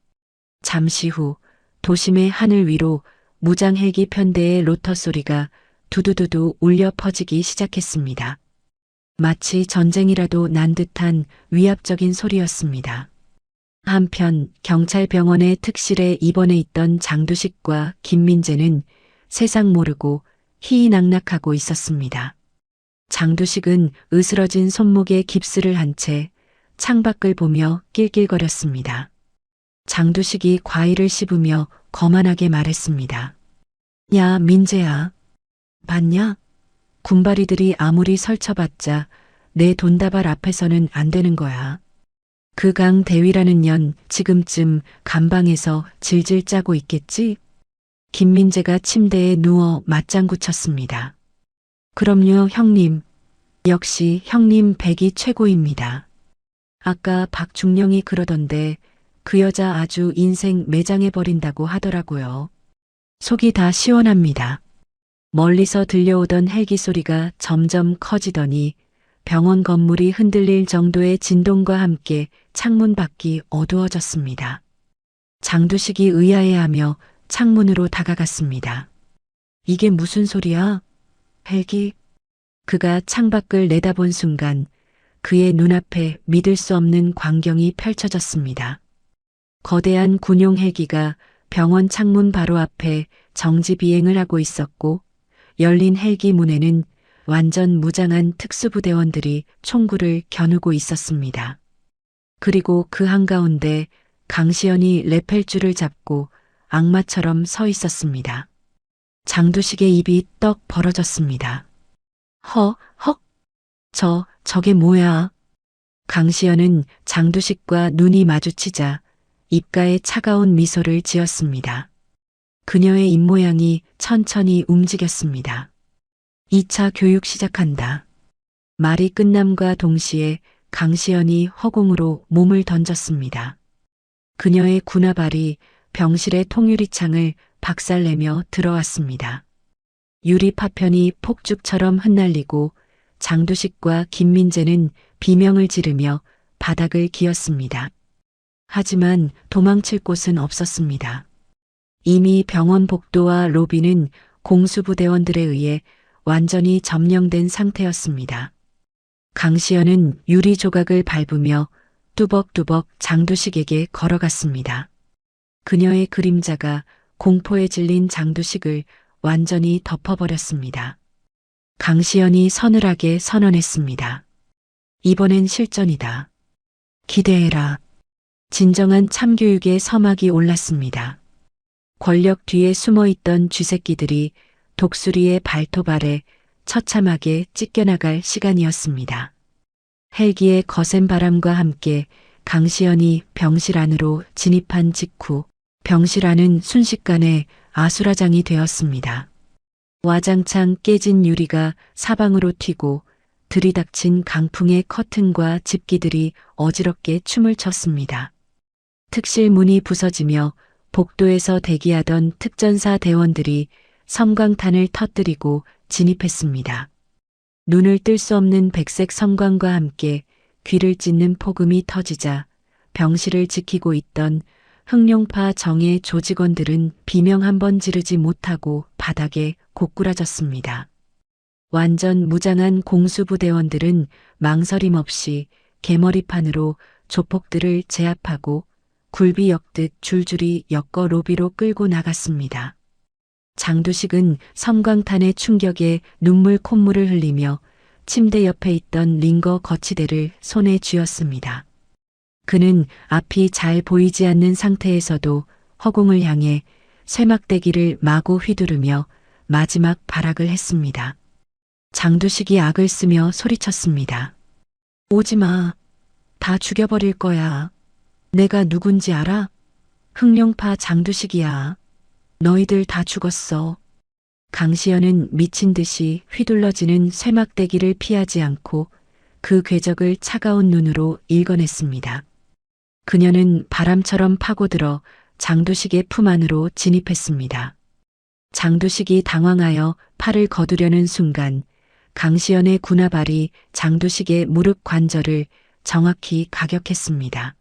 잠시 후 도심의 하늘 위로 무장 헬기 편대의 로터 소리가 두두두두 울려 퍼지기 시작했습니다. 마치 전쟁이라도 난 듯한 위압적인 소리였습니다. 한편 경찰병원의 특실에 입원해 있던 장두식과 김민재는 세상 모르고 희희낙낙하고 있었습니다. 장두식은 으스러진 손목에 깁스를 한 채 창밖을 보며 낄낄거렸습니다. 장두식이 과일을 씹으며 거만하게 말했습니다. 야, 민재야. 봤냐? 군바리들이 아무리 설쳐봤자 내 돈다발 앞에서는 안 되는 거야. 그 강 대위라는 년 지금쯤 감방에서 질질 짜고 있겠지? 김민재가 침대에 누워 맞장구 쳤습니다. 그럼요, 형님. 역시 형님 백이 최고입니다. 아까 박중령이 그러던데 그 여자 아주 인생 매장해버린다고 하더라고요. 속이 다 시원합니다. 멀리서 들려오던 헬기 소리가 점점 커지더니 병원 건물이 흔들릴 정도의 진동과 함께 창문 밖이 어두워졌습니다. 장두식이 의아해하며 창문으로 다가갔습니다. 이게 무슨 소리야? 헬기? 그가 창밖을 내다본 순간 그의 눈앞에 믿을 수 없는 광경이 펼쳐졌습니다. 거대한 군용 헬기가 병원 창문 바로 앞에 정지 비행을 하고 있었고 열린 헬기 문에는 완전 무장한 특수부대원들이 총구를 겨누고 있었습니다. 그리고 그 한가운데 강시연이 레펠줄을 잡고 악마처럼 서 있었습니다. 장두식의 입이 떡 벌어졌습니다. 헉, 저게 뭐야? 강시연은 장두식과 눈이 마주치자 입가에 차가운 미소를 지었습니다. 그녀의 입모양이 천천히 움직였습니다. 2차 교육 시작한다. 말이 끝남과 동시에 강시연이 허공으로 몸을 던졌습니다. 그녀의 군화발이 병실의 통유리창을 박살내며 들어왔습니다. 유리 파편이 폭죽처럼 흩날리고 장두식과 김민재는 비명을 지르며 바닥을 기었습니다. 하지만 도망칠 곳은 없었습니다. 이미 병원 복도와 로비는 공수부대원들에 의해 완전히 점령된 상태였습니다. 강시연은 유리 조각을 밟으며 뚜벅뚜벅 장두식에게 걸어갔습니다. 그녀의 그림자가 공포에 질린 장두식을 완전히 덮어버렸습니다. 강시연이 서늘하게 선언했습니다. 이번엔 실전이다. 기대해라. 진정한 참교육의 서막이 올랐습니다. 권력 뒤에 숨어있던 쥐새끼들이 독수리의 발톱 아래 처참하게 찢겨나갈 시간이었습니다. 헬기의 거센 바람과 함께 강시연이 병실 안으로 진입한 직후 병실 안은 순식간에 아수라장이 되었습니다. 와장창 깨진 유리가 사방으로 튀고 들이닥친 강풍의 커튼과 집기들이 어지럽게 춤을 췄습니다. 특실 문이 부서지며 복도에서 대기하던 특전사 대원들이 섬광탄을 터뜨리고 진입했습니다. 눈을 뜰 수 없는 백색 섬광과 함께 귀를 찢는 폭음이 터지자 병실을 지키고 있던 흑룡파 정예 조직원들은 비명 한 번 지르지 못하고 바닥에 고꾸라졌습니다. 완전 무장한 공수부대원들은 망설임 없이 개머리판으로 조폭들을 제압하고 굴비 엮듯 줄줄이 엮어 로비로 끌고 나갔습니다. 장두식은 섬광탄의 충격에 눈물 콧물을 흘리며 침대 옆에 있던 링거 거치대를 손에 쥐었습니다. 그는 앞이 잘 보이지 않는 상태에서도 허공을 향해 쇠막대기를 마구 휘두르며 마지막 발악을 했습니다. 장두식이 악을 쓰며 소리쳤습니다. 오지마. 다 죽여버릴 거야. 내가 누군지 알아? 흑룡파 장두식이야. 너희들 다 죽었어. 강시연은 미친 듯이 휘둘러지는 쇠막대기를 피하지 않고 그 궤적을 차가운 눈으로 읽어냈습니다. 그녀는 바람처럼 파고들어 장두식의 품 안으로 진입했습니다. 장두식이 당황하여 팔을 거두려는 순간 강시연의 군화발이 장두식의 무릎 관절을 정확히 가격했습니다.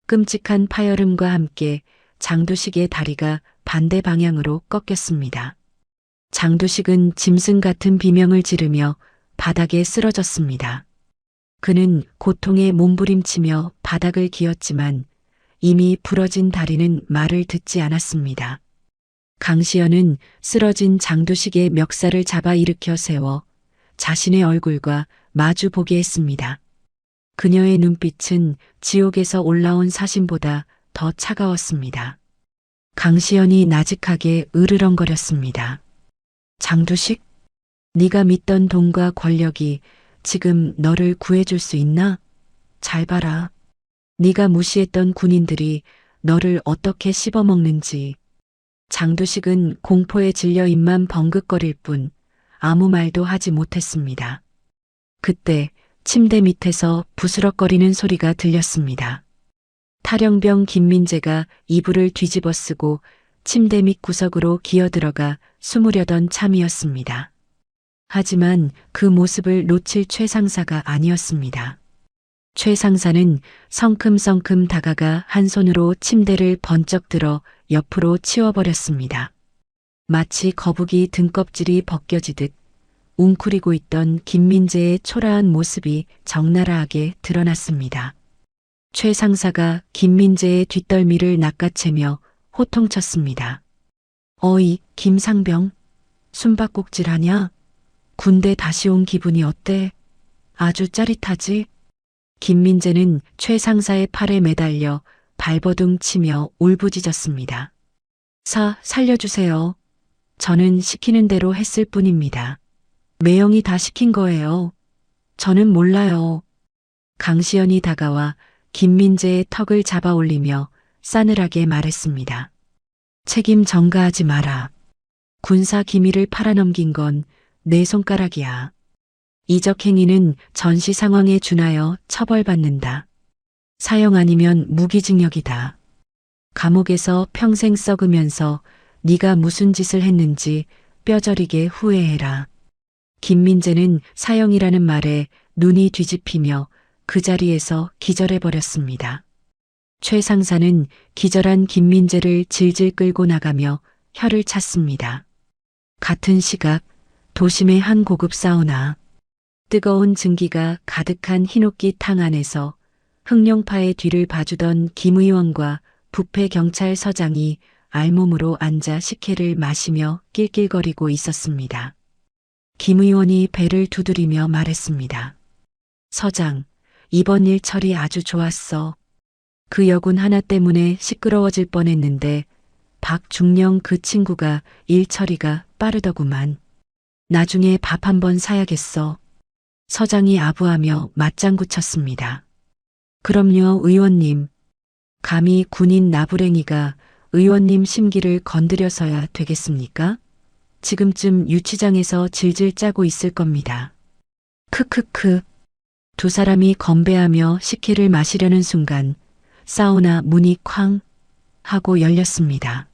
끔찍한 파열음과 함께 장두식의 다리가 반대 방향으로 꺾였습니다. 장두식은 짐승 같은 비명을 지르며 바닥에 쓰러졌습니다. 그는 고통에 몸부림치며 바닥을 기었지만 이미 부러진 다리는 말을 듣지 않았습니다. 강시연은 쓰러진 장두식의 멱살을 잡아 일으켜 세워 자신의 얼굴과 마주 보게 했습니다. 그녀의 눈빛은 지옥에서 올라온 사신보다 더 차가웠습니다. 강시연이 나직하게 으르렁거렸습니다. 장두식? 네가 믿던 돈과 권력이 지금 너를 구해줄 수 있나? 잘 봐라. 네가 무시했던 군인들이 너를 어떻게 씹어먹는지. 장두식은 공포에 질려 입만 벙긋거릴 뿐 아무 말도 하지 못했습니다. 그때 침대 밑에서 부스럭거리는 소리가 들렸습니다. 탈영병 김민재가 이불을 뒤집어 쓰고 침대 밑 구석으로 기어들어가 숨으려던 참이었습니다. 하지만 그 모습을 놓칠 최 상사가 아니었습니다. 최 상사는 성큼성큼 다가가 한 손으로 침대를 번쩍 들어 옆으로 치워버렸습니다. 마치 거북이 등껍질이 벗겨지듯 웅크리고 있던 김민재의 초라한 모습이 적나라하게 드러났습니다. 최 상사가 김민재의 뒷덜미를 낚아채며 호통쳤습니다. 어이, 김상병. 숨바꼭질하냐? 군대 다시 온 기분이 어때? 아주 짜릿하지? 김민재는 최 상사의 팔에 매달려 발버둥 치며 울부짖었습니다. 살려주세요. 저는 시키는 대로 했을 뿐입니다. 매형이 다 시킨 거예요. 저는 몰라요. 강시연이 다가와 김민재의 턱을 잡아 올리며 싸늘하게 말했습니다. 책임 전가하지 마라. 군사 기밀을 팔아넘긴 건 내 손가락이야. 이적 행위는 전시 상황에 준하여 처벌받는다. 사형 아니면 무기징역이다. 감옥에서 평생 썩으면서 네가 무슨 짓을 했는지 뼈저리게 후회해라. 김민재는 사형이라는 말에 눈이 뒤집히며 그 자리에서 기절해버렸습니다. 최 상사는 기절한 김민재를 질질 끌고 나가며 혀를 찼습니다. 같은 시각 도심의 한 고급 사우나. 뜨거운 증기가 가득한 흰옥기 탕 안에서 흑룡파의 뒤를 봐주던 김 의원과 부패 경찰서장이 알몸으로 앉아 식혜를 마시며 낄낄거리고 있었습니다. 김 의원이 배를 두드리며 말했습니다. 서장, 이번 일 처리 아주 좋았어. 그 여군 하나 때문에 시끄러워질 뻔했는데 박중령 그 친구가 일 처리가 빠르더구만. 나중에 밥 한번 사야겠어. 서장이 아부하며 맞장구 쳤습니다. 그럼요, 의원님. 감히 군인 나부랭이가 의원님 심기를 건드려서야 되겠습니까? 지금쯤 유치장에서 질질 짜고 있을 겁니다. 크크크. 두 사람이 건배하며 식혜를 마시려는 순간 사우나 문이 쾅 하고 열렸습니다.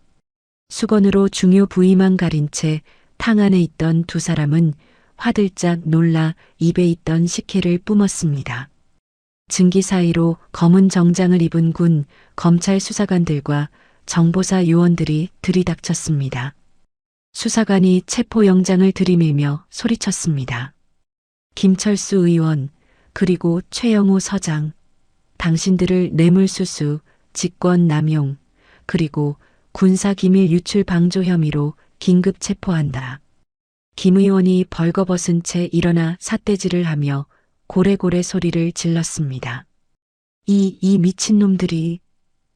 수건으로 중요 부위만 가린 채 탕 안에 있던 두 사람은 화들짝 놀라 입에 있던 식혜를 뿜었습니다. 증기 사이로 검은 정장을 입은 군 검찰 수사관들과 정보사 요원들이 들이닥쳤습니다. 수사관이 체포영장을 들이밀며 소리쳤습니다. 김철수 의원, 그리고 최영호 서장, 당신들을 뇌물수수, 직권남용, 그리고 군사기밀 유출 방조 혐의로 긴급 체포한다. 김 의원이 벌거벗은 채 일어나 삿대질을 하며 고래고래 소리를 질렀습니다. 이 미친놈들이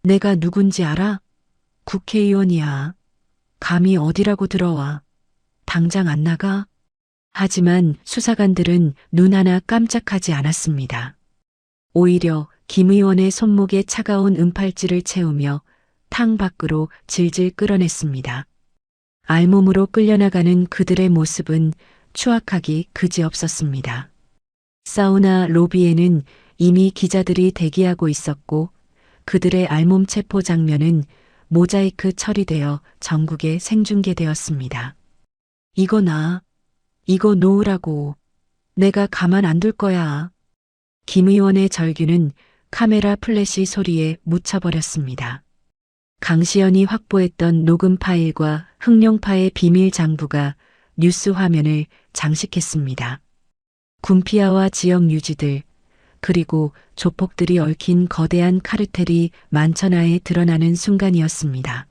내가 누군지 알아? 국회의원이야. 감히 어디라고 들어와. 당장 안 나가? 하지만 수사관들은 눈 하나 깜짝하지 않았습니다. 오히려 김 의원의 손목에 차가운 은팔찌를 채우며 탕 밖으로 질질 끌어냈습니다. 알몸으로 끌려나가는 그들의 모습은 추악하기 그지없었습니다. 사우나 로비에는 이미 기자들이 대기하고 있었고 그들의 알몸 체포 장면은 모자이크 처리되어 전국에 생중계되었습니다. 이거 놓으라고. 내가 가만 안 둘 거야. 김 의원의 절규는 카메라 플래시 소리에 묻혀버렸습니다. 강시연이 확보했던 녹음 파일과 흑룡파의 비밀 장부가 뉴스 화면을 장식했습니다. 군피아와 지역 유지들, 그리고 조폭들이 얽힌 거대한 카르텔이 만천하에 드러나는 순간이었습니다.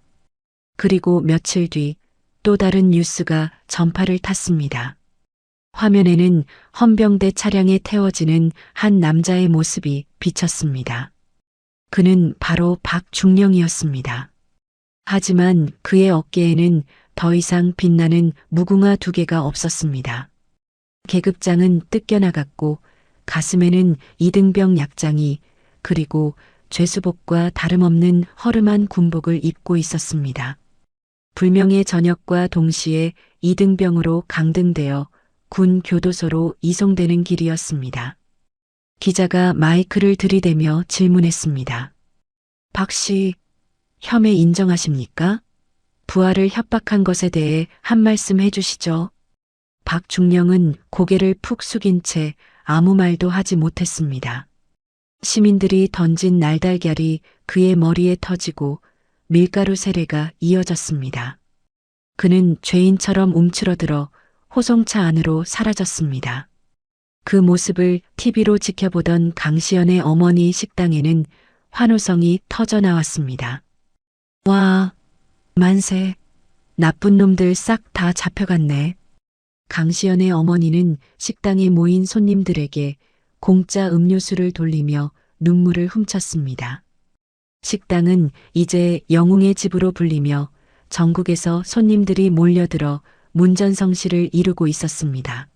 그리고 며칠 뒤 또 다른 뉴스가 전파를 탔습니다. 화면에는 헌병대 차량에 태워지는 한 남자의 모습이 비쳤습니다. 그는 바로 박중령이었습니다. 하지만 그의 어깨에는 더 이상 빛나는 무궁화 2개가 없었습니다. 계급장은 뜯겨나갔고 가슴에는 이등병 약장이 그리고 죄수복과 다름없는 허름한 군복을 입고 있었습니다. 불명의 저녁과 동시에 이등병으로 강등되어 군 교도소로 이송되는 길이었습니다. 기자가 마이크를 들이대며 질문했습니다. 박 씨, 혐의 인정하십니까? 부하를 협박한 것에 대해 한 말씀 해주시죠. 박중령은 고개를 푹 숙인 채 아무 말도 하지 못했습니다. 시민들이 던진 날달걀이 그의 머리에 터지고 밀가루 세례가 이어졌습니다. 그는 죄인처럼 움츠러들어 호송차 안으로 사라졌습니다. 그 모습을 TV로 지켜보던 강시연의 어머니 식당에는 환호성이 터져 나왔습니다. 와, 만세. 나쁜 놈들 싹 다 잡혀갔네. 강시연의 어머니는 식당에 모인 손님들에게 공짜 음료수를 돌리며 눈물을 훔쳤습니다. 식당은 이제 영웅의 집으로 불리며 전국에서 손님들이 몰려들어 문전성시를 이루고 있었습니다.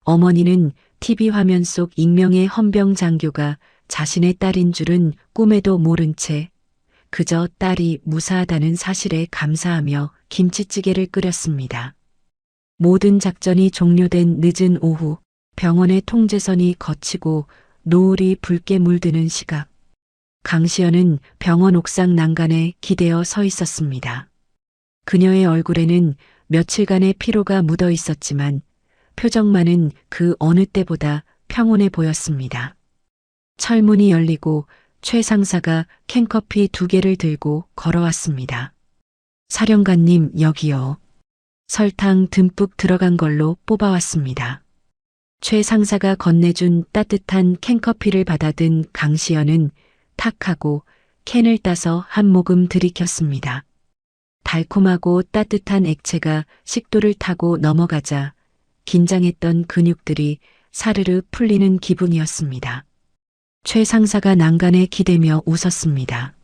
어머니는 TV 화면 속 익명의 헌병 장교가 자신의 딸인 줄은 꿈에도 모른 채 그저 딸이 무사하다는 사실에 감사하며 김치찌개를 끓였습니다. 모든 작전이 종료된 늦은 오후, 병원의 통제선이 거치고 노을이 붉게 물드는 시각. 강시연은 병원 옥상 난간에 기대어 서 있었습니다. 그녀의 얼굴에는 며칠간의 피로가 묻어 있었지만 표정만은 그 어느 때보다 평온해 보였습니다. 철문이 열리고 최 상사가 캔커피 2개를 들고 걸어왔습니다. 사령관님, 여기요. 설탕 듬뿍 들어간 걸로 뽑아왔습니다. 최 상사가 건네준 따뜻한 캔커피를 받아든 강시연은 탁 하고 캔을 따서 한 모금 들이켰습니다. 달콤하고 따뜻한 액체가 식도를 타고 넘어가자 긴장했던 근육들이 사르르 풀리는 기분이었습니다. 최 상사가 난간에 기대며 웃었습니다.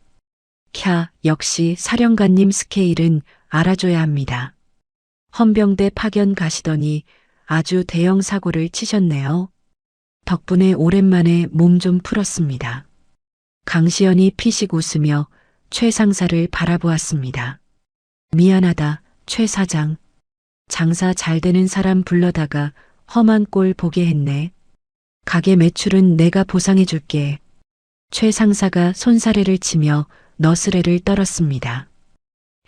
캬, 역시 사령관님 스케일은 알아줘야 합니다. 헌병대 파견 가시더니 아주 대형 사고를 치셨네요. 덕분에 오랜만에 몸 좀 풀었습니다. 강시연이 피식 웃으며 최 상사를 바라보았습니다. 미안하다, 최 사장. 장사 잘 되는 사람 불러다가 험한 꼴 보게 했네. 가게 매출은 내가 보상해 줄게. 최 상사가 손사래를 치며 너스레를 떨었습니다.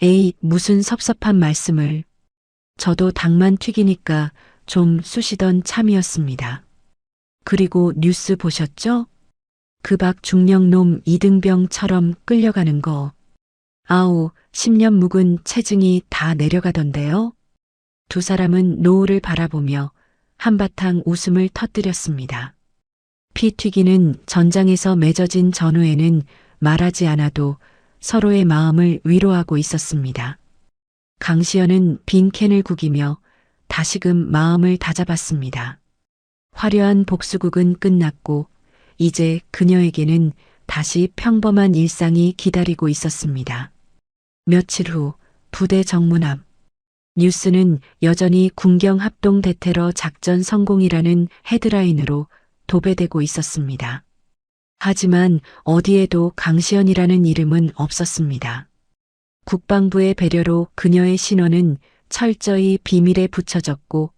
에이, 무슨 섭섭한 말씀을. 저도 닭만 튀기니까 좀 쑤시던 참이었습니다. 그리고 뉴스 보셨죠? 그 박중령 놈 이등병처럼 끌려가는 거. 아우, 10년 묵은 체증이 다 내려가던데요. 두 사람은 노을을 바라보며 한바탕 웃음을 터뜨렸습니다. 피 튀기는 전장에서 맺어진 전우에는 말하지 않아도 서로의 마음을 위로하고 있었습니다. 강시연은 빈 캔을 구기며 다시금 마음을 다잡았습니다. 화려한 복수극은 끝났고 이제 그녀에게는 다시 평범한 일상이 기다리고 있었습니다. 며칠 후 부대 정문 앞. 뉴스는 여전히 군경 합동 대테러 작전 성공이라는 헤드라인으로 도배되고 있었습니다. 하지만 어디에도 강시연이라는 이름은 없었습니다. 국방부의 배려로 그녀의 신원은 철저히 비밀에 붙여졌고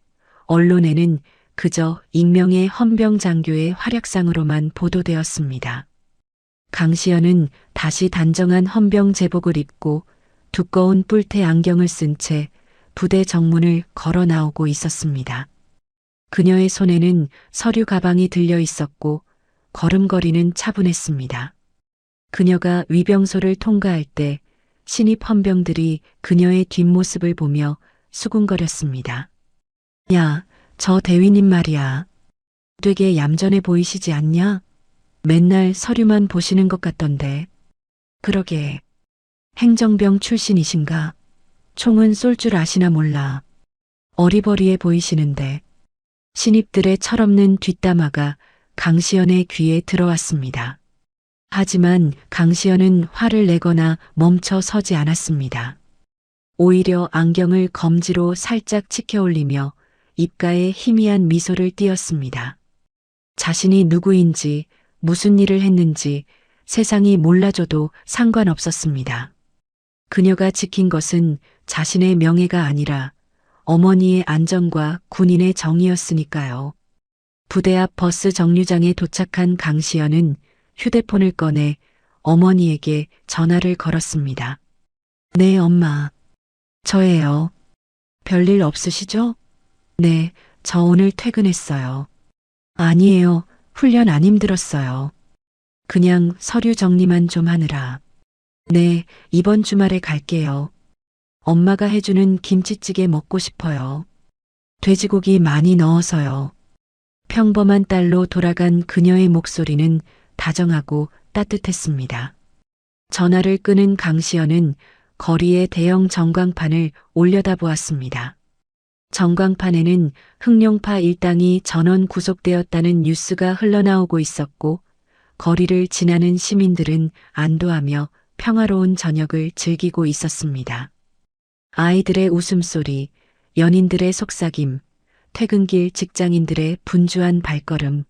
언론에는 그저 익명의 헌병 장교의 활약상으로만 보도되었습니다. 강시연은 다시 단정한 헌병 제복을 입고 두꺼운 뿔테 안경을 쓴 채 부대 정문을 걸어 나오고 있었습니다. 그녀의 손에는 서류 가방이 들려 있었고 걸음걸이는 차분했습니다. 그녀가 위병소를 통과할 때 신입 헌병들이 그녀의 뒷모습을 보며 수군거렸습니다. 야, 저 대위님 말이야. 되게 얌전해 보이시지 않냐? 맨날 서류만 보시는 것 같던데. 그러게. 행정병 출신이신가? 총은 쏠 줄 아시나 몰라. 어리버리해 보이시는데. 신입들의 철없는 뒷담화가 강시연의 귀에 들어왔습니다. 하지만 강시연은 화를 내거나 멈춰 서지 않았습니다. 오히려 안경을 검지로 살짝 치켜 올리며 입가에 희미한 미소를 띄었습니다. 자신이 누구인지, 무슨 일을 했는지 세상이 몰라줘도 상관없었습니다. 그녀가 지킨 것은 자신의 명예가 아니라 어머니의 안전과 군인의 정의였으니까요. 부대 앞 버스 정류장에 도착한 강시연은 휴대폰을 꺼내 어머니에게 전화를 걸었습니다. 네, 엄마. 저예요. 별일 없으시죠? 네, 저 오늘 퇴근했어요. 아니에요. 훈련 안 힘들었어요. 그냥 서류 정리만 좀 하느라. 네, 이번 주말에 갈게요. 엄마가 해주는 김치찌개 먹고 싶어요. 돼지고기 많이 넣어서요. 평범한 딸로 돌아간 그녀의 목소리는 다정하고 따뜻했습니다. 전화를 끊은 강시연은 거리의 대형 전광판을 올려다보았습니다. 전광판에는 흑룡파 일당이 전원 구속되었다는 뉴스가 흘러나오고 있었고 거리를 지나는 시민들은 안도하며 평화로운 저녁을 즐기고 있었습니다. 아이들의 웃음소리, 연인들의 속삭임, 퇴근길 직장인들의 분주한 발걸음.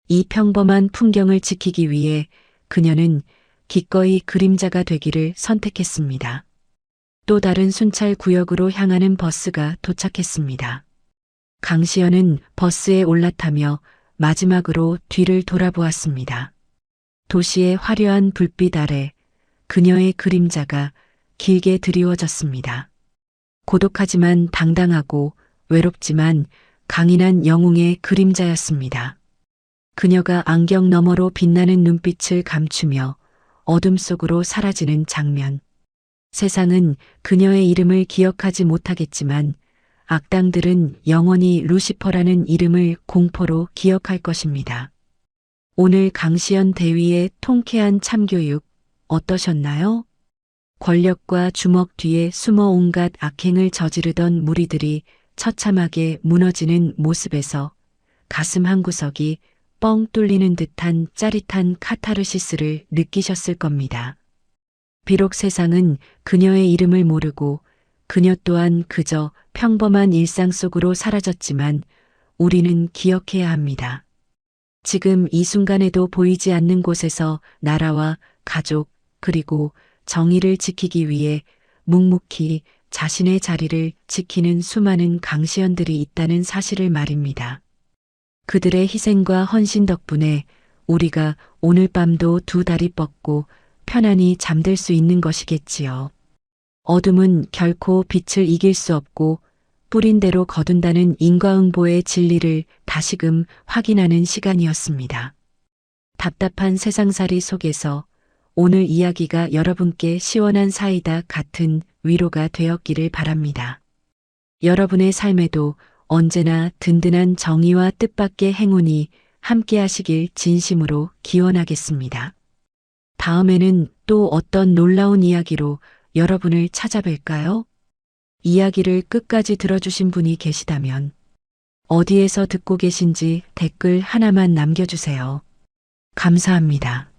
이 평범한 풍경을 지키기 위해 그녀는 기꺼이 그림자가 되기를 선택했습니다. 또 다른 순찰 구역으로 향하는 버스가 도착했습니다. 강시연은 버스에 올라타며 마지막으로 뒤를 돌아보았습니다. 도시의 화려한 불빛 아래 그녀의 그림자가 길게 드리워졌습니다. 고독하지만 당당하고 외롭지만 강인한 영웅의 그림자였습니다. 그녀가 안경 너머로 빛나는 눈빛을 감추며 어둠 속으로 사라지는 장면. 세상은 그녀의 이름을 기억하지 못하겠지만 악당들은 영원히 루시퍼라는 이름을 공포로 기억할 것입니다. 오늘 강시연 대위의 통쾌한 참교육 어떠셨나요? 권력과 주먹 뒤에 숨어 온갖 악행을 저지르던 무리들이 처참하게 무너지는 모습에서 가슴 한구석이 뻥 뚫리는 듯한 짜릿한 카타르시스를 느끼셨을 겁니다. 비록 세상은 그녀의 이름을 모르고 그녀 또한 그저 평범한 일상 속으로 사라졌지만 우리는 기억해야 합니다. 지금 이 순간에도 보이지 않는 곳에서 나라와 가족 그리고 정의를 지키기 위해 묵묵히 자신의 자리를 지키는 수많은 강시연들이 있다는 사실을 말입니다. 그들의 희생과 헌신 덕분에 우리가 오늘 밤도 두 다리 뻗고 편안히 잠들 수 있는 것이겠지요. 어둠은 결코 빛을 이길 수 없고 뿌린 대로 거둔다는 인과응보의 진리를 다시금 확인하는 시간이었습니다. 답답한 세상살이 속에서 오늘 이야기가 여러분께 시원한 사이다 같은 위로가 되었기를 바랍니다. 여러분의 삶에도 언제나 든든한 정의와 뜻밖의 행운이 함께하시길 진심으로 기원하겠습니다. 다음에는 또 어떤 놀라운 이야기로 여러분을 찾아뵐까요? 이야기를 끝까지 들어주신 분이 계시다면 어디에서 듣고 계신지 댓글 하나만 남겨주세요. 감사합니다.